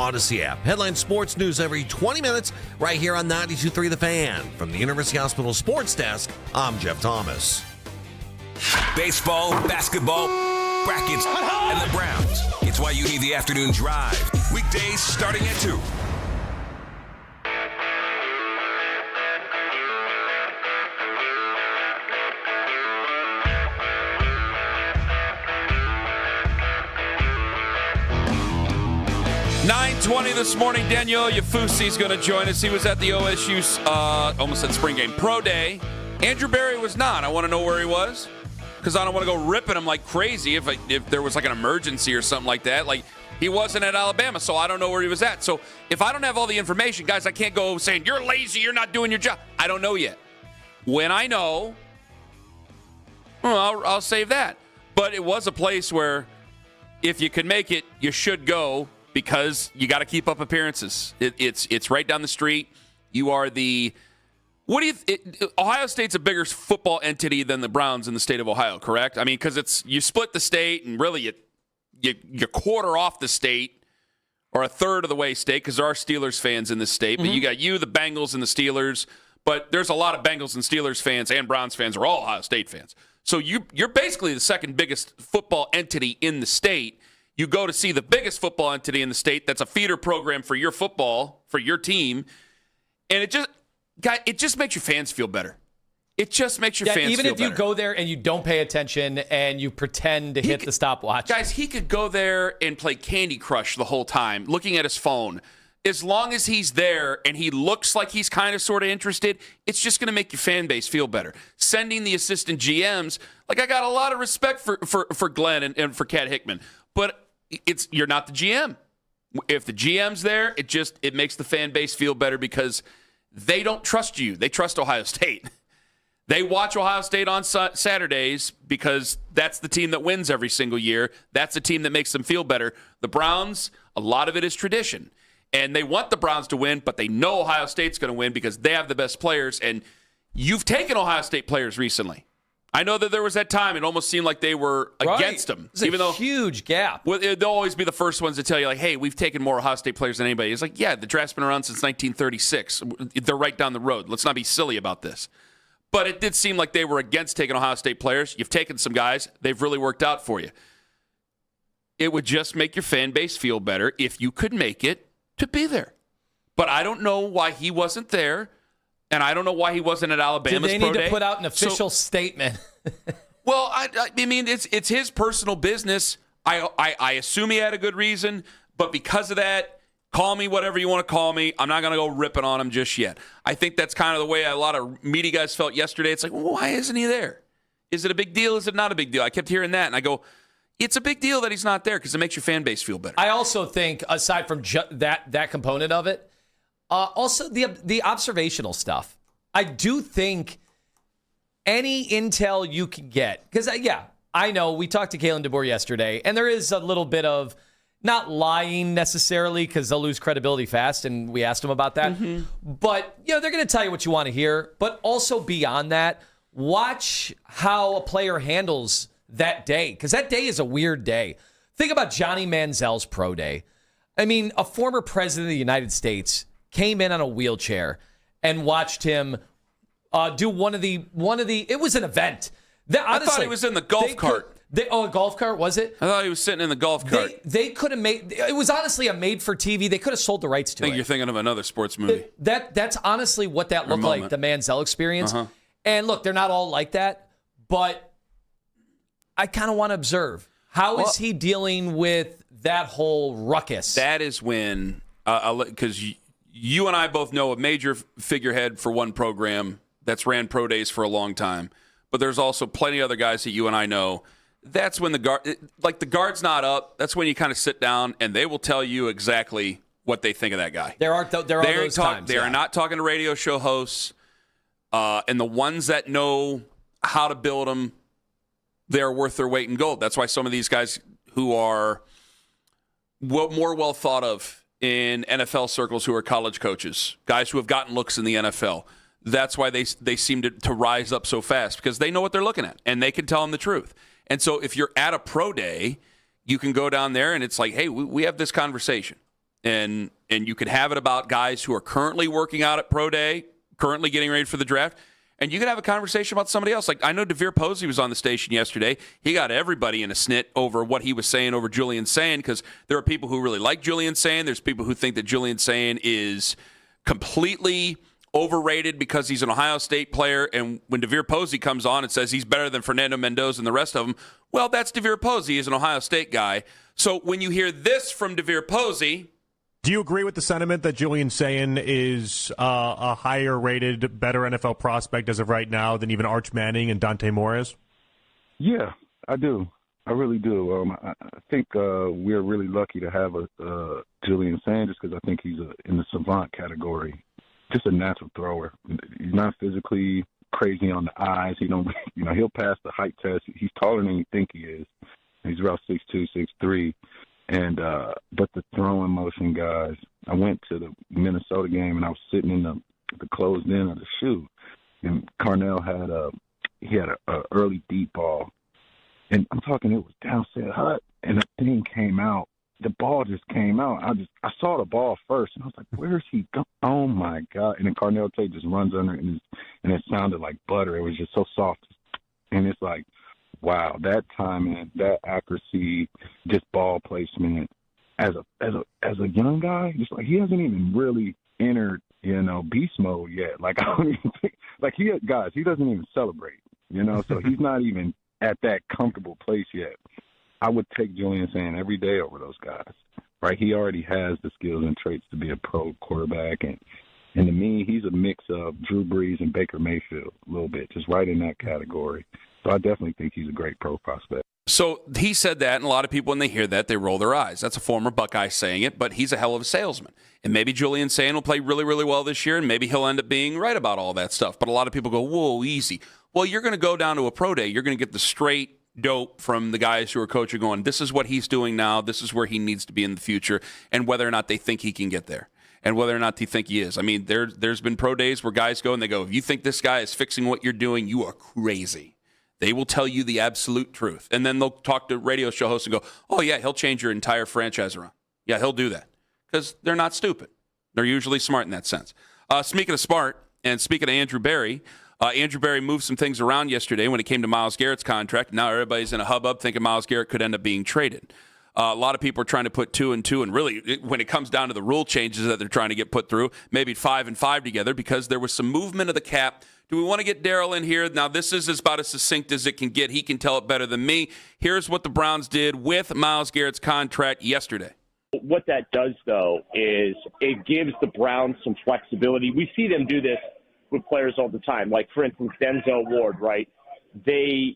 Odyssey app. Headline sports news every 20 minutes right here on 92.3 The Fan. From the University Hospital Sports Desk, I'm Jeff Thomas. Baseball, basketball, brackets, and the Browns. It's why you need the afternoon drive. Weekdays starting at 2. .20 this morning. Daniel Yafusi is going to join us. He was at the OSU, almost said spring game, pro day. Andrew Berry was not. I want to know where he was because I don't want to go ripping him like crazy if there was like an emergency or something like that. Like, he wasn't at Alabama, so I don't know where he was at. So if I don't have all the information, guys, I can't go saying, you're lazy, you're not doing your job. I don't know yet. When I know, well, I'll save that. But it was a place where if you could make it, you should go. Because you got to keep up appearances. It's right down the street. You are Ohio State's a bigger football entity than the Browns in the state of Ohio, correct? I mean, because you split the state and really you quarter off the state or a third of the way state because there are Steelers fans in this state. But you got the Bengals and the Steelers. But there's a lot of Bengals and Steelers fans and Browns fans are all Ohio State fans. So you're basically the second biggest football entity in the state. You go to see the biggest football entity in the state that's a feeder program for your football, for your team, and it just makes your fans feel better. It just makes your fans feel better. Even if you go there and you don't pay attention and you pretend to hit the stopwatch. Guys, he could go there and play Candy Crush the whole time, looking at his phone. As long as he's there and he looks like he's kind of sort of interested, it's just going to make your fan base feel better. Sending the assistant GMs, like I got a lot of respect for Glenn and for Cat Hickman, but you're not the GM. If the GM's there, it makes the fan base feel better because they don't trust you. They trust Ohio State. They watch Ohio State on Saturdays because that's the team that wins every single year. That's the team that makes them feel better. The Browns, a lot of it is tradition. And they want the Browns to win, but they know Ohio State's going to win because they have the best players. And you've taken Ohio State players recently. I know that there was that time it almost seemed like they were against them. Even though huge gap. Well, they'll always be the first ones to tell you, like, hey, we've taken more Ohio State players than anybody. It's like, yeah, the draft's been around since 1936. They're right down the road. Let's not be silly about this. But it did seem like they were against taking Ohio State players. You've taken some guys. They've really worked out for you. It would just make your fan base feel better if you could make it to be there. But I don't know why he wasn't there. And I don't know why he wasn't at Alabama's pro day. They need to put out an official statement. Well, I mean, it's his personal business. I assume he had a good reason, but because of that, call me whatever you want to call me. I'm not going to go ripping on him just yet. I think that's kind of the way a lot of media guys felt yesterday. It's like, well, why isn't he there? Is it a big deal? Is it not a big deal? I kept hearing that, and I go, it's a big deal that he's not there because it makes your fan base feel better. I also think, aside from that component of it, also the observational stuff. I do think any intel you can get, because, I know we talked to Kalen DeBoer yesterday, and there is a little bit of not lying necessarily because they'll lose credibility fast, and we asked him about that. But, they're going to tell you what you want to hear. But also beyond that, watch how a player handles that day, because that day is a weird day. Think about Johnny Manziel's pro day. I mean, a former president of the United States came in on a wheelchair and watched him do one of the. It was an event. Honestly, I thought he was in the golf cart. A golf cart, was it? I thought he was sitting in the golf cart. They could have made. It was honestly a made-for-TV. They could have sold the rights to it. I think you're thinking of another sports movie. That's honestly what that looked like, the Manziel experience. And look, they're not all like that, but I kind of want to observe. How is he dealing with that whole ruckus? That is when, because you and I both know a major figurehead for one program that's ran pro days for a long time, but there's also plenty of other guys that you and I know. That's when the guard's not up. That's when you kind of sit down and they will tell you exactly what they think of that guy. There are those times. They are not talking to radio show hosts, and the ones that know how to build them, they're worth their weight in gold. That's why some of these guys who are more well thought of in NFL circles, who are college coaches, guys who have gotten looks in the NFL, that's why they seem to rise up so fast, because they know what they're looking at and they can tell them the truth. And so if you're at a pro day, you can go down there and it's like, hey, we have this conversation. and you could have it about guys who are currently working out at Pro Day, currently getting ready for the draft. And you could have a conversation about somebody else. Like, I know DeVere Posey was on the station yesterday. He got everybody in a snit over what he was saying over Julian Sayin, because there are people who really like Julian Sayin. There's people who think that Julian Sayin is completely overrated because he's an Ohio State player. And when DeVere Posey comes on and says he's better than Fernando Mendoza and the rest of them, well, that's DeVere Posey. He's an Ohio State guy. So when you hear this from DeVere Posey, do you agree with the sentiment that Julian Sayin is a higher-rated, better NFL prospect as of right now than even Arch Manning and Dante Moore is? Yeah, I do. I really do. I think we're really lucky to have a Julian Sayin just because I think he's in the savant category, just a natural thrower. He's not physically crazy on the eyes. He'll pass the height test. He's taller than you think he is. He's about 6'2", 6'3". And but the throwing motion, guys, I went to the Minnesota game and I was sitting in the closed end of the shoe, and Carnell had a early deep ball, and I'm talking it was downset hut, and the thing came out. The ball just came out. I saw the ball first, and I was like, "Where's he going?" Oh my God! And then Carnell Tate just runs under it, and it sounded like butter. It was just so soft, and it's like, wow, that timing, that accuracy, just ball placement. As a young guy, just like he hasn't even really entered, beast mode yet. Like I don't even think, like he doesn't even celebrate, so he's not even at that comfortable place yet. I would take Julian Sayin every day over those guys, right? He already has the skills and traits to be a pro quarterback, and to me, he's a mix of Drew Brees and Baker Mayfield a little bit, just right in that category. So I definitely think he's a great pro prospect. So he said that, and a lot of people, when they hear that, they roll their eyes. That's a former Buckeye saying it, but he's a hell of a salesman. And maybe Julian Sayin will play really, really well this year, and maybe he'll end up being right about all that stuff. But a lot of people go, whoa, easy. Well, you're going to go down to a pro day. You're going to get the straight dope from the guys who are coaching going, this is what he's doing now, this is where he needs to be in the future, and whether or not they think he can get there. And whether or not they think he is. I mean, there's been pro days where guys go and they go, if you think this guy is fixing what you're doing, you are crazy. They will tell you the absolute truth. And then they'll talk to radio show hosts and go, oh, yeah, he'll change your entire franchise around. Yeah, he'll do that. Because they're not stupid. They're usually smart in that sense. Speaking of smart, and speaking of Andrew Berry moved some things around yesterday when it came to Myles Garrett's contract. Now everybody's in a hubbub thinking Myles Garrett could end up being traded. A lot of people are trying to put 2 and 2, and really, when it comes down to the rule changes that they're trying to get put through, maybe 5 and 5 together because there was some movement of the cap. Do we want to get Daryl in here? Now, this is about as succinct as it can get. He can tell it better than me. Here's what the Browns did with Myles Garrett's contract yesterday. What that does, though, is it gives the Browns some flexibility. We see them do this with players all the time. Like, for instance, Denzel Ward, right? They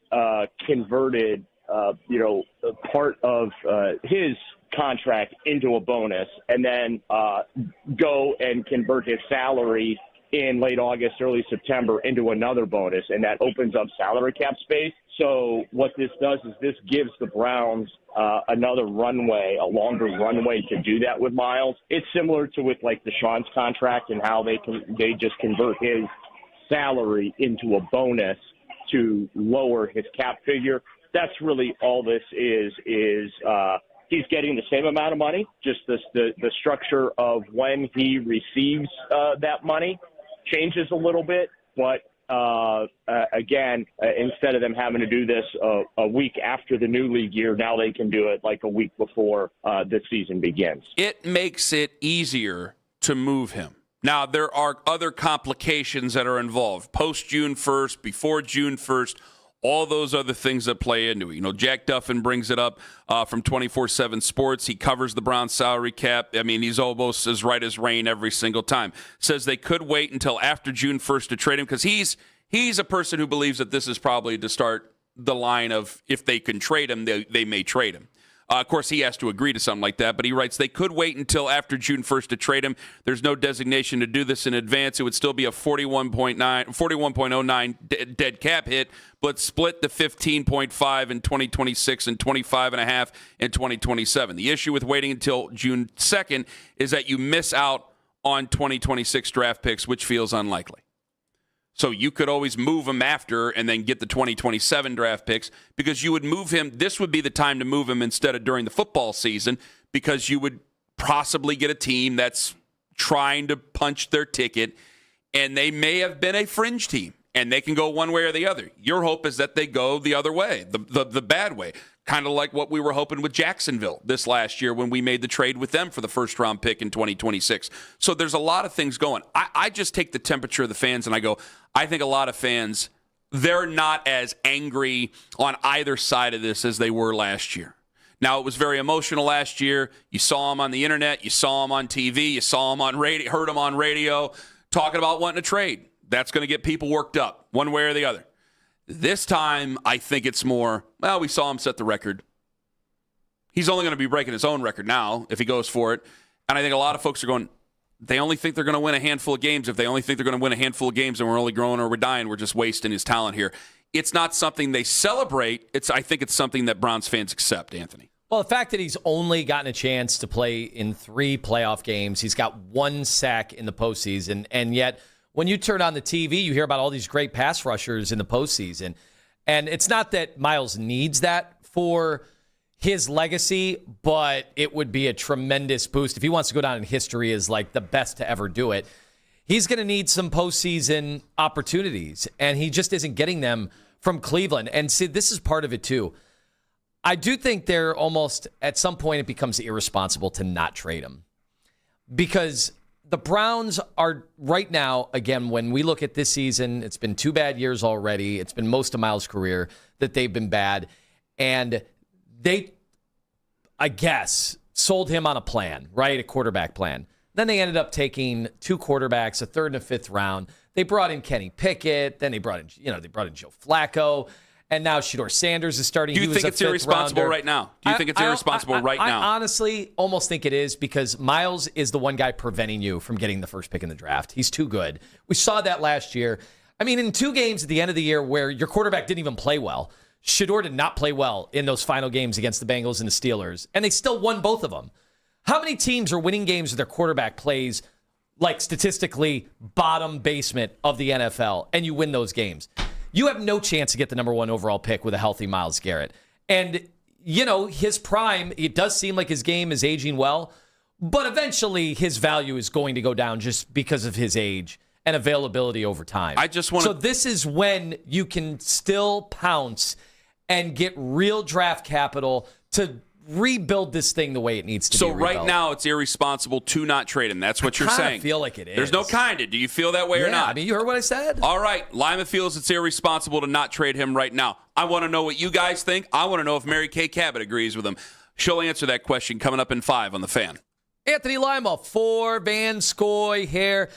converted part of his contract into a bonus and then go and convert his salary in late August, early September into another bonus, and that opens up salary cap space. So what this does is this gives the Browns another runway, a longer runway to do that with Myles. It's similar to with like Deshaun's contract and how they just convert his salary into a bonus to lower his cap figure. That's really all this is he's getting the same amount of money, just the structure of when he receives that money changes a little bit. But again, instead of them having to do this a week after the new league year, now they can do it like a week before the season begins. It makes it easier to move him. Now, there are other complications that are involved. Post June 1st, before June 1st, all those other things that play into it. Jack Duffin brings it up from 24/7 Sports. He covers the Browns salary cap. I mean, he's almost as right as rain every single time. Says they could wait until after June 1st to trade him because he's a person who believes that this is probably to start the line of if they can trade him, they may trade him. Of course, he has to agree to something like that, but he writes they could wait until after June 1st to trade him. There's no designation to do this in advance. It would still be a 41.09 dead cap hit, but split the 15.5 in 2026 and 25.5 in 2027. The issue with waiting until June 2nd is that you miss out on 2026 draft picks, which feels unlikely. So you could always move him after and then get the 2027 draft picks because you would move him. This would be the time to move him instead of during the football season because you would possibly get a team that's trying to punch their ticket, and they may have been a fringe team, and they can go one way or the other. Your hope is that they go the other way, the bad way, kind of like what we were hoping with Jacksonville this last year when we made the trade with them for the first-round pick in 2026. So there's a lot of things going. I just take the temperature of the fans, and I go, I think a lot of fans, they're not as angry on either side of this as they were last year. Now, it was very emotional last year. You saw them on the internet. You saw them on TV. You saw them on radio, heard them on radio talking about wanting to trade. That's going to get people worked up one way or the other. This time, I think it's more, well, we saw him set the record. He's only going to be breaking his own record now if he goes for it. And I think a lot of folks are going, they only think they're going to win a handful of games. If they only think they're going to win a handful of games and we're only growing or we're dying, we're just wasting his talent here. It's not something they celebrate. I think it's something that Browns fans accept, Anthony. Well, the fact that he's only gotten a chance to play in 3 playoff games, he's got 1 sack in the postseason, and yet when you turn on the TV, you hear about all these great pass rushers in the postseason. And it's not that Miles needs that for his legacy, but it would be a tremendous boost if he wants to go down in history as like the best to ever do it. He's going to need some postseason opportunities, and he just isn't getting them from Cleveland. And see, this is part of it too. I do think they're almost, at some point, it becomes irresponsible to not trade him. Because the Browns are right now, again, when we look at this season, it's been 2 bad years already. It's been most of Miles' career that they've been bad. And they, I guess, sold him on a plan, right? A quarterback plan. Then they ended up taking 2 quarterbacks, a 3rd and a 5th round. They brought in Kenny Pickett. Then they brought in Joe Flacco. And now Shedeur Sanders is starting. Do you think it's irresponsible right now? Do you think it's irresponsible right now? I honestly almost think it is, because Miles is the one guy preventing you from getting the first pick in the draft. He's too good. We saw that last year. I mean, in 2 games at the end of the year where your quarterback didn't even play well. Shedeur did not play well in those final games against the Bengals and the Steelers, and they still won both of them. How many teams are winning games where their quarterback plays like statistically bottom basement of the NFL, and you win those games? You have no chance to get the number 1 overall pick with a healthy Myles Garrett. And, you know, his prime, it does seem like his game is aging well, but eventually his value is going to go down just because of his age and availability over time. So this is when you can still pounce and get real draft capital to rebuild this thing the way it needs to be rebuilt. So right now it's irresponsible to not trade him. That's what you're saying. I feel like it is. There's no kinda. Do you feel that way or not? I mean, you heard what I said. All right. Lima feels it's irresponsible to not trade him right now. I want to know what you guys think. I want to know if Mary Kay Cabot agrees with him. She'll answer that question coming up in 5 on The Fan. Anthony Lima for Van Scoy here.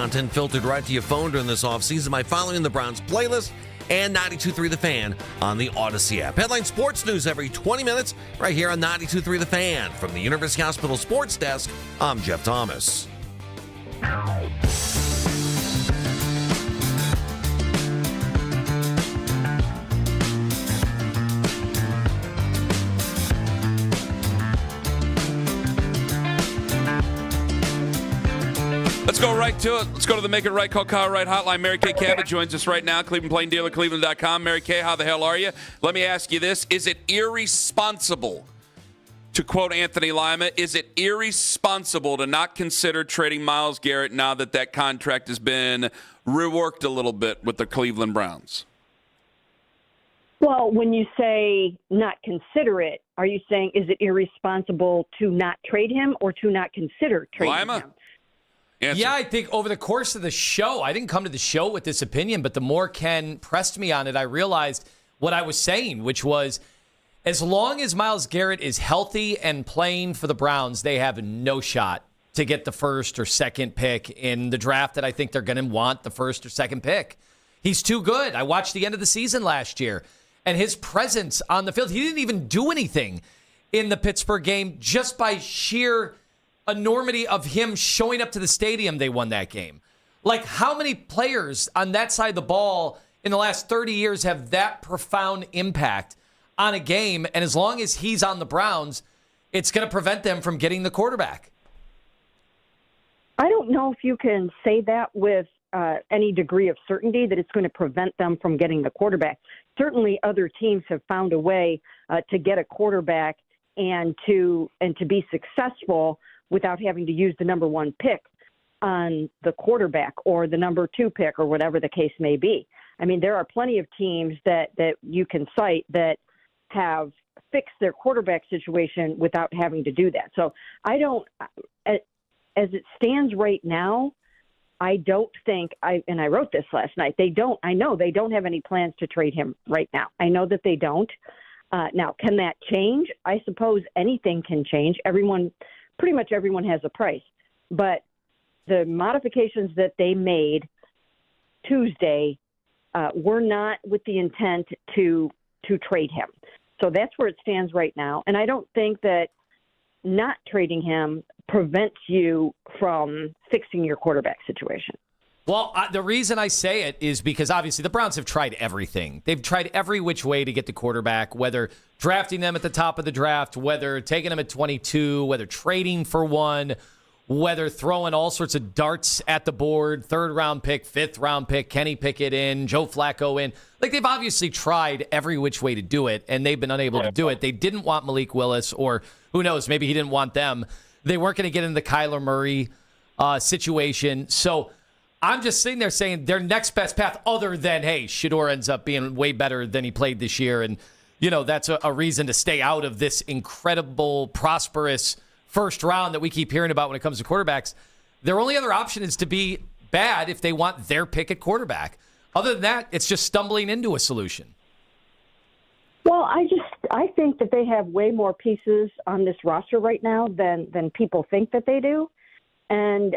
content filtered right to your phone during this offseason by following the Browns playlist and 92.3 The Fan on the Odyssey app. Headline sports news every 20 minutes right here on 92.3 The Fan. From the University Hospital Sports Desk, I'm Jeff Thomas. Let's go right to it. Let's go to the Make It Right Call Kyle Right hotline. Mary Kay Cabot joins us right now. Cleveland Plain Dealer, Cleveland.com. Mary Kay, how the hell are you? Let me ask you this. Is it irresponsible, to quote Anthony Lima, is it irresponsible to not consider trading Myles Garrett now that that contract has been reworked a little bit with the Cleveland Browns? Well, when you say not consider it, are you saying is it irresponsible to not trade him or to not consider trading him? Answer. Yeah, I think over the course of the show, I didn't come to the show with this opinion, but the more Ken pressed me on it, I realized what I was saying, which was as long as Myles Garrett is healthy and playing for the Browns, they have no shot to get the first or second pick in the draft that I think they're going to want the first or second pick. He's too good. I watched the end of the season last year, and his presence on the field, he didn't even do anything in the Pittsburgh game just by sheer enormity of him showing up to the stadium. They won that game. Like, how many players on that side of the ball in the last 30 years have that profound impact on a game? And as long as he's on the Browns, it's going to prevent them from getting the quarterback. I don't know if you can say that with any degree of certainty that it's going to prevent them from getting the quarterback. Certainly other teams have found a way to get a quarterback and to be successful without having to use the number one pick on the quarterback or the number two pick or whatever the case may be. I mean, there are plenty of teams that you can cite that have fixed their quarterback situation without having to do that. So I don't, as it stands right now, I don't think, and I wrote this last night, I know they don't have any plans to trade him right now. I know that they don't. Now, can that change? I suppose anything can change. Pretty much everyone has a price. But the modifications that they made Tuesday were not with the intent to trade him. So that's where it stands right now. And I don't think that not trading him prevents you from fixing your quarterback situation. Well, the reason I say it is because obviously the Browns have tried everything. They've tried every which way to get the quarterback, whether drafting them at the top of the draft, whether taking them at 22, whether trading for one, whether throwing all sorts of darts at the board, 3rd round pick, 5th round pick, Kenny Pickett in, Joe Flacco in. Like, they've obviously tried every which way to do it, and they've been unable to do it. They didn't want Malik Willis, or who knows, maybe he didn't want them. They weren't going to get in the Kyler Murray situation. So I'm just sitting there saying their next best path, other than, hey, Shedeur ends up being way better than he played this year. And, that's a reason to stay out of this incredible, prosperous first round that we keep hearing about when it comes to quarterbacks. Their only other option is to be bad if they want their pick at quarterback. Other than that, it's just stumbling into a solution. Well, I think that they have way more pieces on this roster right now than people think that they do. And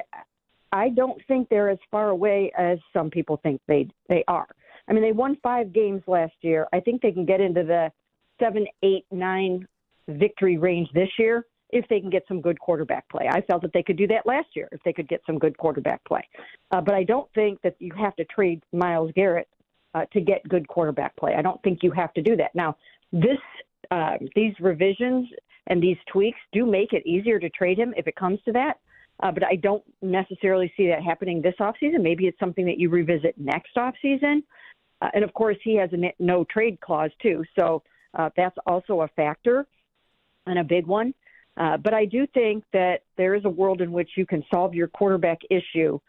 I don't think they're as far away as some people think they are. I mean, they won 5 games last year. I think they can get into the 7, 8, 9 victory range this year if they can get some good quarterback play. I felt that they could do that last year if they could get some good quarterback play. But I don't think that you have to trade Myles Garrett to get good quarterback play. I don't think you have to do that. Now, these revisions and these tweaks do make it easier to trade him if it comes to that. But I don't necessarily see that happening this offseason. Maybe it's something that you revisit next offseason. And, of course, he has a no-trade clause, too. So that's also a factor and a big one. But I do think that there is a world in which you can solve your quarterback issue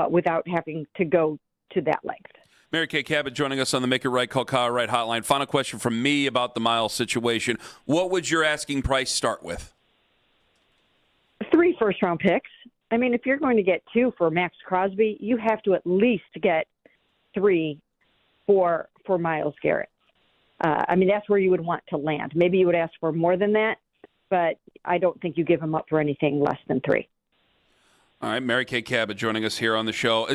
without having to go to that length. Mary Kay Cabot joining us on the Make It Right Call Kyle Right hotline. Final question from me about the Myles situation. What would your asking price start with? 3 first-round picks. I mean, if you're going to get 2 for Max Crosby, you have to at least get 3 for Myles Garrett. I mean, that's where you would want to land. Maybe you would ask for more than that, but I don't think you give him up for anything less than 3. All right, Mary Kay Cabot joining us here on the show.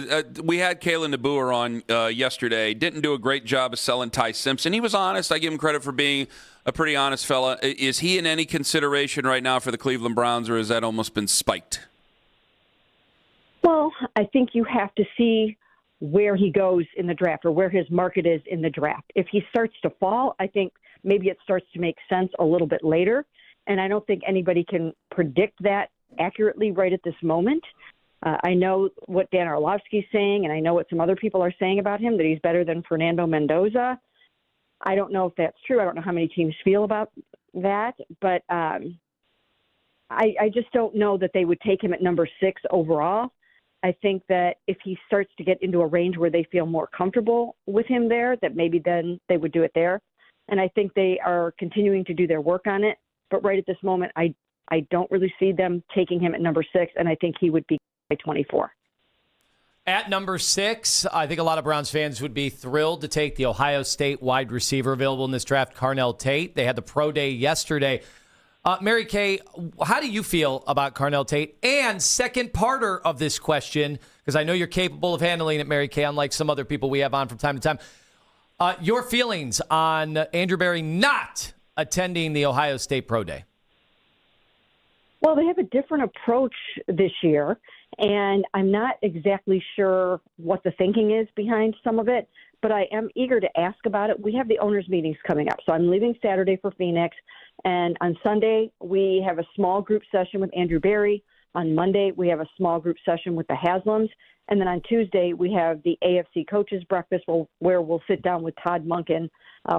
We had Kalen DeBoer on yesterday. Didn't do a great job of selling Ty Simpson. He was honest. I give him credit for being a pretty honest fella. Is he in any consideration right now for the Cleveland Browns, or has that almost been spiked? Well, I think you have to see where he goes in the draft or where his market is in the draft. If he starts to fall, I think maybe it starts to make sense a little bit later. And I don't think anybody can predict that accurately right at this moment. I know what Dan Orlovsky's saying, and I know what some other people are saying about him, that he's better than Fernando Mendoza. I don't know if that's true. I don't know how many teams feel about that, but I just don't know that they would take him at number 6 overall. I think that if he starts to get into a range where they feel more comfortable with him there, that maybe then they would do it there. And I think they are continuing to do their work on it. But right at this moment, I don't really see them taking him at number 6, and I think he would be by 24. At number 6, I think a lot of Browns fans would be thrilled to take the Ohio State wide receiver available in this draft, Carnell Tate. They had the pro day yesterday. Mary Kay, how do you feel about Carnell Tate? And second parter of this question, because I know you're capable of handling it, Mary Kay, unlike some other people we have on from time to time. Your feelings on Andrew Berry not attending the Ohio State pro day? Well, they have a different approach this year, and I'm not exactly sure what the thinking is behind some of it, but I am eager to ask about it. We have the owners' meetings coming up, so I'm leaving Saturday for Phoenix, and on Sunday we have a small group session with Andrew Berry. On Monday we have a small group session with the Haslams, and then on Tuesday we have the AFC Coaches Breakfast where we'll sit down with Todd Monken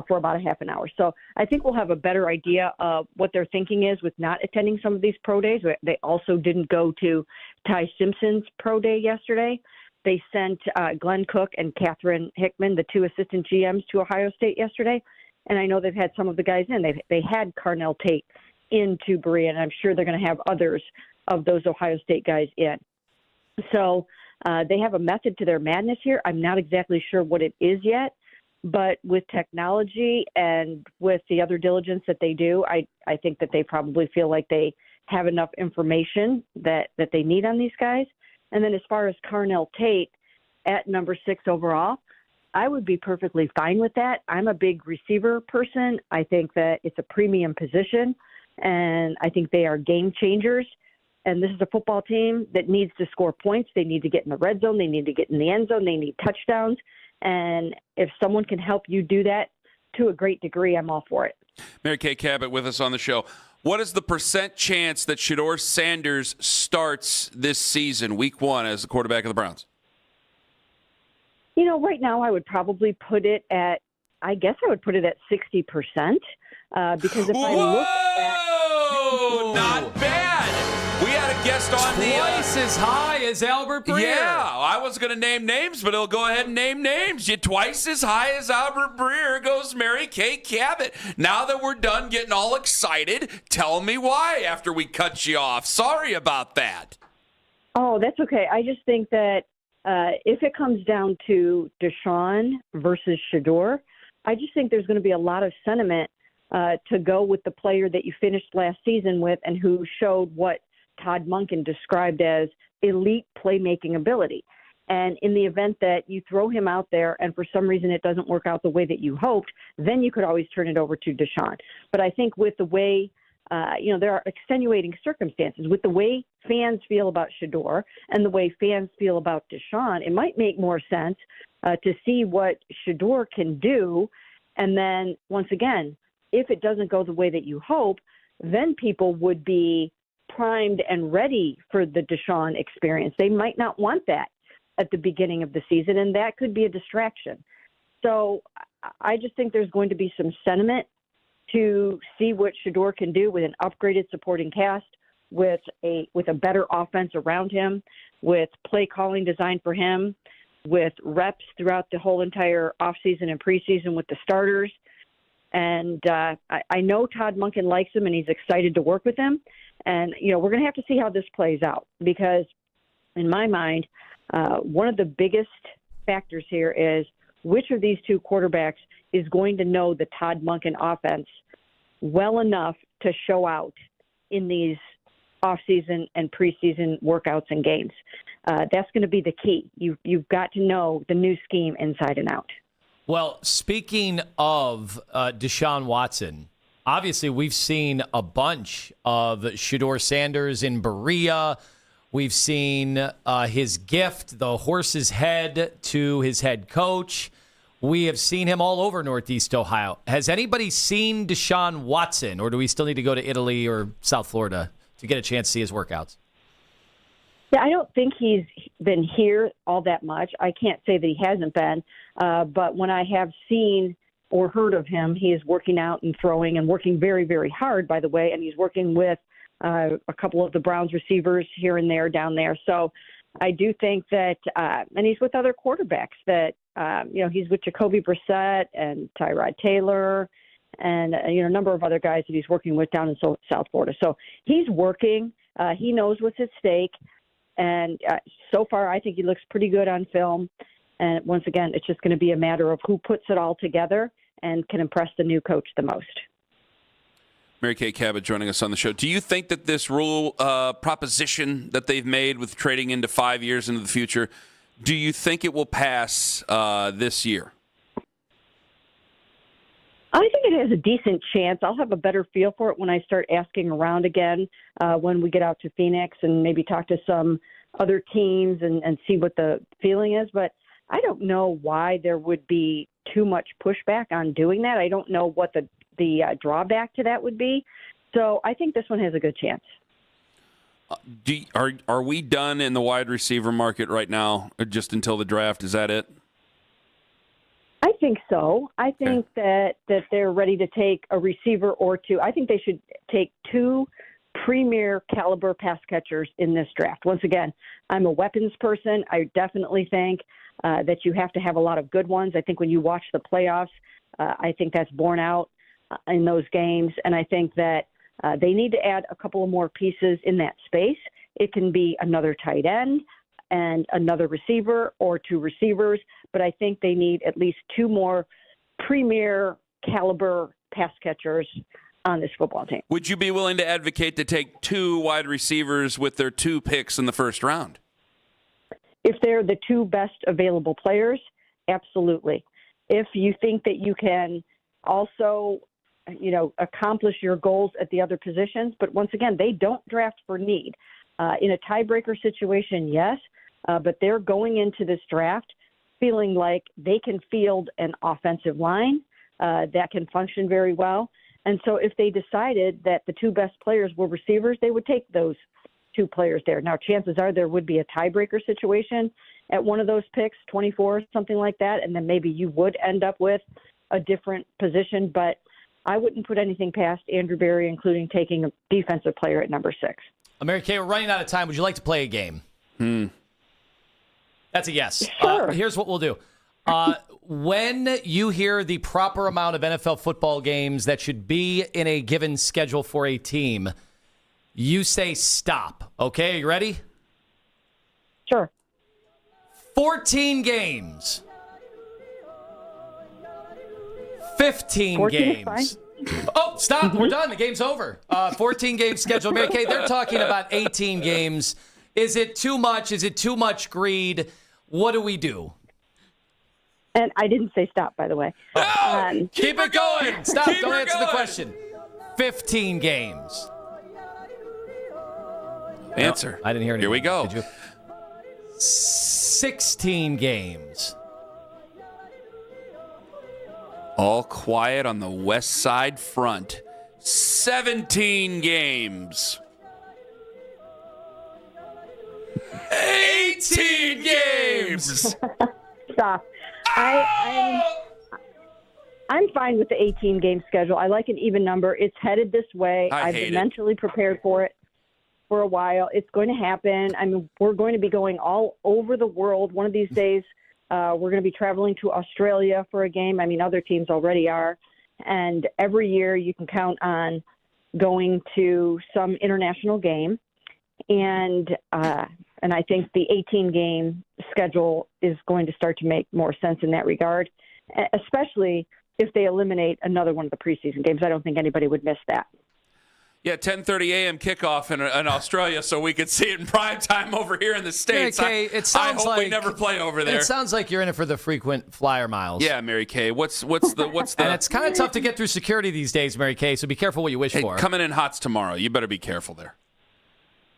for about a half an hour. So I think we'll have a better idea of what their thinking is with not attending some of these pro days. They also didn't go to Ty Simpson's pro day yesterday. They sent Glenn Cook and Catherine Hickman, the 2 assistant GMs, to Ohio State yesterday. And I know they've had some of the guys in. They had Carnell Tate into Berea, and I'm sure they're going to have others of those Ohio State guys in. So they have a method to their madness here. I'm not exactly sure what it is yet. But with technology and with the other diligence that they do, I think that they probably feel like they have enough information that they need on these guys. And then as far as Carnell Tate at number 6 overall, I would be perfectly fine with that. I'm a big receiver person. I think that it's a premium position, and I think they are game changers. And this is a football team that needs to score points. They need to get in the red zone. They need to get in the end zone. They need touchdowns. And if someone can help you do that to a great degree, I'm all for it. Mary Kay Cabot with us on the show. What is the % chance that Shedeur Sanders starts this season, week 1, as the quarterback of the Browns? You know, right now I would probably put it at, I guess I would put it at 60%. Because if I look at... Whoa! Not bad! We had a guest on twice as high as Albert Breer. Yeah, I was going to name names, but he'll go ahead and name names. Twice as high as Albert Breer goes Mary Kay Cabot. Now that we're done getting all excited, tell me why after we cut you off. Sorry about that. Oh, that's okay. I just think that if it comes down to Deshaun versus Shedeur, I just think there's going to be a lot of sentiment to go with the player that you finished last season with and who showed what Todd Monken described as elite playmaking ability. And in the event that you throw him out there and for some reason it doesn't work out the way that you hoped, then you could always turn it over to Deshaun. But I think with the way, there are extenuating circumstances. With the way fans feel about Shedeur and the way fans feel about Deshaun, it might make more sense to see what Shedeur can do. And then, once again, if it doesn't go the way that you hope, then people would be primed and ready for the Deshaun experience. They might not want that at the beginning of the season, and that could be a distraction. So I just think there's going to be some sentiment to see what Shedeur can do with an upgraded supporting cast, with a better offense around him, with play calling designed for him, with reps throughout the whole entire offseason and preseason with the starters. And I know Todd Monken likes him, and he's excited to work with him. And, we're going to have to see how this plays out because, in my mind, one of the biggest factors here is which of these 2 quarterbacks is going to know the Todd Monken offense well enough to show out in these off-season and preseason workouts and games. That's going to be the key. You've got to know the new scheme inside and out. Well, speaking of Deshaun Watson, obviously we've seen a bunch of Shedeur Sanders in Berea. We've seen his gift, the horse's head, to his head coach. We have seen him all over Northeast Ohio. Has anybody seen Deshaun Watson, or do we still need to go to Italy or South Florida to get a chance to see his workouts? Yeah, I don't think he's been here all that much. I can't say that he hasn't been, but when I have seen or heard of him, he is working out and throwing and working very, very hard, by the way, and he's working with a couple of the Browns receivers here and there, down there. So I do think that, and he's with other quarterbacks that, he's with Jacoby Brissett and Tyrod Taylor and, a number of other guys that he's working with down in South Florida. So he's working. He knows what's at stake. And so far, I think he looks pretty good on film. And once again, it's just going to be a matter of who puts it all together and can impress the new coach the most. Mary Kay Cabot joining us on the show. Do you think that this rule proposition that they've made with trading into 5 years into the future, do you think it will pass this year? I think it has a decent chance. I'll have a better feel for it when I start asking around again when we get out to Phoenix and maybe talk to some other teams and see what the feeling is. But I don't know why there would be too much pushback on doing that. I don't know what the drawback to that would be. So I think this one has a good chance. Are we done in the wide receiver market right now, just until the draft? Is that it? I think so. I think that they're ready to take a receiver or two. I think they should take two premier caliber pass catchers in this draft. Once again, I'm a weapons person. I definitely think that you have to have a lot of good ones. I think when you watch the playoffs, I think that's borne out in those games. And I think that they need to add a couple of more pieces in that space. It can be another tight end and another receiver or two receivers, but I think they need at least two more premier caliber pass catchers on this football team. Would you be willing to advocate to take two wide receivers with their 2 picks in the first round? If they're the two best available players, absolutely. If you think that you can also, accomplish your goals at the other positions, but once again, they don't draft for need. In a tiebreaker situation, yes, but they're going into this draft feeling like they can field an offensive line that can function very well. And so if they decided that the two best players were receivers, they would take those two players there. Now, chances are there would be a tiebreaker situation at one of those picks, 24, something like that, and then maybe you would end up with a different position. But I wouldn't put anything past Andrew Berry, including taking a defensive player at number 6. Mary Kay, we're running out of time. Would you like to play a game? That's a yes. Sure. Here's what we'll do. When you hear the proper amount of NFL football games that should be in a given schedule for a team, you say stop. Okay, are you ready? Sure. 14 games. 15 games. Oh, stop. We're done. The game's over. 14 games scheduled. Mary Kay, they're talking about 18 games. Is it too much? Is it too much greed? What do we do? And I didn't say stop, by the way. Keep it going. Stop. Don't answer the question. 15 games. Answer. I didn't hear anything. Here we go. Did you? 16 games. All quiet on the West Side front. 17 games. 18 games. Stop. I'm fine with the 18-game schedule. I like an even number. It's headed this way. I've been mentally prepared for it for a while. It's going to happen. I mean, we're going to be going all over the world. One of these days, we're going to be traveling to Australia for a game. I mean, other teams already are. And every year you can count on going to some international game. And I think the 18-game schedule is going to start to make more sense in that regard, especially if they eliminate another one of the preseason games. I don't think anybody would miss that. Yeah, 10:30 a.m. kickoff in Australia, so we could see it in prime time over here in the States. Mary Kay, it sounds I hope like we never play over there. It sounds like you're in it for the frequent flyer miles. Yeah, Mary Kay. What's the And it's kind of tough to get through security these days, Mary Kay. So be careful what you wish for. Coming in hot's tomorrow. You better be careful there.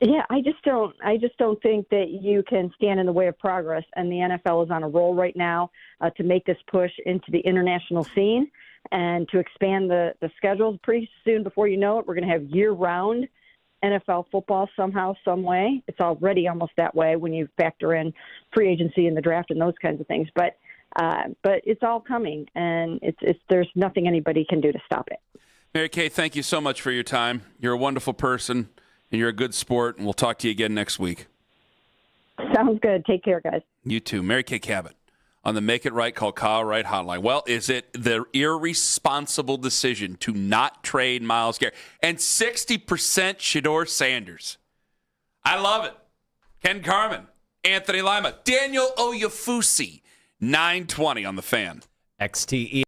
Yeah, I just don't think that you can stand in the way of progress. And the NFL is on a roll right now to make this push into the international scene and to expand the schedules. Pretty soon, before you know it, we're going to have year-round NFL football somehow, some way. It's already almost that way when you factor in free agency and the draft and those kinds of things. But it's all coming, and there's nothing anybody can do to stop it. Mary Kay, thank you so much for your time. You're a wonderful person, and you're a good sport, and we'll talk to you again next week. Sounds good. Take care, guys. You too. Mary Kay Cabot on the Make It Right Call Kyle Wright hotline. Well, is it the irresponsible decision to not trade Myles Garrett? And 60% Shedeur Sanders. I love it. Ken Carman, Anthony Lima, Daniel Oyefusi, 920 on the Fan. XTE.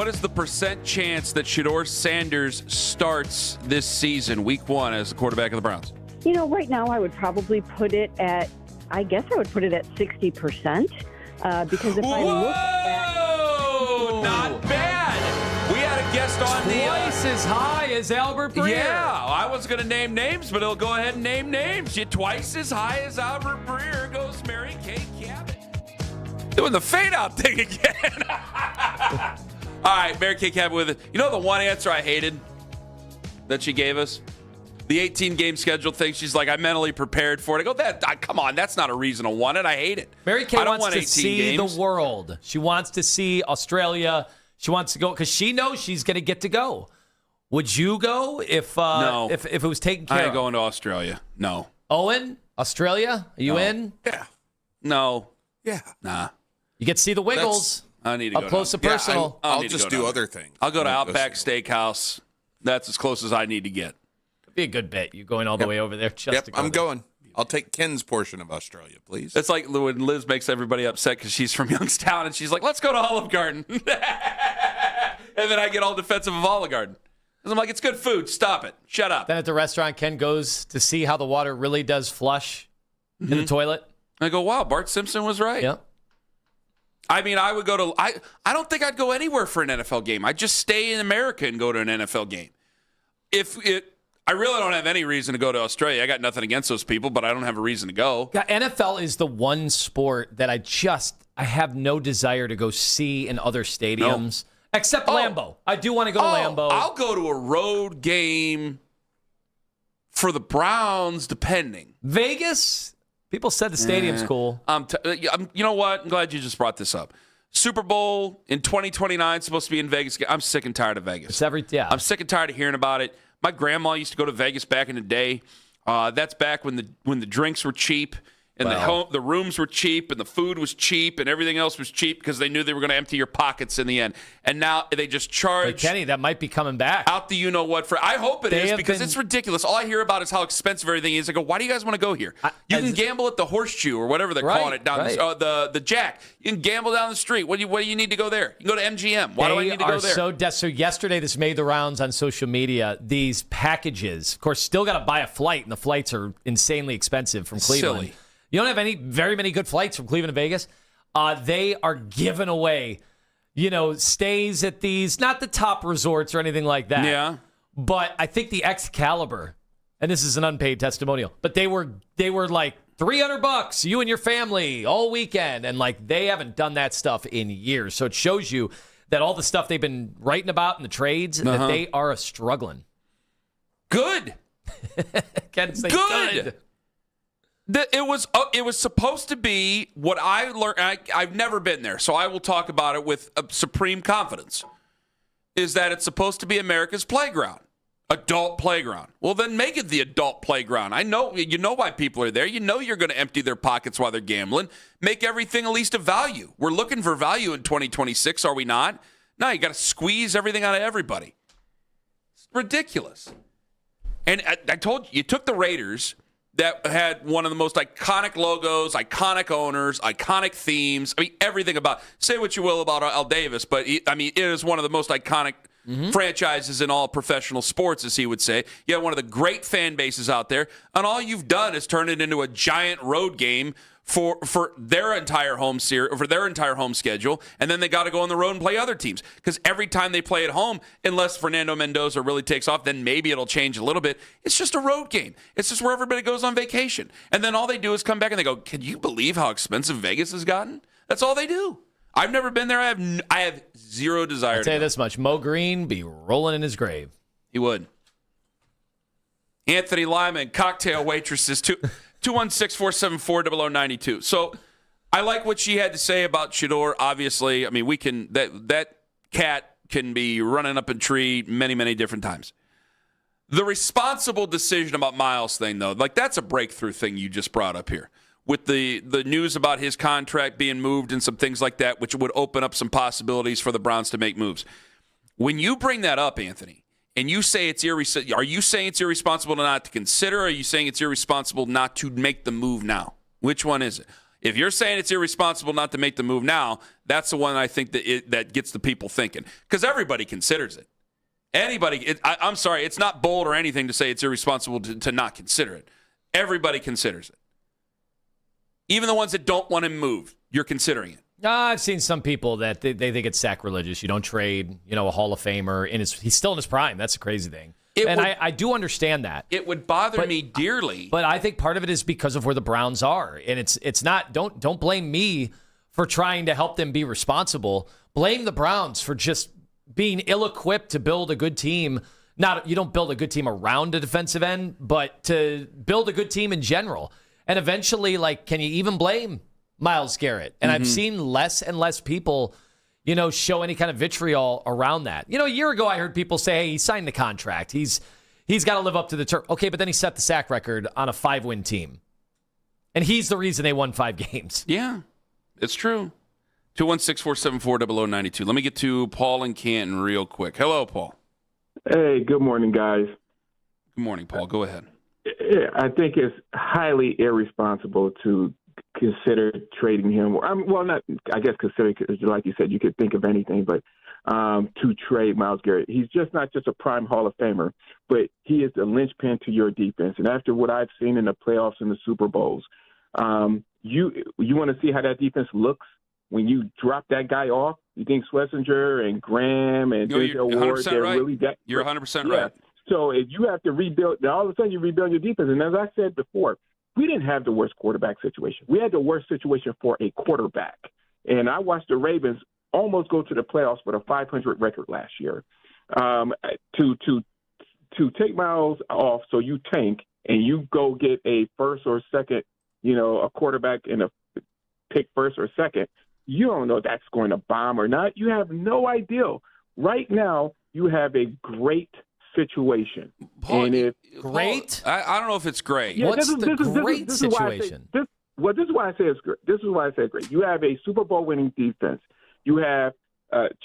What is the % chance that Shedeur Sanders starts this season, week 1, as the quarterback of the Browns? Right now I would probably put it at, 60%. Because if I look at... Not bad. We had a guest on twice as high as Albert Breer. Yeah, I was going to name names, but he'll go ahead and name names. Twice as high as Albert Breer goes Mary Kay Cabot. Doing the fade-out thing again. All right, Mary Kay Cabot with it. The one answer I hated that she gave us? The 18-game schedule thing. She's like, I mentally prepared for it. I go, come on, that's not a reason to want it. I hate it. Mary Kay wants to see the world. She wants to see Australia. She wants to go because she knows she's going to get to go. Would you go if it was taken care of? I ain't going to Australia. No. Owen, Australia? Are you in? Yeah. No. Yeah. Nah. You get to see the Wiggles. I need to go up close and personal. I'll just do other things. I'll go to Outback Steakhouse. That's as close as I need to get. Could be a good bet. You going all the way over there just to go. I'm going. I'll take Ken's portion of Australia, please. It's like when Liz makes everybody upset because she's from Youngstown and she's like, let's go to Olive Garden. And then I get all defensive of Olive Garden. I'm like, it's good food. Stop it. Shut up. Then at the restaurant, Ken goes to see how the water really does flush in the toilet. I go, wow, Bart Simpson was right. Yeah. I mean, I would go to I don't think I'd go anywhere for an NFL game. I'd just stay in America and go to an NFL game. I really don't have any reason to go to Australia. I got nothing against those people, but I don't have a reason to go. Yeah, NFL is the one sport that I have no desire to go see in other stadiums. No. Except Lambeau. I do want to go to Lambeau. I'll go to a road game for the Browns, depending. Vegas? People said the stadium's cool. You know what? I'm glad you just brought this up. Super Bowl in 2029 is supposed to be in Vegas. I'm sick and tired of Vegas. I'm sick and tired of hearing about it. My grandma used to go to Vegas back in the day. That's back when the drinks were cheap and the rooms were cheap and the food was cheap and everything else was cheap because they knew they were going to empty your pockets in the end. And now they just charge. But Kenny, that might be coming back. Out the you-know-what for. I hope it is because it's ridiculous. All I hear about is how expensive everything is. I go, why do you guys want to go here? You can gamble at the Horseshoe or whatever they're calling it down the Jack. You can gamble down the street. What do you need to go there? You can go to MGM. Why do I need to go there? So yesterday, this made the rounds on social media. These packages, of course, still got to buy a flight, and the flights are insanely expensive from Cleveland. Silly. You don't have very many good flights from Cleveland to Vegas. They are giving away, stays at these, not the top resorts or anything like that. Yeah. But I think the Excalibur, and this is an unpaid testimonial, but they were like $300, you and your family all weekend, and like they haven't done that stuff in years. So it shows you that all the stuff they've been writing about in the trades, that they are struggling. Good. Can't say good. It was supposed to be what I learned. I've never been there, so I will talk about it with supreme confidence. Is that it's supposed to be America's playground, adult playground? Well, then make it the adult playground. I know you know why people are there. You know you're going to empty their pockets while they're gambling. Make everything at least a value. We're looking for value in 2026, are we not? No, you got to squeeze everything out of everybody. It's ridiculous. And I told you took the Raiders. That had one of the most iconic logos, iconic owners, iconic themes. I mean, everything about. Say what you will about Al Davis, but it is one of the most iconic franchises in all professional sports, as he would say. You have one of the great fan bases out there, and all you've done is turn it into a giant road game for their entire home series, for their entire home schedule, and then they got to go on the road and play other teams. Because every time they play at home, unless Fernando Mendoza really takes off, then maybe it'll change a little bit. It's just a road game. It's just where everybody goes on vacation. And then all they do is come back and they go, can you believe how expensive Vegas has gotten? That's all they do. I've never been there. I have zero desire I'll tell you this much. Mo Green be rolling in his grave. He would. Anthony Lima and cocktail waitresses, too. 216-474-0092. So I like what she had to say about Shedeur. Obviously, I mean, we can that cat can be running up a tree many, many different times. The responsible decision about Miles thing, though, that's a breakthrough thing you just brought up here. With the news about his contract being moved and some things like that, which would open up some possibilities for the Browns to make moves. When you bring that up, Anthony, and you say it's irresponsible, are you saying it's irresponsible not to consider, or are you saying it's irresponsible not to make the move now? Which one is it? If you're saying it's irresponsible not to make the move now, that's the one I think that gets the people thinking. Because everybody considers it. I'm sorry, it's not bold or anything to say it's irresponsible to not consider it. Everybody considers it. Even the ones that don't want him moved, you're considering it. I've seen some people that they think it's sacrilegious. You don't trade, a Hall of Famer. He's still in his prime. That's a crazy thing. I do understand that. It would bother me dearly. But I think part of it is because of where the Browns are. And it's not, don't blame me for trying to help them be responsible. Blame the Browns for just being ill-equipped to build a good team. You don't build a good team around a defensive end, but to build a good team in general. And eventually, can you even blame Myles Garrett? And I've seen less and less people, show any kind of vitriol around that. A year ago, I heard people say, hey, he signed the contract. He's got to live up to the term. Okay, but then he set the sack record on a 5-win team. And he's the reason they won 5 games. Yeah, it's true. 216-474-0092. Let me get to Paul in Canton real quick. Hello, Paul. Hey, good morning, guys. Good morning, Paul. Go ahead. I think it's highly irresponsible to consider trading him. I guess consider, like you said, you could think of anything, but to trade Myles Garrett. He's not just a prime Hall of Famer, but he is the linchpin to your defense. And after what I've seen in the playoffs and the Super Bowls, you want to see how that defense looks when you drop that guy off. You think Schlesinger and Graham and Denzel Ward, they're right. really that? You're 100% yeah. right. So if you have to rebuild, all of a sudden you rebuild your defense. And as I said before, we didn't have the worst quarterback situation. We had the worst situation for a quarterback. And I watched the Ravens almost go to the playoffs with a .500 record last year. To take Myles off so you tank and you go get a first or second, a quarterback and a pick first or second, you don't know if that's going to bomb or not. You have no idea. Right now, you have a great situation. Paul, and great? I don't know if it's great. Yeah, What's the great situation? This is why I say it's great. This is why I say it's great. You have a Super Bowl winning defense. You have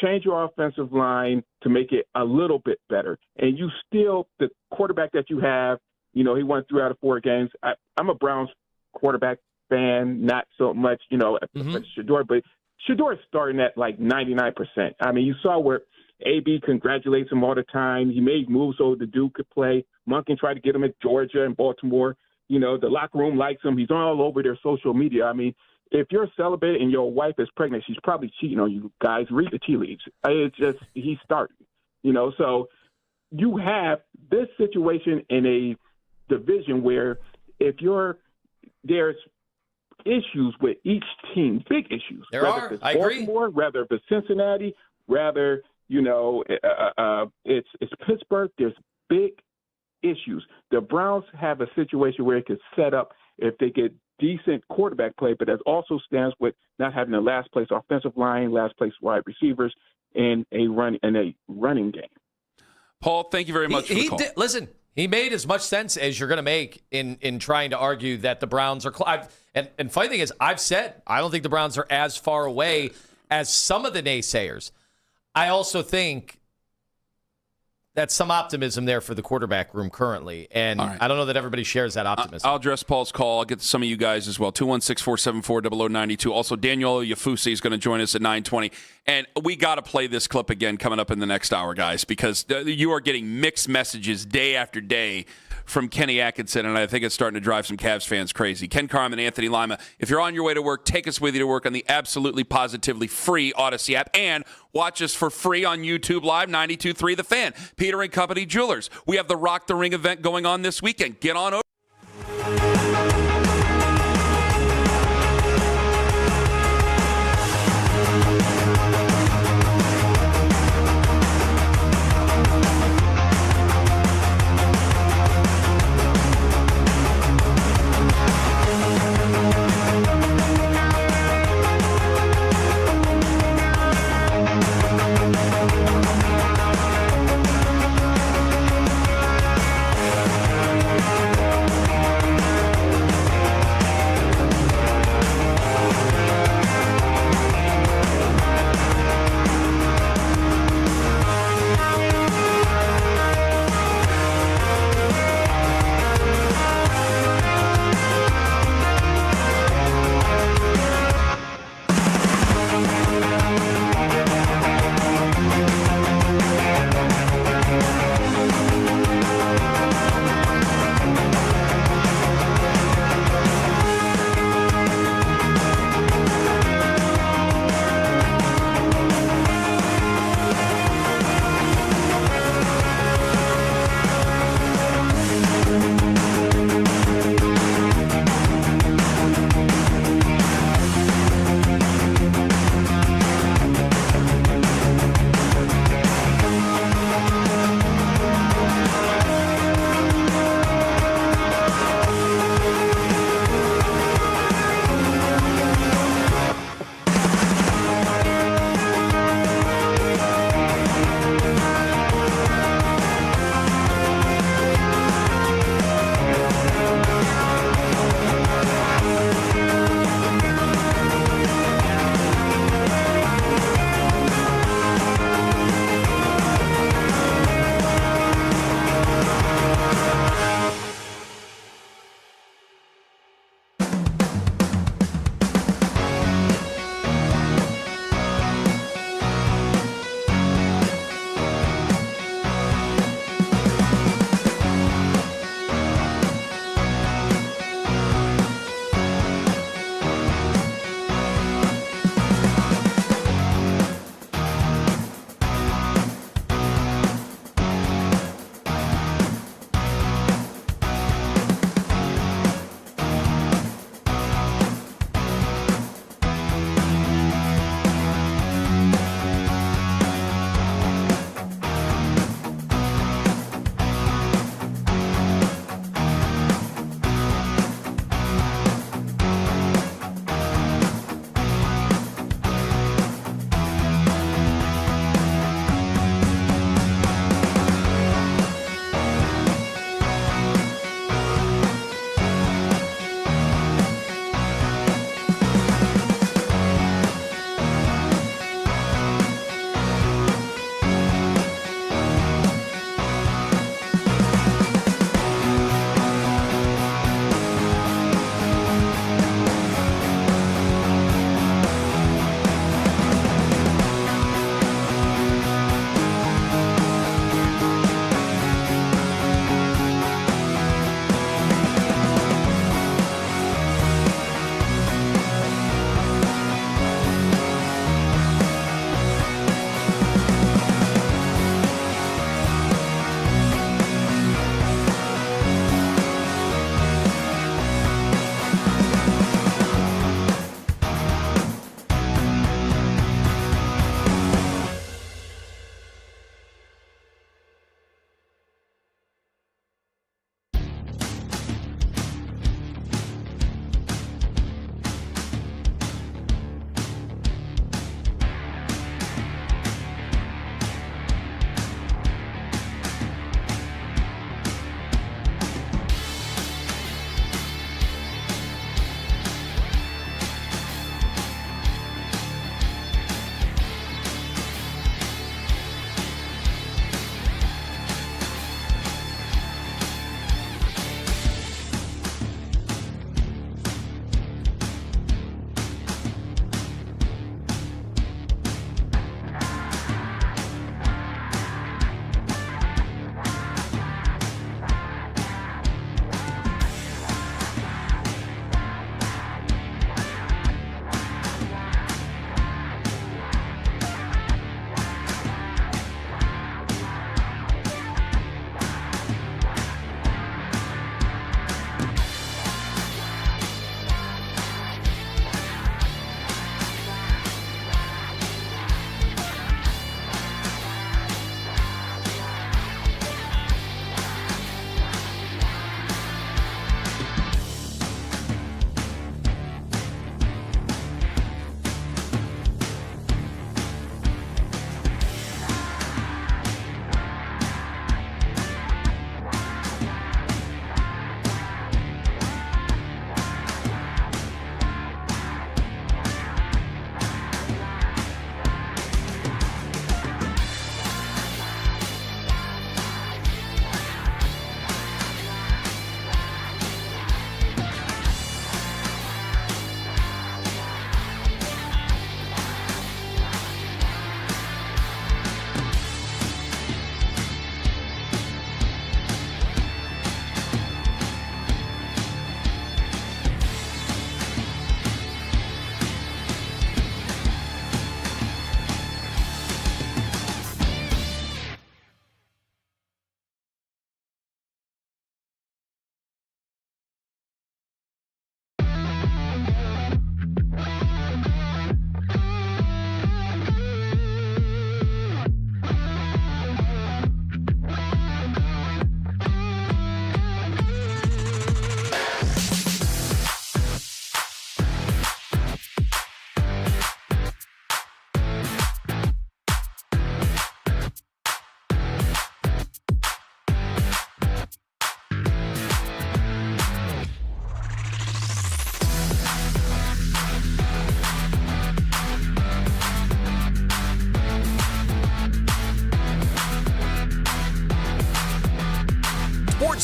changed your offensive line to make it a little bit better. And you still, the quarterback that you have, he won 3 out of 4 games. I'm a Browns quarterback fan, not so much, Shador, but Shador is starting at 99%. I mean, you saw where AB congratulates him all the time. He made moves so the dude could play. Monken tried to get him at Georgia and Baltimore. The locker room likes him. He's all over their social media. I mean, if you're celibate and your wife is pregnant, she's probably cheating on you guys. Read the tea leaves. It's just, he's starting, So you have this situation in a division where there's issues with each team, big issues. I agree. Rather if it's Cincinnati, it's Pittsburgh. There's big issues. The Browns have a situation where it could set up if they get decent quarterback play, but that also stands with not having the last place offensive line, last place wide receivers, and a running game. Paul, thank you very much for the call. Listen, he made as much sense as you're going to make in trying to argue that the Browns are and funny thing is, I've said I don't think the Browns are as far away as some of the naysayers. I also think that's some optimism there for the quarterback room currently, and right. I don't know that everybody shares that optimism. I'll address Paul's call. I'll get to some of you guys as well. 216-474-0092. Also, Daniel Yafusi is going to join us at 9:20, and we got to play this clip again coming up in the next hour, guys, because you are getting mixed messages day after day from Kenny Atkinson, and I think it's starting to drive some Cavs fans crazy. Ken Carman, Anthony Lima, if you're on your way to work, take us with you to work on the absolutely positively free Odyssey app, and watch us for free on YouTube Live, 92.3 The Fan. Peter and Company Jewelers. We have the Rock the Ring event going on this weekend. Get on over.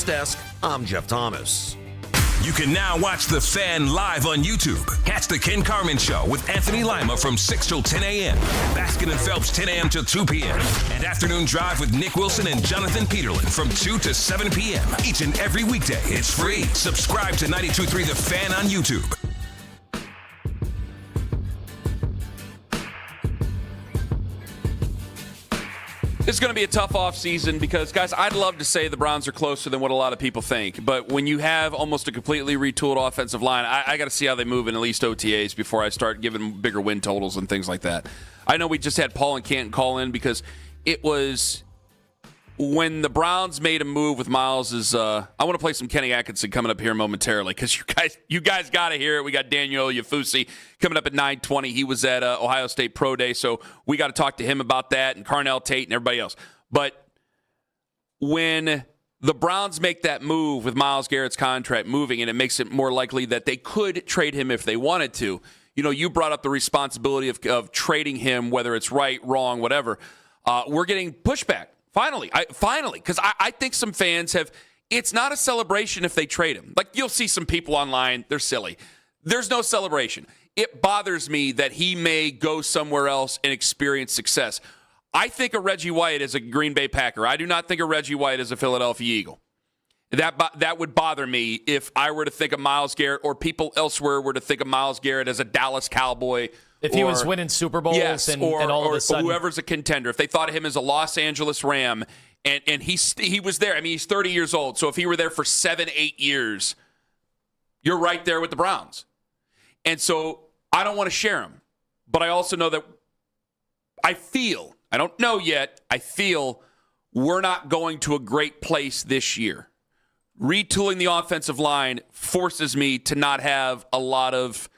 Sports Desk, I'm Jeff Thomas. You can now watch The Fan live on YouTube. Catch The Ken Carman Show with Anthony Lima from 6 till 10 a.m. Baskin and Phelps 10 a.m. till 2 p.m. And Afternoon Drive with Nick Wilson and Jonathan Peterlin from 2 to 7 p.m. Each and every weekday. It's free. Subscribe to 92.3 The Fan on YouTube. This is going to be a tough offseason because, guys, I'd love to say the Browns are closer than what a lot of people think. But when you have almost a completely retooled offensive line, I got to see how they move in at least OTAs before I start giving bigger win totals and things like that. I know we just had Paul and Canton call in because it was when the Browns made a move with Miles. I want to play some Kenny Atkinson coming up here momentarily because you guys got to hear it. We got Daniel Yafusi coming up at 9:20. He was at Ohio State Pro Day, so we got to talk to him about that, and Carnell Tate and everybody else. But when the Browns make that move with Myles Garrett's contract moving, and it makes it more likely that they could trade him if they wanted to, you brought up the responsibility of trading him, whether it's right, wrong, whatever. We're getting pushback. Finally, because I think some fans have, it's not a celebration if they trade him. Like, you'll see some people online, they're silly. There's no celebration. It bothers me that he may go somewhere else and experience success. I think of Reggie White as a Green Bay Packer. I do not think of Reggie White as a Philadelphia Eagle. That would bother me if I were to think of Myles Garrett, or people elsewhere were to think of Myles Garrett as a Dallas Cowboy. If he was winning Super Bowls and all of a sudden, whoever's a contender, if they thought of him as a Los Angeles Ram, and he was there. I mean, he's 30 years old, so if he were there for 7-8 years, you're right there with the Browns. And so I don't want to share him, but I also know that I don't know yet, I feel we're not going to a great place this year. Retooling the offensive line forces me to not have a lot of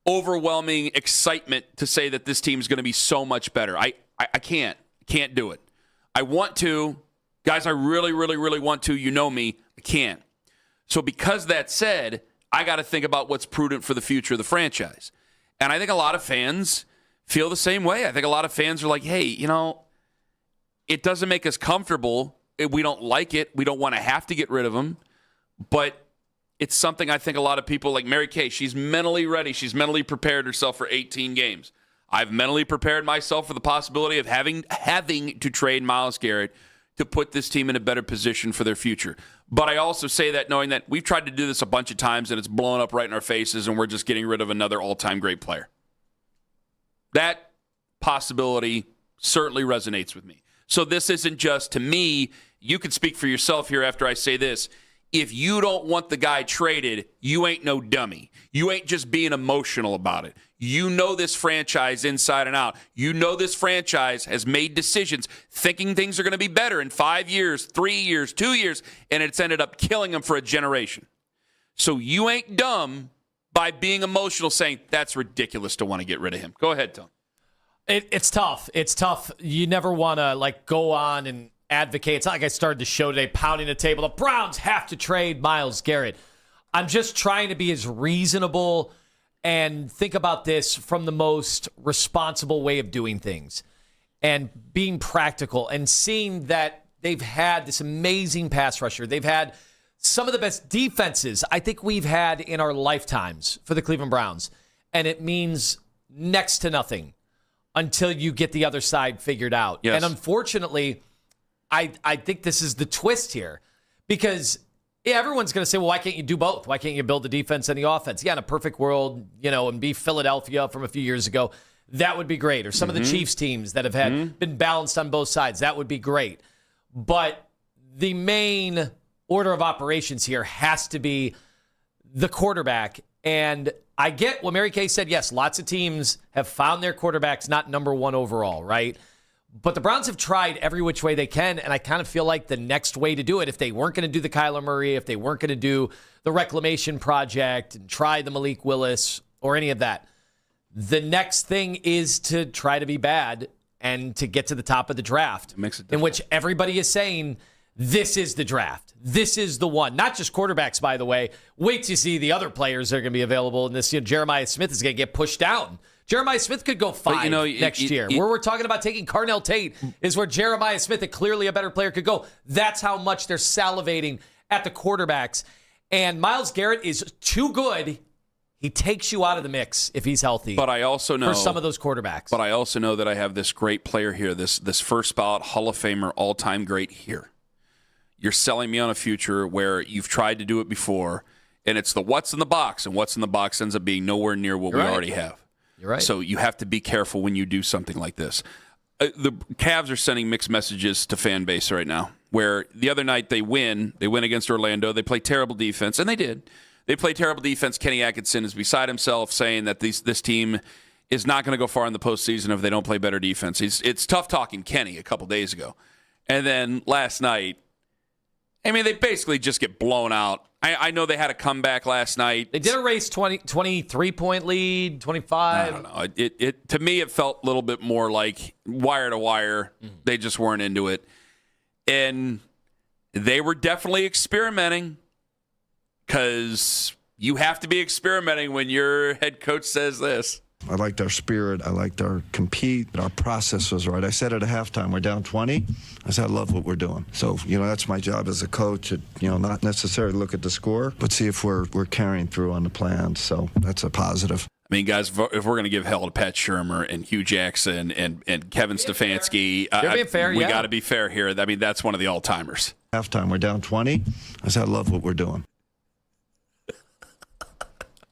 overwhelming excitement to say that this team is going to be so much better. I can't do it. I want to. Guys, I really, really, really want to. You know me. I can't. So because that said, I got to think about what's prudent for the future of the franchise. And I think a lot of fans feel the same way. I think a lot of fans are like, hey, it doesn't make us comfortable. We don't like it. We don't want to have to get rid of him. But it's something I think a lot of people, like Mary Kay, she's mentally ready. She's mentally prepared herself for 18 games. I've mentally prepared myself for the possibility of having to trade Myles Garrett to put this team in a better position for their future. But I also say that knowing that we've tried to do this a bunch of times and it's blown up right in our faces and we're just getting rid of another all-time great player. That possibility certainly resonates with me. So this isn't just, to me, you can speak for yourself here after I say this. If you don't want the guy traded, you ain't no dummy. You ain't just being emotional about it. You know this franchise inside and out. You know this franchise has made decisions thinking things are going to be better in 5 years, 3 years, 2 years, and it's ended up killing them for a generation. So you ain't dumb by being emotional saying, that's ridiculous to want to get rid of him. Go ahead, Tom. It's tough. It's tough. You never want to go on and advocate. It's not like I started the show today pounding the table. The Browns have to trade Myles Garrett. I'm just trying to be as reasonable and think about this from the most responsible way of doing things and being practical and seeing that they've had this amazing pass rusher. They've had some of the best defenses I think we've had in our lifetimes for the Cleveland Browns. And it means next to nothing until you get the other side figured out. Yes. And unfortunately, I think this is the twist here because everyone's going to say, well, why can't you do both? Why can't you build the defense and the offense? Yeah, in a perfect world, and be Philadelphia from a few years ago, that would be great. Or some of the Chiefs teams that have been balanced on both sides, that would be great. But the main order of operations here has to be the quarterback. And I get what Mary Kay said. Yes, lots of teams have found their quarterbacks not number one overall, right? But the Browns have tried every which way they can, and I kind of feel like the next way to do it, if they weren't going to do the Kyler Murray, if they weren't going to do the Reclamation Project and try the Malik Willis or any of that, the next thing is to try to be bad and to get to the top of the draft, in which everybody is saying, this is the draft. This is the one. Not just quarterbacks, by the way. Wait to see the other players that are going to be available in this. Jeremiah Smith is going to get pushed down. Jeremiah Smith could go 5 next year. Where we're talking about taking Carnell Tate is where Jeremiah Smith, clearly a better player, could go. That's how much they're salivating at the quarterbacks. And Myles Garrett is too good. He takes you out of the mix if he's healthy. But I also know for some of those quarterbacks. But I also know that I have this great player here, this first ballot Hall of Famer, all-time great here. You're selling me on a future where you've tried to do it before, and it's the what's in the box, and what's in the box ends up being nowhere near what we already have. You're right. So you have to be careful when you do something like this. The Cavs are sending mixed messages to fan base right now, where the other night they win against Orlando. They play terrible defense, and they did. They play terrible defense. Kenny Atkinson is beside himself saying that this team is not going to go far in the postseason if they don't play better defense. It's tough talking Kenny a couple days ago. And then last night, I mean, they basically just get blown out. I know they had a comeback last night. They did erase 23-point lead, 25. I don't know. It to me, it felt a little bit more like wire to wire. They just weren't into it. And they were definitely experimenting. Because you have to be experimenting when your head coach says this. I liked our spirit. I liked our compete. Our process was right. I said at a halftime, we're down 20. I said, I love what we're doing. So, that's my job as a coach, not necessarily look at the score, but see if we're carrying through on the plan. So that's a positive. I mean, guys, if we're going to give hell to Pat Shurmur and Hugh Jackson and Kevin Stefanski, we got to be fair here. I mean, that's one of the all-timers. Halftime, we're down 20. I said, I love what we're doing.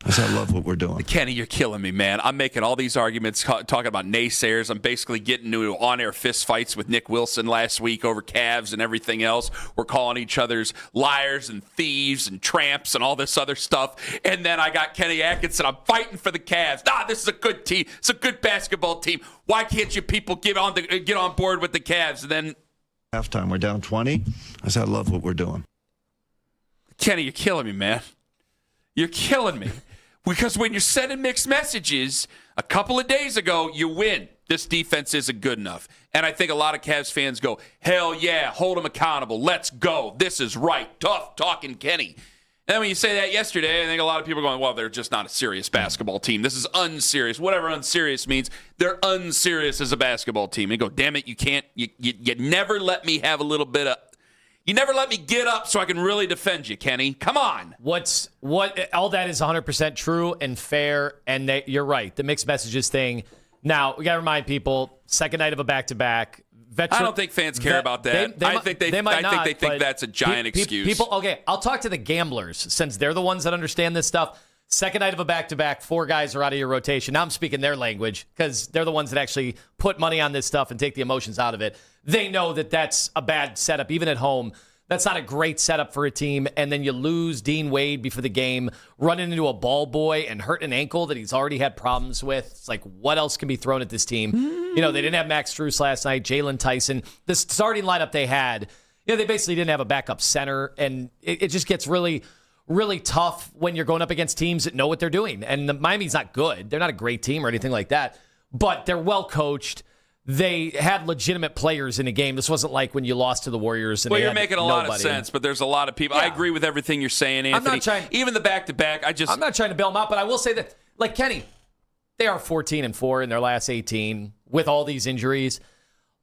I love what we're doing. Kenny, you're killing me, man. I'm making all these arguments talking about naysayers. I'm basically getting into on-air fist fights with Nick Wilson last week over Cavs and everything else. We're calling each other's liars and thieves and tramps and all this other stuff. And then I got Kenny Atkinson. I'm fighting for the Cavs. This is a good team. It's a good basketball team. Why can't you people get on board with the Cavs? And then halftime, we're down 20. I said, I love what we're doing. Kenny, you're killing me, man. You're killing me. Because when you're sending mixed messages, a couple of days ago, you win. This defense isn't good enough. And I think a lot of Cavs fans go, hell yeah, hold them accountable. Let's go. This is right. Tough talking Kenny. And then when you say that yesterday, I think a lot of people are going, well, they're just not a serious basketball team. This is unserious. Whatever unserious means, they're unserious as a basketball team. And you go, damn it, you never let me have a little bit of, you never let me get up so I can really defend you, Kenny. Come on. All that is 100% true and fair, and you're right. The mixed messages thing. Now, we got to remind people, second night of a back-to-back. I don't think fans care about that. I think they think that's a giant excuse. People, okay, I'll talk to the gamblers since they're the ones that understand this stuff. Second night of a back-to-back, 4 guys are out of your rotation. Now I'm speaking their language because they're the ones that actually put money on this stuff and take the emotions out of it. They know that that's a bad setup, even at home. That's not a great setup for a team. And then you lose Dean Wade before the game, running into a ball boy and hurt an ankle that he's already had problems with. It's like, what else can be thrown at this team? They didn't have Max Strus last night, Jalen Tyson. The starting lineup they had, they basically didn't have a backup center. And it just gets really, really tough when you're going up against teams that know what they're doing. And Miami's not good. They're not a great team or anything like that. But they're well coached. They had legitimate players in a game. This wasn't like when you lost to the Warriors. And you're making a lot of sense, but there's a lot of people. Yeah. I agree with everything you're saying, Anthony. Even the back-to-back, I'm not trying to bail them out, but I will say that, like Kenny, they are 14-4 in their last 18 with all these injuries.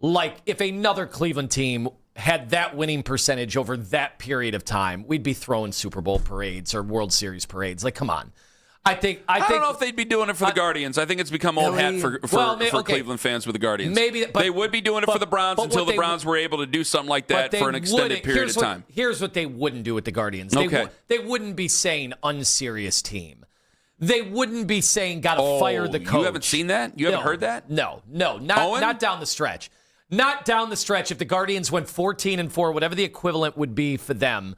Like, if another Cleveland team had that winning percentage over that period of time, we'd be throwing Super Bowl parades or World Series parades. Like, come on. I don't know if they'd be doing it for the Guardians. I think it's become old hat for Cleveland fans with the Guardians. Maybe they would be doing it for the Browns until the Browns were able to do something like that for an extended period of time. Here's what they wouldn't do with the Guardians. They wouldn't be saying unserious team. They wouldn't be saying gotta fire the coach. You haven't seen that? You haven't heard that? No, not down the stretch. Not down the stretch. If the Guardians went 14-4, whatever the equivalent would be for them,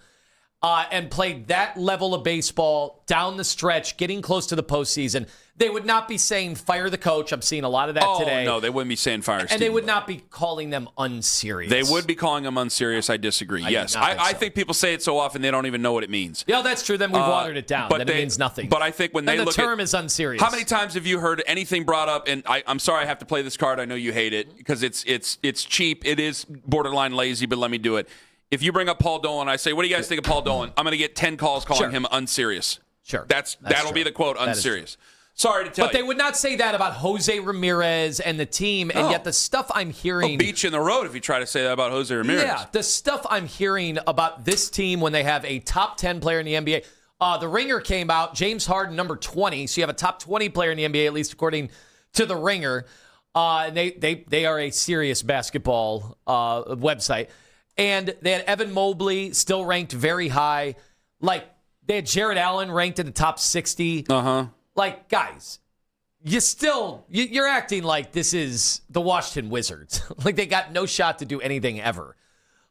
and played that level of baseball down the stretch, getting close to the postseason, they would not be saying fire the coach. I'm seeing a lot of that today. No, they wouldn't be saying fire Steve. And they would not be calling them unserious. They would be calling them unserious. I disagree. I think people say it so often they don't even know what it means. Yeah, that's true. Then we've watered it down. Then it means nothing. But I think when they look at... the term is unserious. How many times have you heard anything brought up, and I'm sorry I have to play this card. I know you hate it because it's cheap. It is borderline lazy, but let me do it. If you bring up Paul Dolan, I say, what do you guys think of Paul Dolan? I'm going to get 10 calls calling him unserious. Sure. That'll be the quote, unserious. Sorry to tell you. But they would not say that about Jose Ramirez and the team, and yet the stuff I'm hearing... They'll beat you in the road if you try to say that about Jose Ramirez. Yeah, the stuff I'm hearing about this team when they have a top 10 player in the NBA. The Ringer came out, James Harden, number 20. So you have a top 20 player in the NBA, at least according to the Ringer. And they are a serious basketball website. And they had Evan Mobley still ranked very high. Like, they had Jared Allen ranked in the top 60. Like, guys, you're acting like this is the Washington Wizards. Like, they got no shot to do anything ever.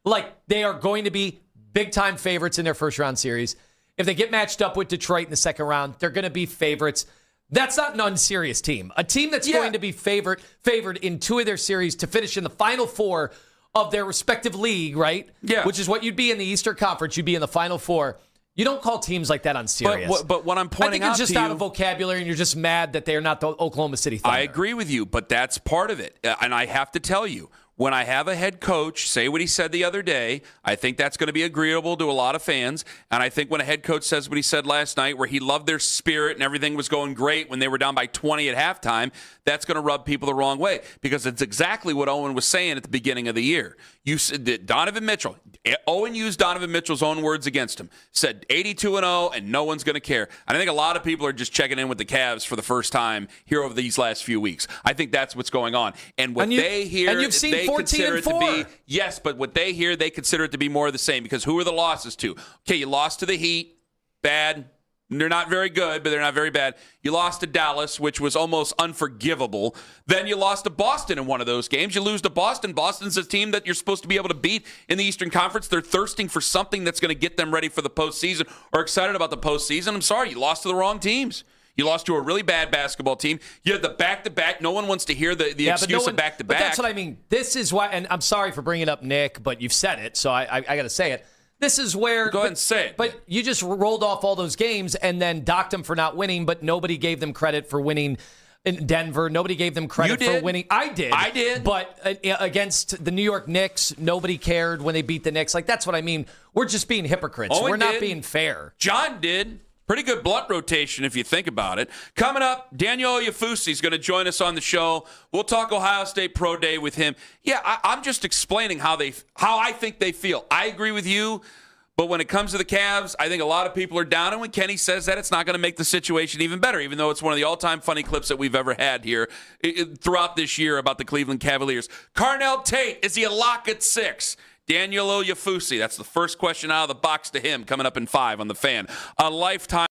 Like, they are going to be big-time favorites in their first-round series. If they get matched up with Detroit in the second round, they're going to be favorites. That's not an unserious team. A team that's going to be favored in 2 of their series to finish in the Final Four of their respective league, right? Yeah. Which is what you'd be in the Eastern Conference. You'd be in the Final Four. You don't call teams like that unserious. But what I'm pointing out I think it's just out of vocabulary, and you're just mad that they're not the Oklahoma City Thunder. I agree with you, but that's part of it. And I have to tell you, when I have a head coach say what he said the other day, I think that's going to be agreeable to a lot of fans. And I think when a head coach says what he said last night, where he loved their spirit and everything was going great when they were down by 20 at halftime, that's going to rub people the wrong way, because it's exactly what Owen was saying at the beginning of the year. You said that Donovan Mitchell, Owen used Donovan Mitchell's own words against him, said 82-0 and no one's going to care. And I think a lot of people are just checking in with the Cavs for the first time here over these last few weeks. I think that's what's going on. And what they hear, and you've seen they 14 consider and it 4. to be, yes, but what they hear, they consider it to be more of the same, because who are the losses to? Okay, you lost to the Heat, bad. They're not very good, but they're not very bad. You lost to Dallas, which was almost unforgivable. Then you lost to Boston in one of those games. You lose to Boston. Boston's a team that you're supposed to be able to beat in the Eastern Conference. They're thirsting for something that's going to get them ready for the postseason or excited about the postseason. I'm sorry, you lost to the wrong teams. You lost to a really bad basketball team. You had the back-to-back. No one wants to hear the excuse of back-to-back. But that's what I mean. This is why, and I'm sorry for bringing up Nick, but you've said it, so I got to say it. This is where... Go ahead and say it. But you just rolled off all those games and then docked them for not winning, but nobody gave them credit for winning in Denver. Nobody gave them credit for winning. I did. But against the New York Knicks, nobody cared when they beat the Knicks. Like, that's what I mean. We're just being hypocrites. We're not being fair. John did. Pretty good blunt rotation if you think about it. Coming up, Daniel Oyefusi is going to join us on the show. We'll talk Ohio State Pro Day with him. Yeah, I'm just explaining how I think they feel. I agree with you, but when it comes to the Cavs, I think a lot of people are down. And when Kenny says that, it's not going to make the situation even better, even though it's one of the all-time funny clips that we've ever had here throughout this year about the Cleveland Cavaliers. Carnell Tate, is he a lock at 6? Daniel Oyefusi, that's the first question out of the box to him, coming up in 5 on The Fan. A lifetime.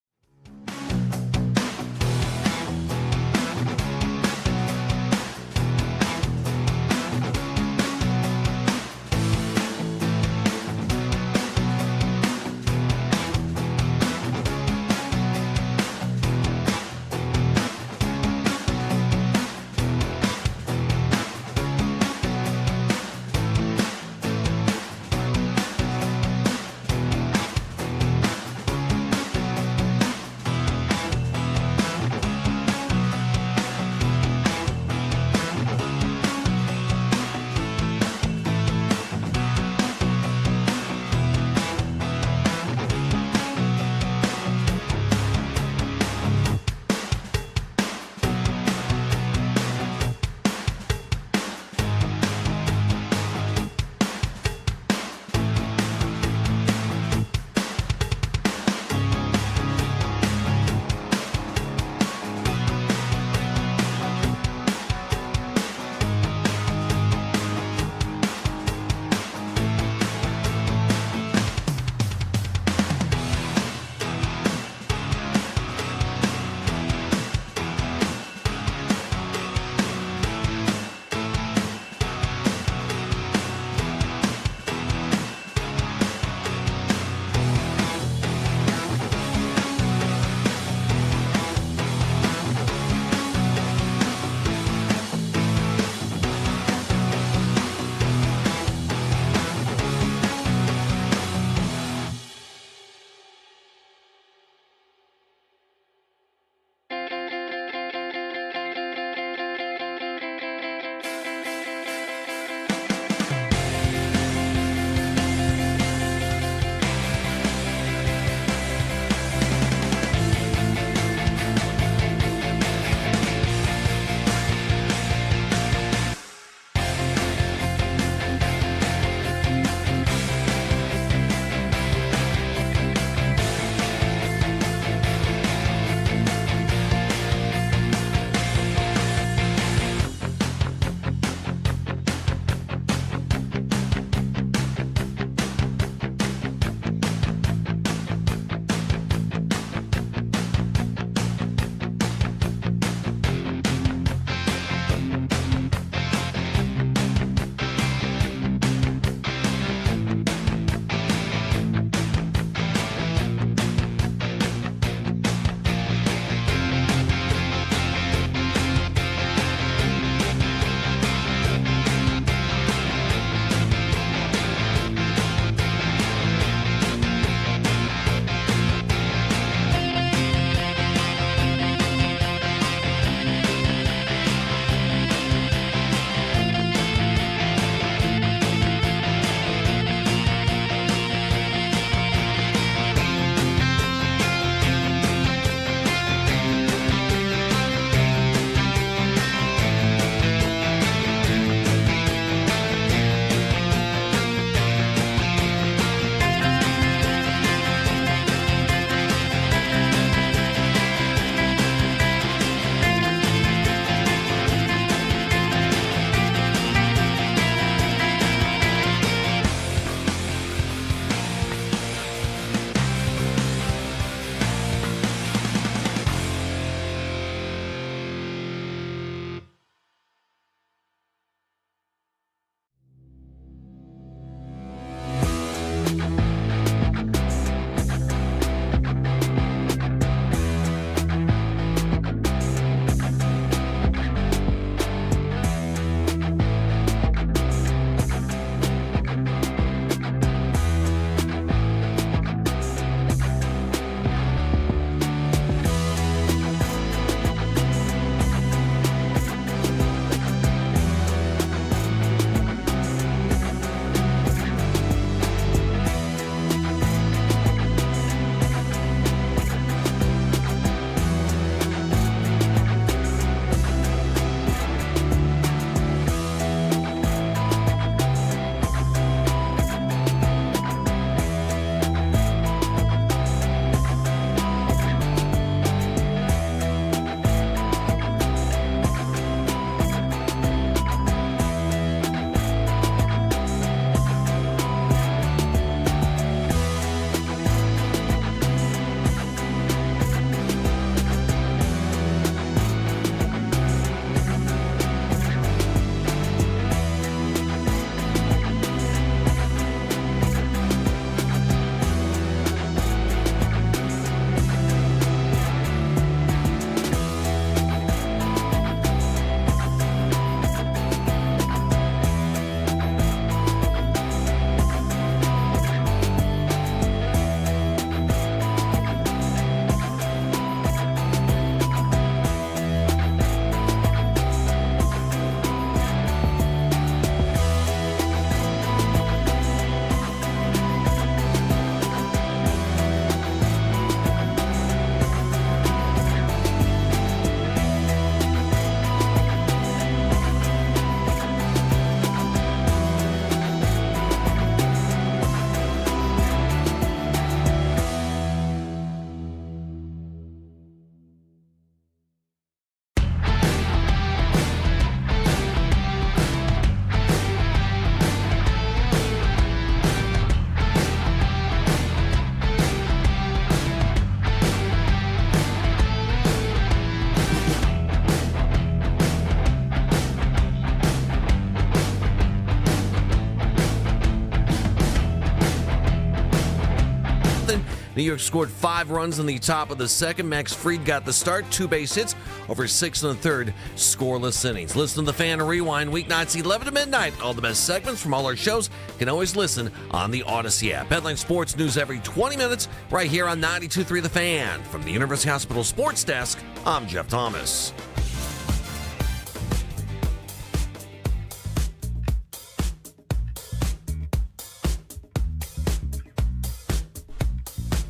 New York scored 5 runs in the top of the second. Max Fried got the start, 2 base hits over 6 in the third, scoreless innings. Listen to the Fan Rewind weeknights 11 to midnight. All the best segments from all our shows can always listen on the Odyssey app. Headline Sports News every 20 minutes right here on 92.3 The Fan. From the University Hospital Sports Desk, I'm Jeff Thomas.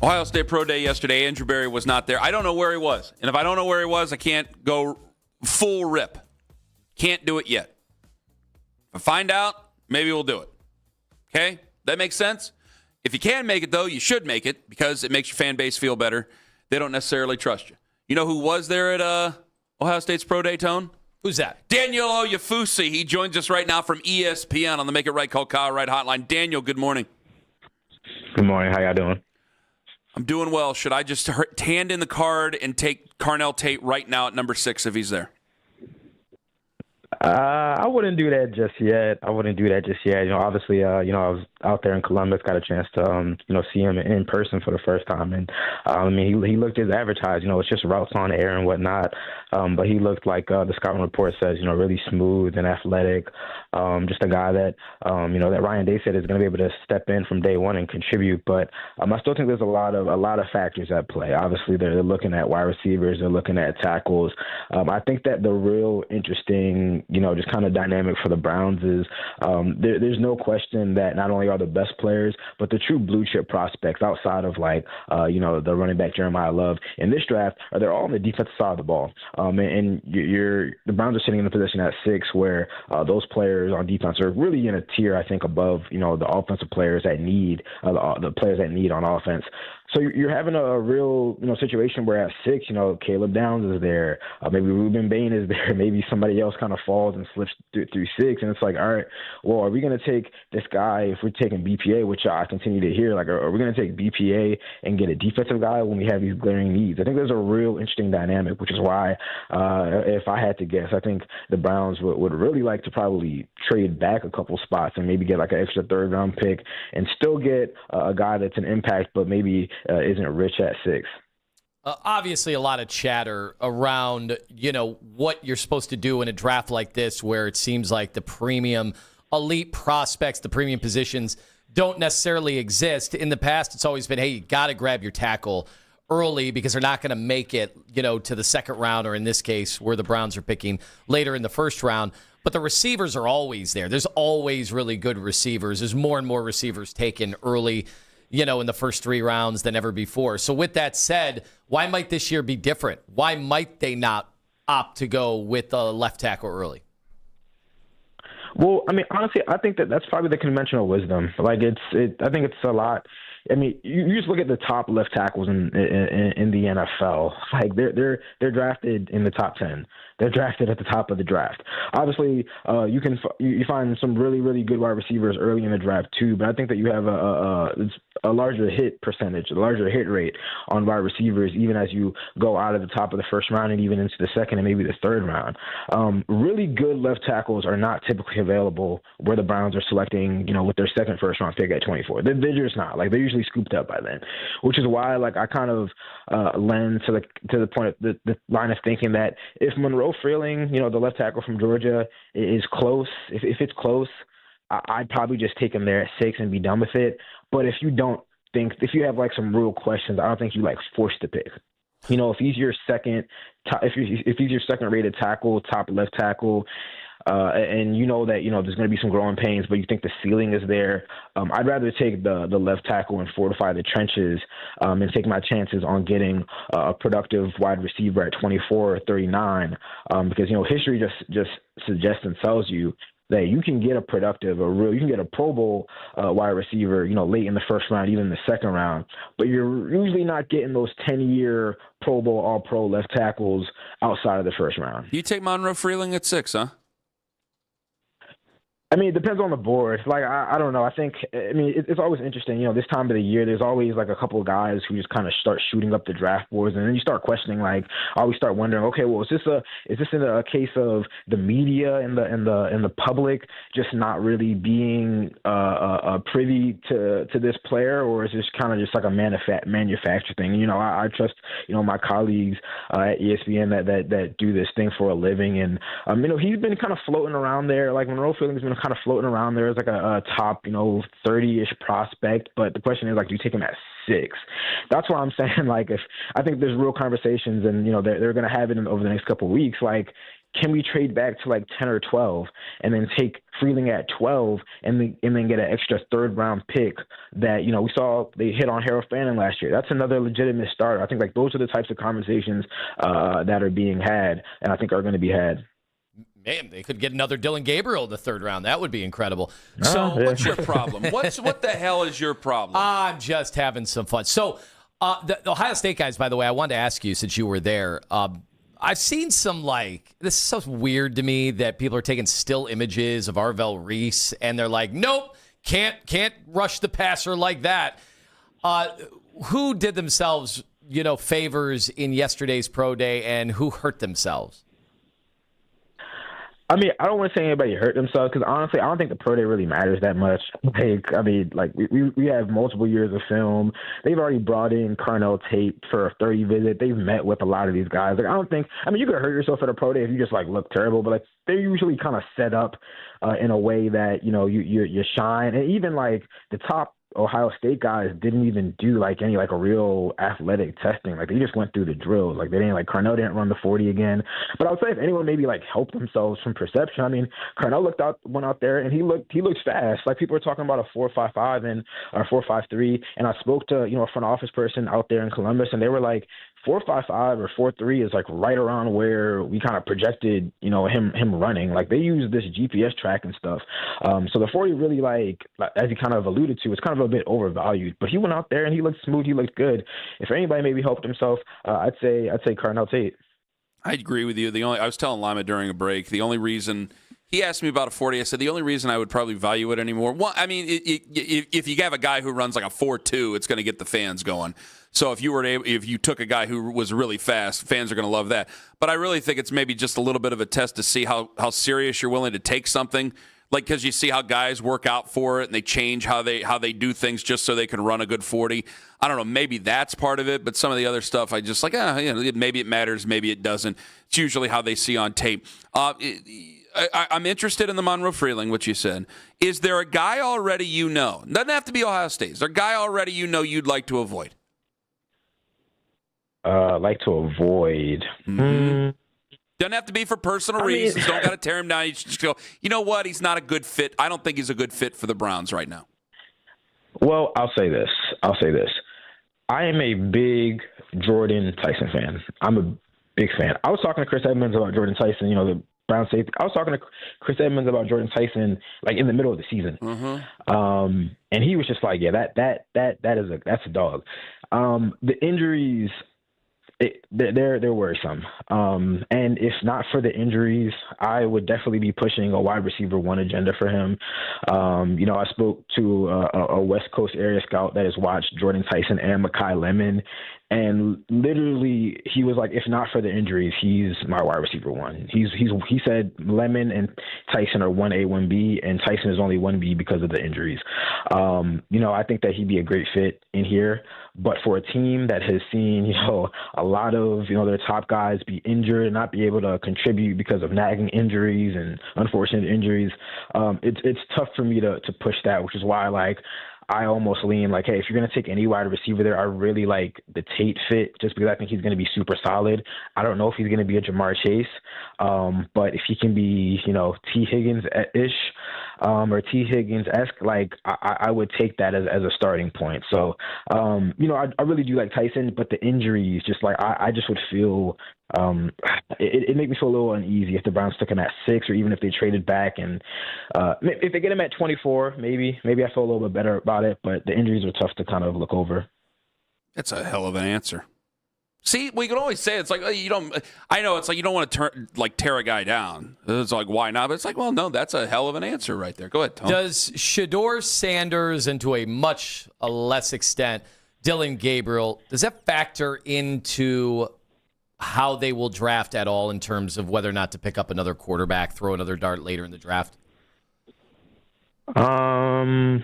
Ohio State Pro Day yesterday. Andrew Berry was not there. I don't know where he was. And if I don't know where he was, I can't go full rip. Can't do it yet. If I find out, maybe we'll do it. Okay? That makes sense? If you can make it, though, you should make it because it makes your fan base feel better. They don't necessarily trust you. You know who was there at Ohio State's Pro Day, Tone? Who's that? Daniel Oyefusi. He joins us right now from ESPN on the Make It Right Call Kyle Right hotline. Daniel, good morning. Good morning. How y'all doing? I'm doing well. Should I just hand in the card and take Carnell Tate right now at number 6 if he's there? I wouldn't do that just yet. Obviously, I was out there in Columbus, got a chance to, see him in person for the first time. And, he looked as advertised. It's just routes on the air and whatnot. But he looked like the scouting report says, really smooth and athletic. Just a guy that, that Ryan Day said is going to be able to step in from day one and contribute. But I still think there's a lot of factors at play. Obviously, they're looking at wide receivers. They're looking at tackles. I think that the real interesting, just kind of dynamic for the Browns is there's no question that not only are the best players, but the true blue chip prospects outside of the running back Jeremiah Love in this draft, they're all on the defensive side of the ball. The Browns are sitting in a position at 6 where those players on defense are really in a tier, I think, above, the offensive players that need the players that need on offense. So you're having a real, situation where at 6, Caleb Downs is there, maybe Ruben Bain is there, maybe somebody else kind of falls and slips through 6, and it's like, all right, well, are we going to take this guy if we're taking BPA, which I continue to hear, are we going to take BPA and get a defensive guy when we have these glaring needs? I think there's a real interesting dynamic, which is why, if I had to guess, I think the Browns would really like to probably trade back a couple spots and maybe get like an extra 3rd-round pick and still get a guy that's an impact, but maybe isn't rich at 6. Obviously, a lot of chatter around, what you're supposed to do in a draft like this, where it seems like the premium elite prospects, the premium positions don't necessarily exist. In the past, it's always been, hey, you got to grab your tackle early because they're not going to make it, to the 2nd round, or in this case, where the Browns are picking later in the 1st round. But the receivers are always there. There's always really good receivers. There's more and more receivers taken early, in the first 3 rounds than ever before. So with that said, why might this year be different? Why might they not opt to go with a left tackle early? Well, honestly, I think that's probably the conventional wisdom. I think it's a lot. You just look at the top left tackles in the NFL. They're drafted in the top 10. They're drafted at the top of the draft. Obviously, you find some really, really good wide receivers early in the draft too. But I think that you have a larger hit percentage, a larger hit rate on wide receivers, even as you go out of the top of the 1st round and even into the 2nd and maybe the 3rd round. Really good left tackles are not typically available where the Browns are selecting, with their 2nd first-round pick at 24. They're just not. They're usually scooped up by then, which is why I kind of lend to the point of the line of thinking that if Monroe Freeling, the left tackle from Georgia, is close, if it's close, I'd probably just take him there at 6 and be done with it. But if you have some real questions, I don't think you forced to pick. If he's your if he's your 2nd rated tackle, top left tackle, and there's going to be some growing pains, but you think the ceiling is there, I'd rather take the left tackle and fortify the trenches and take my chances on getting a productive wide receiver at 24 or 39 because, history just suggests and tells you that you can get you can get a Pro Bowl wide receiver, late in the 1st round, even in the 2nd round, but you're usually not getting those 10-year Pro Bowl All-Pro left tackles outside of the 1st round. You take Monroe Freeling at 6, huh? I mean, it depends on the board. Like, I don't know. It's always interesting. This time of the year, there's always like a couple of guys who just kind of start shooting up the draft boards, and then you start questioning, like, we start wondering, okay, well, is this in a case of the media and the public just not really being privy to this player, or is this kind of just like a manufactured thing? I trust my colleagues at ESPN that do this thing for a living, and he's been kind of floating around there. Like, Monroe Fielding's been kind of floating around there as like a top 30-ish prospect, but the question is, like, do you take him at 6? That's why I'm saying, like, if I think there's real conversations, and they're going to have it over the next couple of weeks, like, can we trade back to like 10 or 12 and then take Freeling at 12 and then get an extra third-round pick that, we saw they hit on Harold Fannin last year? That's another legitimate starter. I think, like, those are the types of conversations that are being had, and I think are going to be had. Man, they could get another Dylan Gabriel in the third round. That would be incredible. So what's your problem? What the hell is your problem? I'm just having some fun. So the Ohio State guys, by the way, I wanted to ask you, since you were there, I've seen some, like, this is so weird to me that people are taking still images of Arvell Reese, and they're like, nope, can't rush the passer like that. Who did themselves, favors in yesterday's pro day, and who hurt themselves? I mean, I don't want to say anybody hurt themselves, because honestly, I don't think the pro day really matters that much. We have multiple years of film. They've already brought in Carnell Tate for a 30 visit. They've met with a lot of these guys. Like, you could hurt yourself at a pro day if you just, like, look terrible, but, like, they're usually kind of set up in a way that, you shine. And even, like, the top Ohio State guys didn't even do, like, any, like, a real athletic testing. Like, they just went through the drills. Like, they didn't, like, Carnell didn't run the 40 again. But I would say if anyone maybe, like, helped themselves from perception, I mean, Carnell went out there and he looked fast. Like, people were talking about a 4.55 or 4.53, and I spoke to, a front office person out there in Columbus, and they were like, 4.55 or 4.3 is, like, right around where we kind of projected, him running. Like, they use this GPS tracking stuff. So the 40 really, like, as he kind of alluded to, it's kind of a bit overvalued. But he went out there and he looked smooth. He looked good. If anybody maybe helped himself, I'd say Carnell Tate. I agree with you. I was telling Lima during a break, the only reason he asked me about a 40, I said the only reason I would probably value it anymore. Well, I mean, if you have a guy who runs like a 4.2, it's going to get the fans going. So if you took a guy who was really fast, fans are going to love that. But I really think it's maybe just a little bit of a test to see how serious you're willing to take something. Like, because you see how guys work out for it and they change how they do things just so they can run a good 40. I don't know, maybe that's part of it, but some of the other stuff I just like, maybe it matters, maybe it doesn't. It's usually how they see on tape. I'm interested in the Monroe Freeling, which you said. Is there a guy already doesn't have to be Ohio State, is there a guy already you'd like to avoid? Like to avoid. Mm-hmm. Doesn't have to be for personal reasons. Don't got to tear him down. You just go, you know what? He's not a good fit. I don't think he's a good fit for the Browns right now. Well, I'll say this. I am a big Jordan Tyson fan. I'm a big fan. I was talking to Chris Edmonds about Jordan Tyson, the Brown safety. I was talking to Chris Edmonds about Jordan Tyson, like, in the middle of the season. Mm-hmm. And he was just like, yeah, that's a dog. The injuries, they're worrisome. And if not for the injuries, I would definitely be pushing a wide receiver 1 agenda for him. I spoke to a West Coast area scout that has watched Jordan Tyson and Mekhi Lemon, and literally he was like, if not for the injuries, he's my wide receiver 1. He said Lemon and Tyson are 1A, 1B, and Tyson is only 1B because of the injuries. I think that he'd be a great fit in here. But for a team that has seen, a lot of, their top guys be injured and not be able to contribute because of nagging injuries and unfortunate injuries, it's tough for me to push that, which is why, like, I almost lean like, hey, if you're going to take any wide receiver there, I really like the Tate fit just because I think he's going to be super solid. I don't know if he's going to be a Jamar Chase, but if he can be, T. Higgins-ish or T. Higgins-esque, like, I would take that as a starting point. So, I really do like Tyson, but the injuries, just like, I just would feel it made me feel a little uneasy if the Browns took him at 6, or even if they traded back, and if they get him at 24, maybe I feel a little bit better about it. But the injuries are tough to kind of look over. That's a hell of an answer. See, we can always say it's like you don't. I know it's like you don't want to tear a guy down. It's like why not? But it's like, well, no, that's a hell of an answer right there. Go ahead, Tom. Does Shedeur Sanders, and to a much less extent, Dylan Gabriel, does that factor into how they will draft at all in terms of whether or not to pick up another quarterback, throw another dart later in the draft? I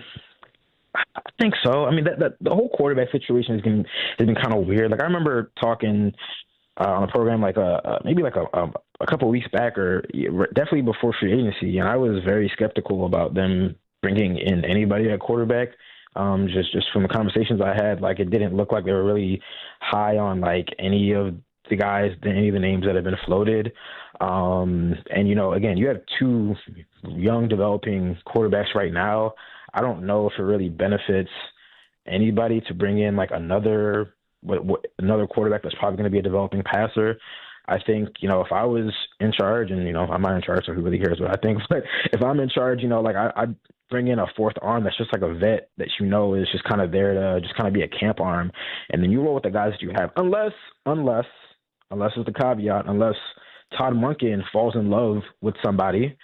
think so. I mean, the whole quarterback situation has been kind of weird. Like I remember talking on a program maybe a couple of weeks back, or definitely before free agency, and I was very skeptical about them bringing in anybody at quarterback. Just from the conversations I had, like it didn't look like they were really high on like any of the guys, any of the names that have been floated. And again, you have two young developing quarterbacks right now. I don't know if it really benefits anybody to bring in like another quarterback that's probably going to be a developing passer. I think, if I was in charge, and, I'm not in charge, so who really cares what I think, but if I'm in charge, I'd bring in a fourth arm that's just like a vet that is just kind of there to just kind of be a camp arm. And then you roll with the guys that you have, unless is the caveat, unless Todd Monken falls in love with somebody,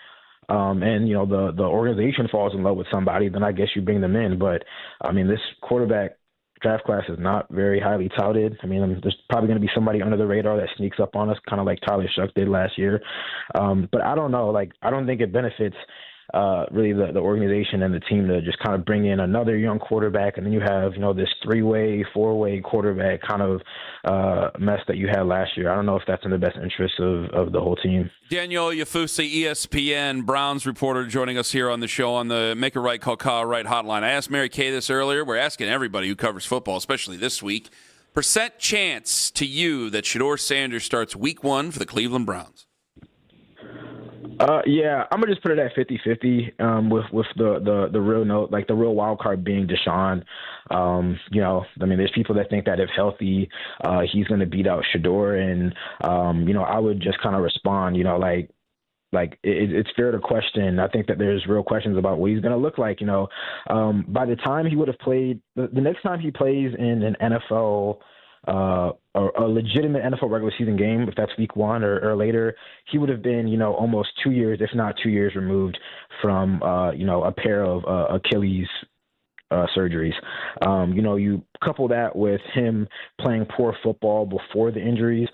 and the organization falls in love with somebody, then I guess you bring them in. But I mean, this quarterback draft class is not very highly touted. I mean, there's probably going to be somebody under the radar that sneaks up on us, kind of like Tyler Shuck did last year. But I don't know. Like, I don't think it benefits really the organization and the team to just kind of bring in another young quarterback, and then you have this 3-way, 4-way quarterback kind of mess that you had last year. I don't know if that's in the best interest of the whole team. Daniel Yafusi, ESPN Browns reporter, joining us here on the show on the Make a Right Call Kyle Wright hotline. I asked Mary Kay this earlier. We're asking everybody who covers football, especially this week, percent chance to you that Shedeur Sanders starts week 1 for the Cleveland Browns. Yeah, I'm gonna just put it at 50-50 with the real note, like the real wild card being Deshaun. I mean, there's people that think that if healthy, he's gonna beat out Shedeur, and I would just kind of respond, it's fair to question. I think that there's real questions about what he's going to look like. By the time he would have played, the next time he plays in an NFL, a legitimate NFL regular season game, if that's week 1 or later, he would have been, almost 2 years, if not 2 years removed from, a pair of Achilles surgeries. You couple that with him playing poor football before the injuries.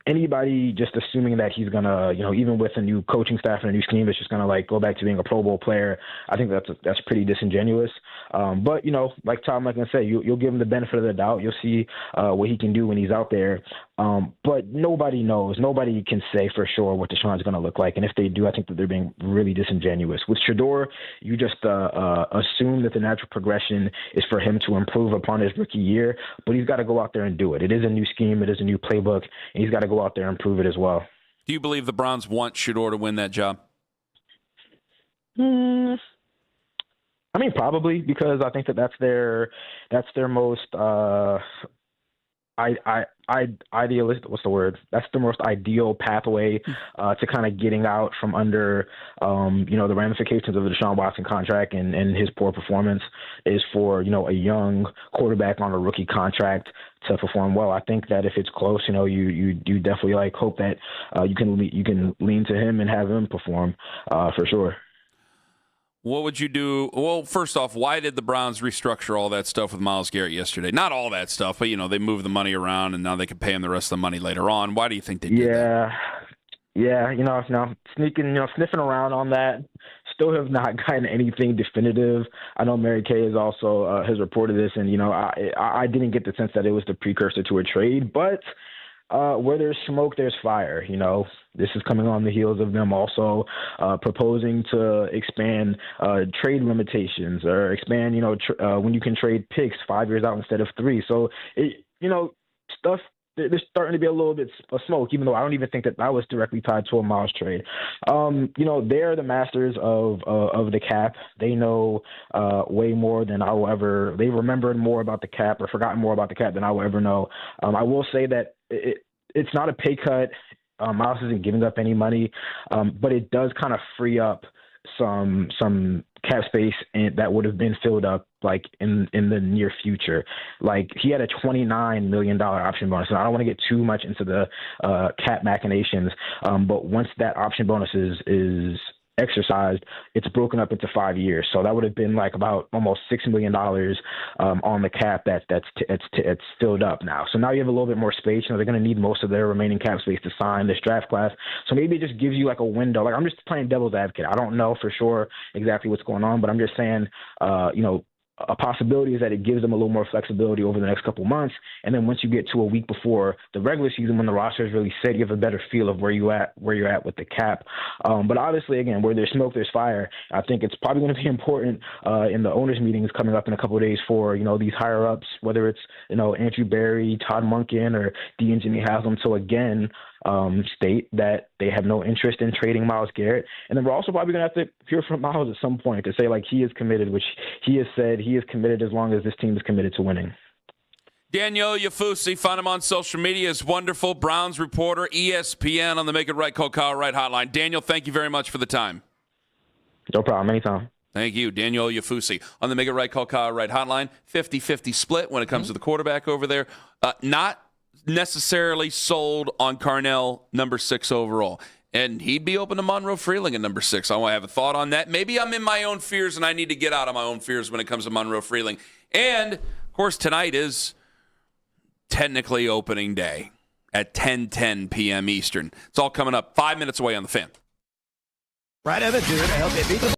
Anybody just assuming that he's gonna, even with a new coaching staff and a new scheme, it's just gonna like go back to being a Pro Bowl player. I think that's pretty disingenuous. But like Tom Michael say, you'll give him the benefit of the doubt. You'll see what he can do when he's out there. But nobody knows. Nobody can say for sure what Deshaun's going to look like. And if they do, I think that they're being really disingenuous. With Shedeur, you just assume that the natural progression is for him to improve upon his rookie year, but he's got to go out there and do it. It is a new scheme. It is a new playbook, and he's got to go out there and prove it as well. Do you believe the Browns want Shedeur to win that job? I mean, probably, because I think that's their most idealistic. What's the word? That's the most ideal pathway to kind of getting out from under, the ramifications of the Deshaun Watson contract and his poor performance is for, a young quarterback on a rookie contract to perform well. I think that if it's close, you definitely hope that you can lean to him and have him perform for sure. What would you do? Well, first off, why did the Browns restructure all that stuff with Myles Garrett yesterday? Not all that stuff, but, they moved the money around, and now they can pay him the rest of the money later on. Why do you think they did that? Yeah, sniffing around on that. Still have not gotten anything definitive. I know Mary Kay has also has reported this, and, I didn't get the sense that it was the precursor to a trade, but where there's smoke, there's fire. This is coming on the heels of them also proposing to expand trade limitations or expand, when you can trade picks 5 years out instead of 3. So, stuff, there's starting to be a little bit of smoke, even though I don't even think that was directly tied to a Myles trade. They're the masters of the cap. They know way more than I will ever. They remembered more about the cap or forgotten more about the cap than I will ever know. I will say that it's not a pay cut. Myles isn't giving up any money, but it does kind of free up some cap space that would have been filled up like in the near future. Like he had a $29 million option bonus. And I don't want to get too much into the cap machinations, but once that option bonus is exercised, it's broken up into 5 years. So that would have been like about almost $6 million on the cap that's filled up now. So now you have a little bit more space. They're going to need most of their remaining cap space to sign this draft class. So maybe it just gives you like a window. Like I'm just playing devil's advocate. I don't know for sure exactly what's going on, but I'm just saying, a possibility is that it gives them a little more flexibility over the next couple months. And then once you get to a week before the regular season, when the roster is really set, you have a better feel of where you're at with the cap. But obviously, again, where there's smoke, there's fire. I think it's probably going to be important in the owners' meetings coming up in a couple of days for, these higher ups, whether it's, Andrew Berry, Todd Monken, or Dean Jimmy Haslam. So again, state that they have no interest in trading Myles Garrett. And then we're also probably going to have to hear from Myles at some point to say, like, he is committed, which he has said he is committed as long as this team is committed to winning. Daniel Yafusi, find him on social media, is wonderful. Browns reporter, ESPN on the Make It Right, Call Kyle Wright hotline. Daniel, thank you very much for the time. No problem. Anytime. Thank you, Daniel Yafusi on the Make It Right, Call Kyle Wright hotline. 50-50 split when it comes to the quarterback over there. Not necessarily sold on Carnell, number 6 overall. And he'd be open to Monroe Freeling at number 6. I want to have a thought on that. Maybe I'm in my own fears, and I need to get out of my own fears when it comes to Monroe Freeling. And, of course, tonight is technically opening day at 10:10 p.m. Eastern. It's all coming up 5 minutes away on The Fan. Right at it, dude. I hope it beat the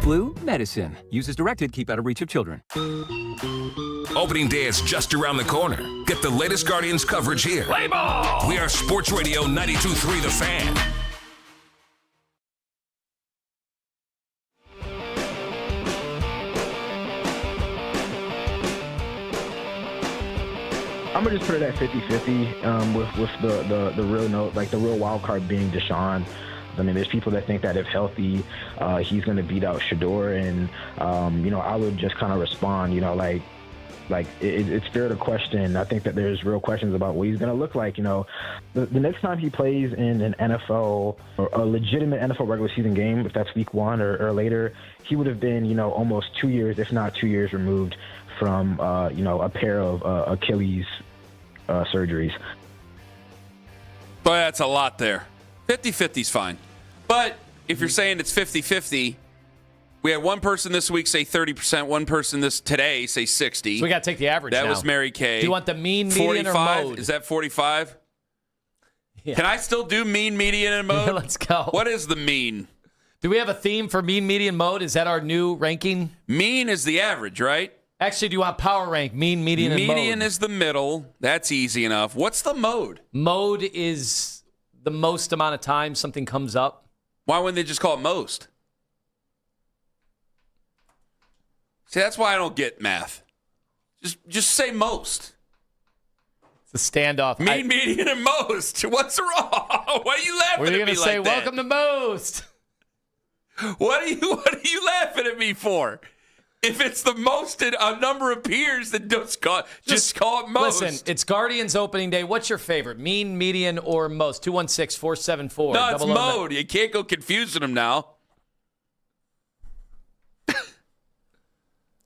Flu, medicine. Use as directed. Keep out of reach of children. Opening day is just around the corner. Get the latest Guardians coverage here. Play ball! We are Sports Radio 92.3 The Fan. I'm gonna just put it at 50-50 with the real note, like the real wild card being Deshaun. I mean, there's people that think that if healthy, he's going to beat out Shedeur, and I would just kind of respond, it's fair to question. I think that there's real questions about what he's going to look like. The next time he plays in an NFL or a legitimate NFL regular season game, if that's week 1 or later, he would have been, almost 2 years, if not 2 years removed from, a pair of Achilles surgeries. But that's a lot there. 50-50 is fine. But if you're saying it's 50-50, we had one person this week say 30%, one person today say 60%. So we got to take the average That now. was Mary Kay. Do you want the mean, median, 45? or mode? Is that 45? Yeah. Can I still do mean, median, and mode? Let's go. What is the mean? Do we have a theme for mean, median, mode? Is that our new ranking? Mean is the average, right? Actually, do you want power rank, mean, median, and mode? Median is the middle. That's easy enough. What's the mode? Mode is the most amount of time something comes up. Why wouldn't they just call it most? See, that's why I don't get math. Just say most. It's a standoff. Mean, median, and most. What's wrong? Why are you laughing at me like that? We're going to say welcome to most. What are you laughing at me for? If it's the most in a number of peers, then just call it most. Listen, it's Guardians opening day. What's your favorite? Mean, median, or most? 216-474. No, it's mode. You can't go confusing them now.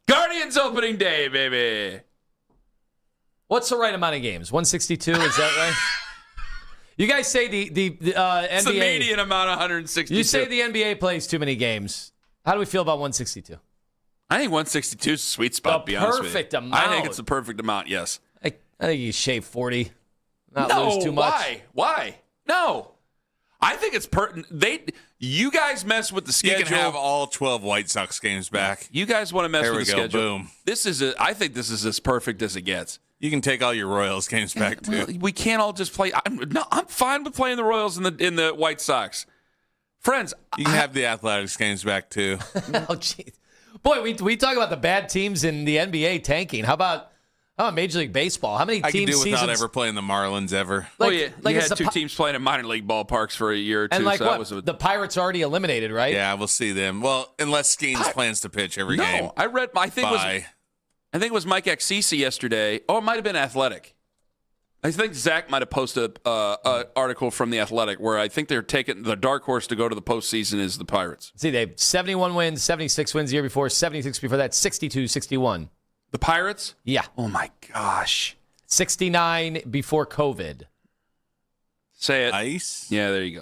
Guardians opening day, baby. What's the right amount of games? 162, is that right? You guys say the NBA. It's the median amount of 162. You say the NBA plays too many games. How do we feel about 162? I think 162 is a sweet spot, to be honest with you. Perfect amount. I think it's the perfect amount, yes. I think you shave 40. Not lose too much. Why? No. I think it's you guys mess with the schedule. You can have all 12 White Sox games back. You guys want to mess with the schedule. Boom. I think this is as perfect as it gets. You can take all your Royals games back too. Well, we can't all just play. I'm fine with playing the Royals in the White Sox. Friends, you can have the Athletics games back too. Oh, jeez. Boy, we talk about the bad teams in the NBA tanking. How about Major League Baseball? How many teams? I can do without seasons? ever playing the Marlins ever. You had two teams playing in minor league ballparks for a year or two. And the Pirates already eliminated, right? Yeah, we'll see them. Well, unless Skeens plans to pitch every game. No, I think it was Mike Axisi yesterday. Oh, it might have been Athletic. I think Zach might have posted an article from The Athletic where I think they're taking the dark horse to go to the postseason is the Pirates. See, they have 71 wins, 76 wins the year before, 76 before that, 62, 61. The Pirates? Yeah. Oh, my gosh. 69 before COVID. Say it. Ice? Yeah, there you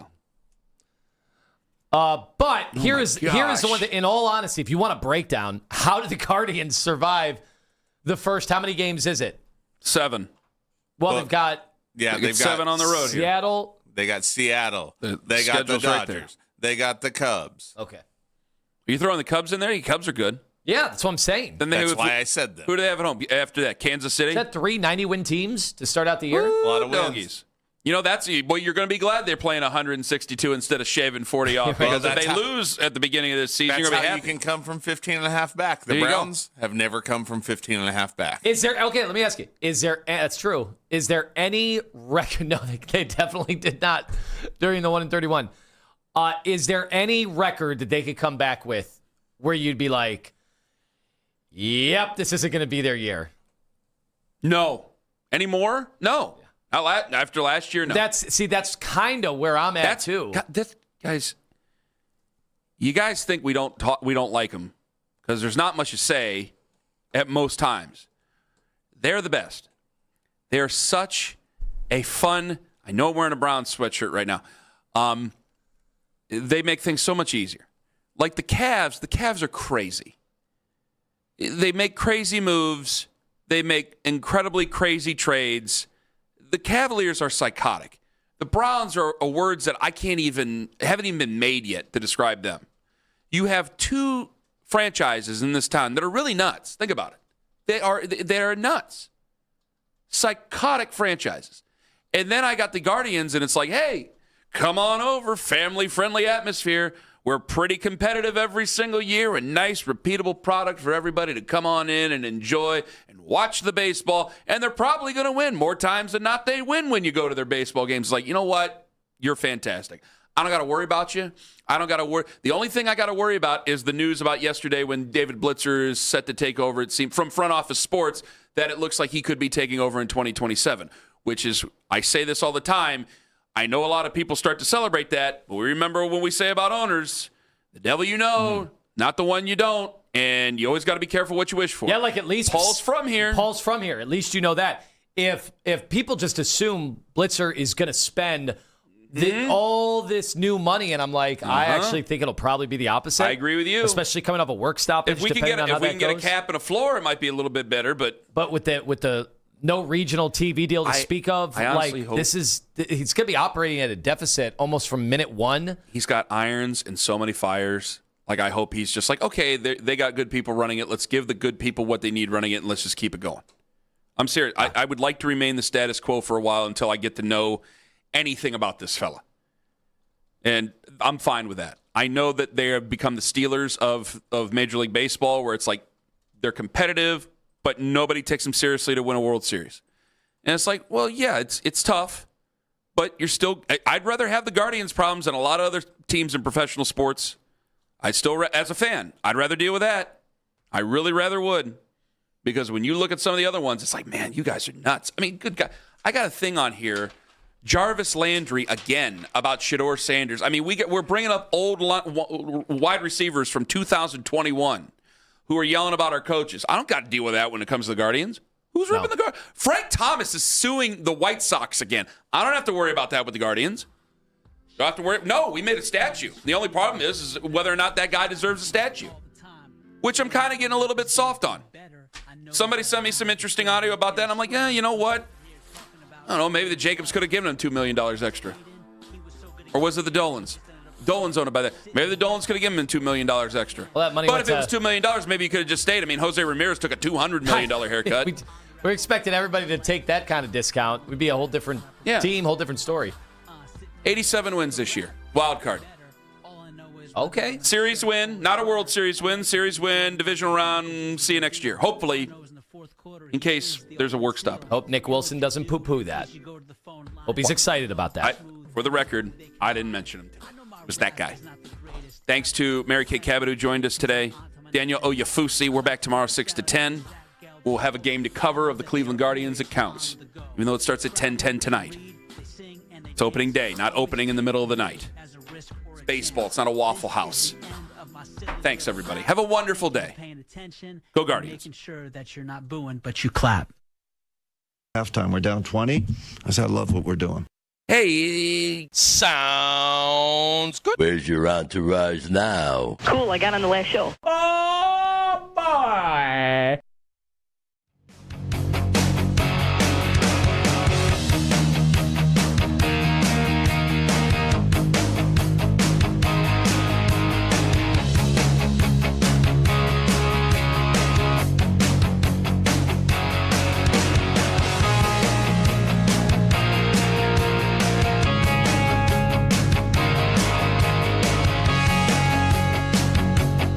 go. But here is the one that, in all honesty, if you want a breakdown, how did the Guardians survive the first, how many games is it? 7. Well, they've got 7 on the road. Seattle. Here. They got Seattle. They got the Dodgers. Right, they got the Cubs. Okay. Are you throwing the Cubs in there? The Cubs are good. Yeah, that's what I'm saying. That's why I said that. Who do they have at home after that? Kansas City? Is that 3 90-win teams to start out the year? A lot of wins. Doggies. You know, you're going to be glad they're playing 162 instead of shaving 40 off. Because if they lose at the beginning of this season, you're going to be happy. You can come from 15.5 back. The Browns have never come from 15.5 back. Let me ask you. That's true. Is there any record? No, they definitely did not during the 1-31. Is there any record that they could come back with where you'd be like, yep, this isn't going to be their year? No. Any more? No. After last year, no. That's kind of where I'm at too. Guys, you guys think we don't like them because there's not much to say at most times. They're the best. They're such a fun. I know I'm wearing a Browns sweatshirt right now. They make things so much easier. Like the Cavs. The Cavs are crazy. They make crazy moves. They make incredibly crazy trades. The Cavaliers are psychotic. The Browns are words that haven't even been made yet to describe them. You have two franchises in this town that are really nuts. Think about it. They are nuts. Psychotic franchises. And then I got the Guardians, and it's like, hey, come on over, family-friendly atmosphere. We're pretty competitive every single year, a nice, repeatable product for everybody to come on in and enjoy and watch the baseball. And they're probably going to win. More times than not, they win when you go to their baseball games. It's like, you know what? You're fantastic. I don't got to worry about you. I don't got to worry. The only thing I got to worry about is the news about yesterday when David Blitzer is set to take over, it seemed, from Front Office Sports, that it looks like he could be taking over in 2027, which is, I say this all the time, I know a lot of people start to celebrate that, but we remember when we say about owners, the devil you know, not the one you don't, and you always got to be careful what you wish for. Yeah, like at least Paul's from here. Paul's from here. At least you know that. If people just assume Blitzer is going to spend all this new money, and I'm like, I actually think it'll probably be the opposite. I agree with you, especially coming off a work stoppage. If we can get a cap and a floor, it might be a little bit better. But with the no regional TV deal to speak of, I honestly hope he's going to be operating at a deficit almost from minute one. He's got irons and so many fires. Like, I hope he's just like, okay, they got good people running it. Let's give the good people what they need running it, and let's just keep it going. I'm serious. I would like to remain the status quo for a while until I get to know anything about this fella. And I'm fine with that. I know that they have become the Steelers of Major League Baseball, where it's like they're competitive, but nobody takes them seriously to win a World Series. And it's like, well, yeah, it's tough, but you're still – I'd rather have the Guardians' problems than a lot of other teams in professional sports. As a fan, I'd rather deal with that. I really rather would. Because when you look at some of the other ones, it's like, man, you guys are nuts. I mean, good guy. I got a thing on here. Jarvis Landry, again, about Shedeur Sanders. I mean, we're bringing up old wide receivers from 2021 who are yelling about our coaches. I don't got to deal with that when it comes to the Guardians. Who's ripping the Guardians? Frank Thomas is suing the White Sox again. I don't have to worry about that with the Guardians. Don't have to worry. No, we made a statue. The only problem is whether or not that guy deserves a statue, which I'm kind of getting a little bit soft on. Somebody sent me some interesting audio about that, and I'm like, you know what? I don't know, maybe the Jacobs could have given him $2 million extra. Or was it the Dolans? Dolans owned it by that. Maybe the Dolans could have given him $2 million extra. Well, that money but if it was $2 million, maybe he could have just stayed. I mean, Jose Ramirez took a $200 million haircut. We're expecting everybody to take that kind of discount. We'd be a whole different team, whole different story. 87 wins this year. Wild card. Okay. Series win, not a World Series win. Series win, divisional round, see you next year. Hopefully, in case there's a work stop. Hope Nick Wilson doesn't poo-poo that. Hope he's excited about that. For the record, I didn't mention him. It was that guy. Thanks to Mary Kay Cabot, who joined us today. Daniel Oyafusi. We're back tomorrow, 6 to 10. We'll have a game to cover of the Cleveland Guardians. It counts, even though it starts at 10:10 tonight. It's opening day, not opening in the middle of the night. It's baseball. It's not a Waffle House. Thanks, everybody. Have a wonderful day. Go Guardians. Making sure that you're not booing, but you clap. Halftime, we're down 20. I said, I love what we're doing. Hey, sounds good. Where's your entourage now? Cool, I got on the last show. Oh!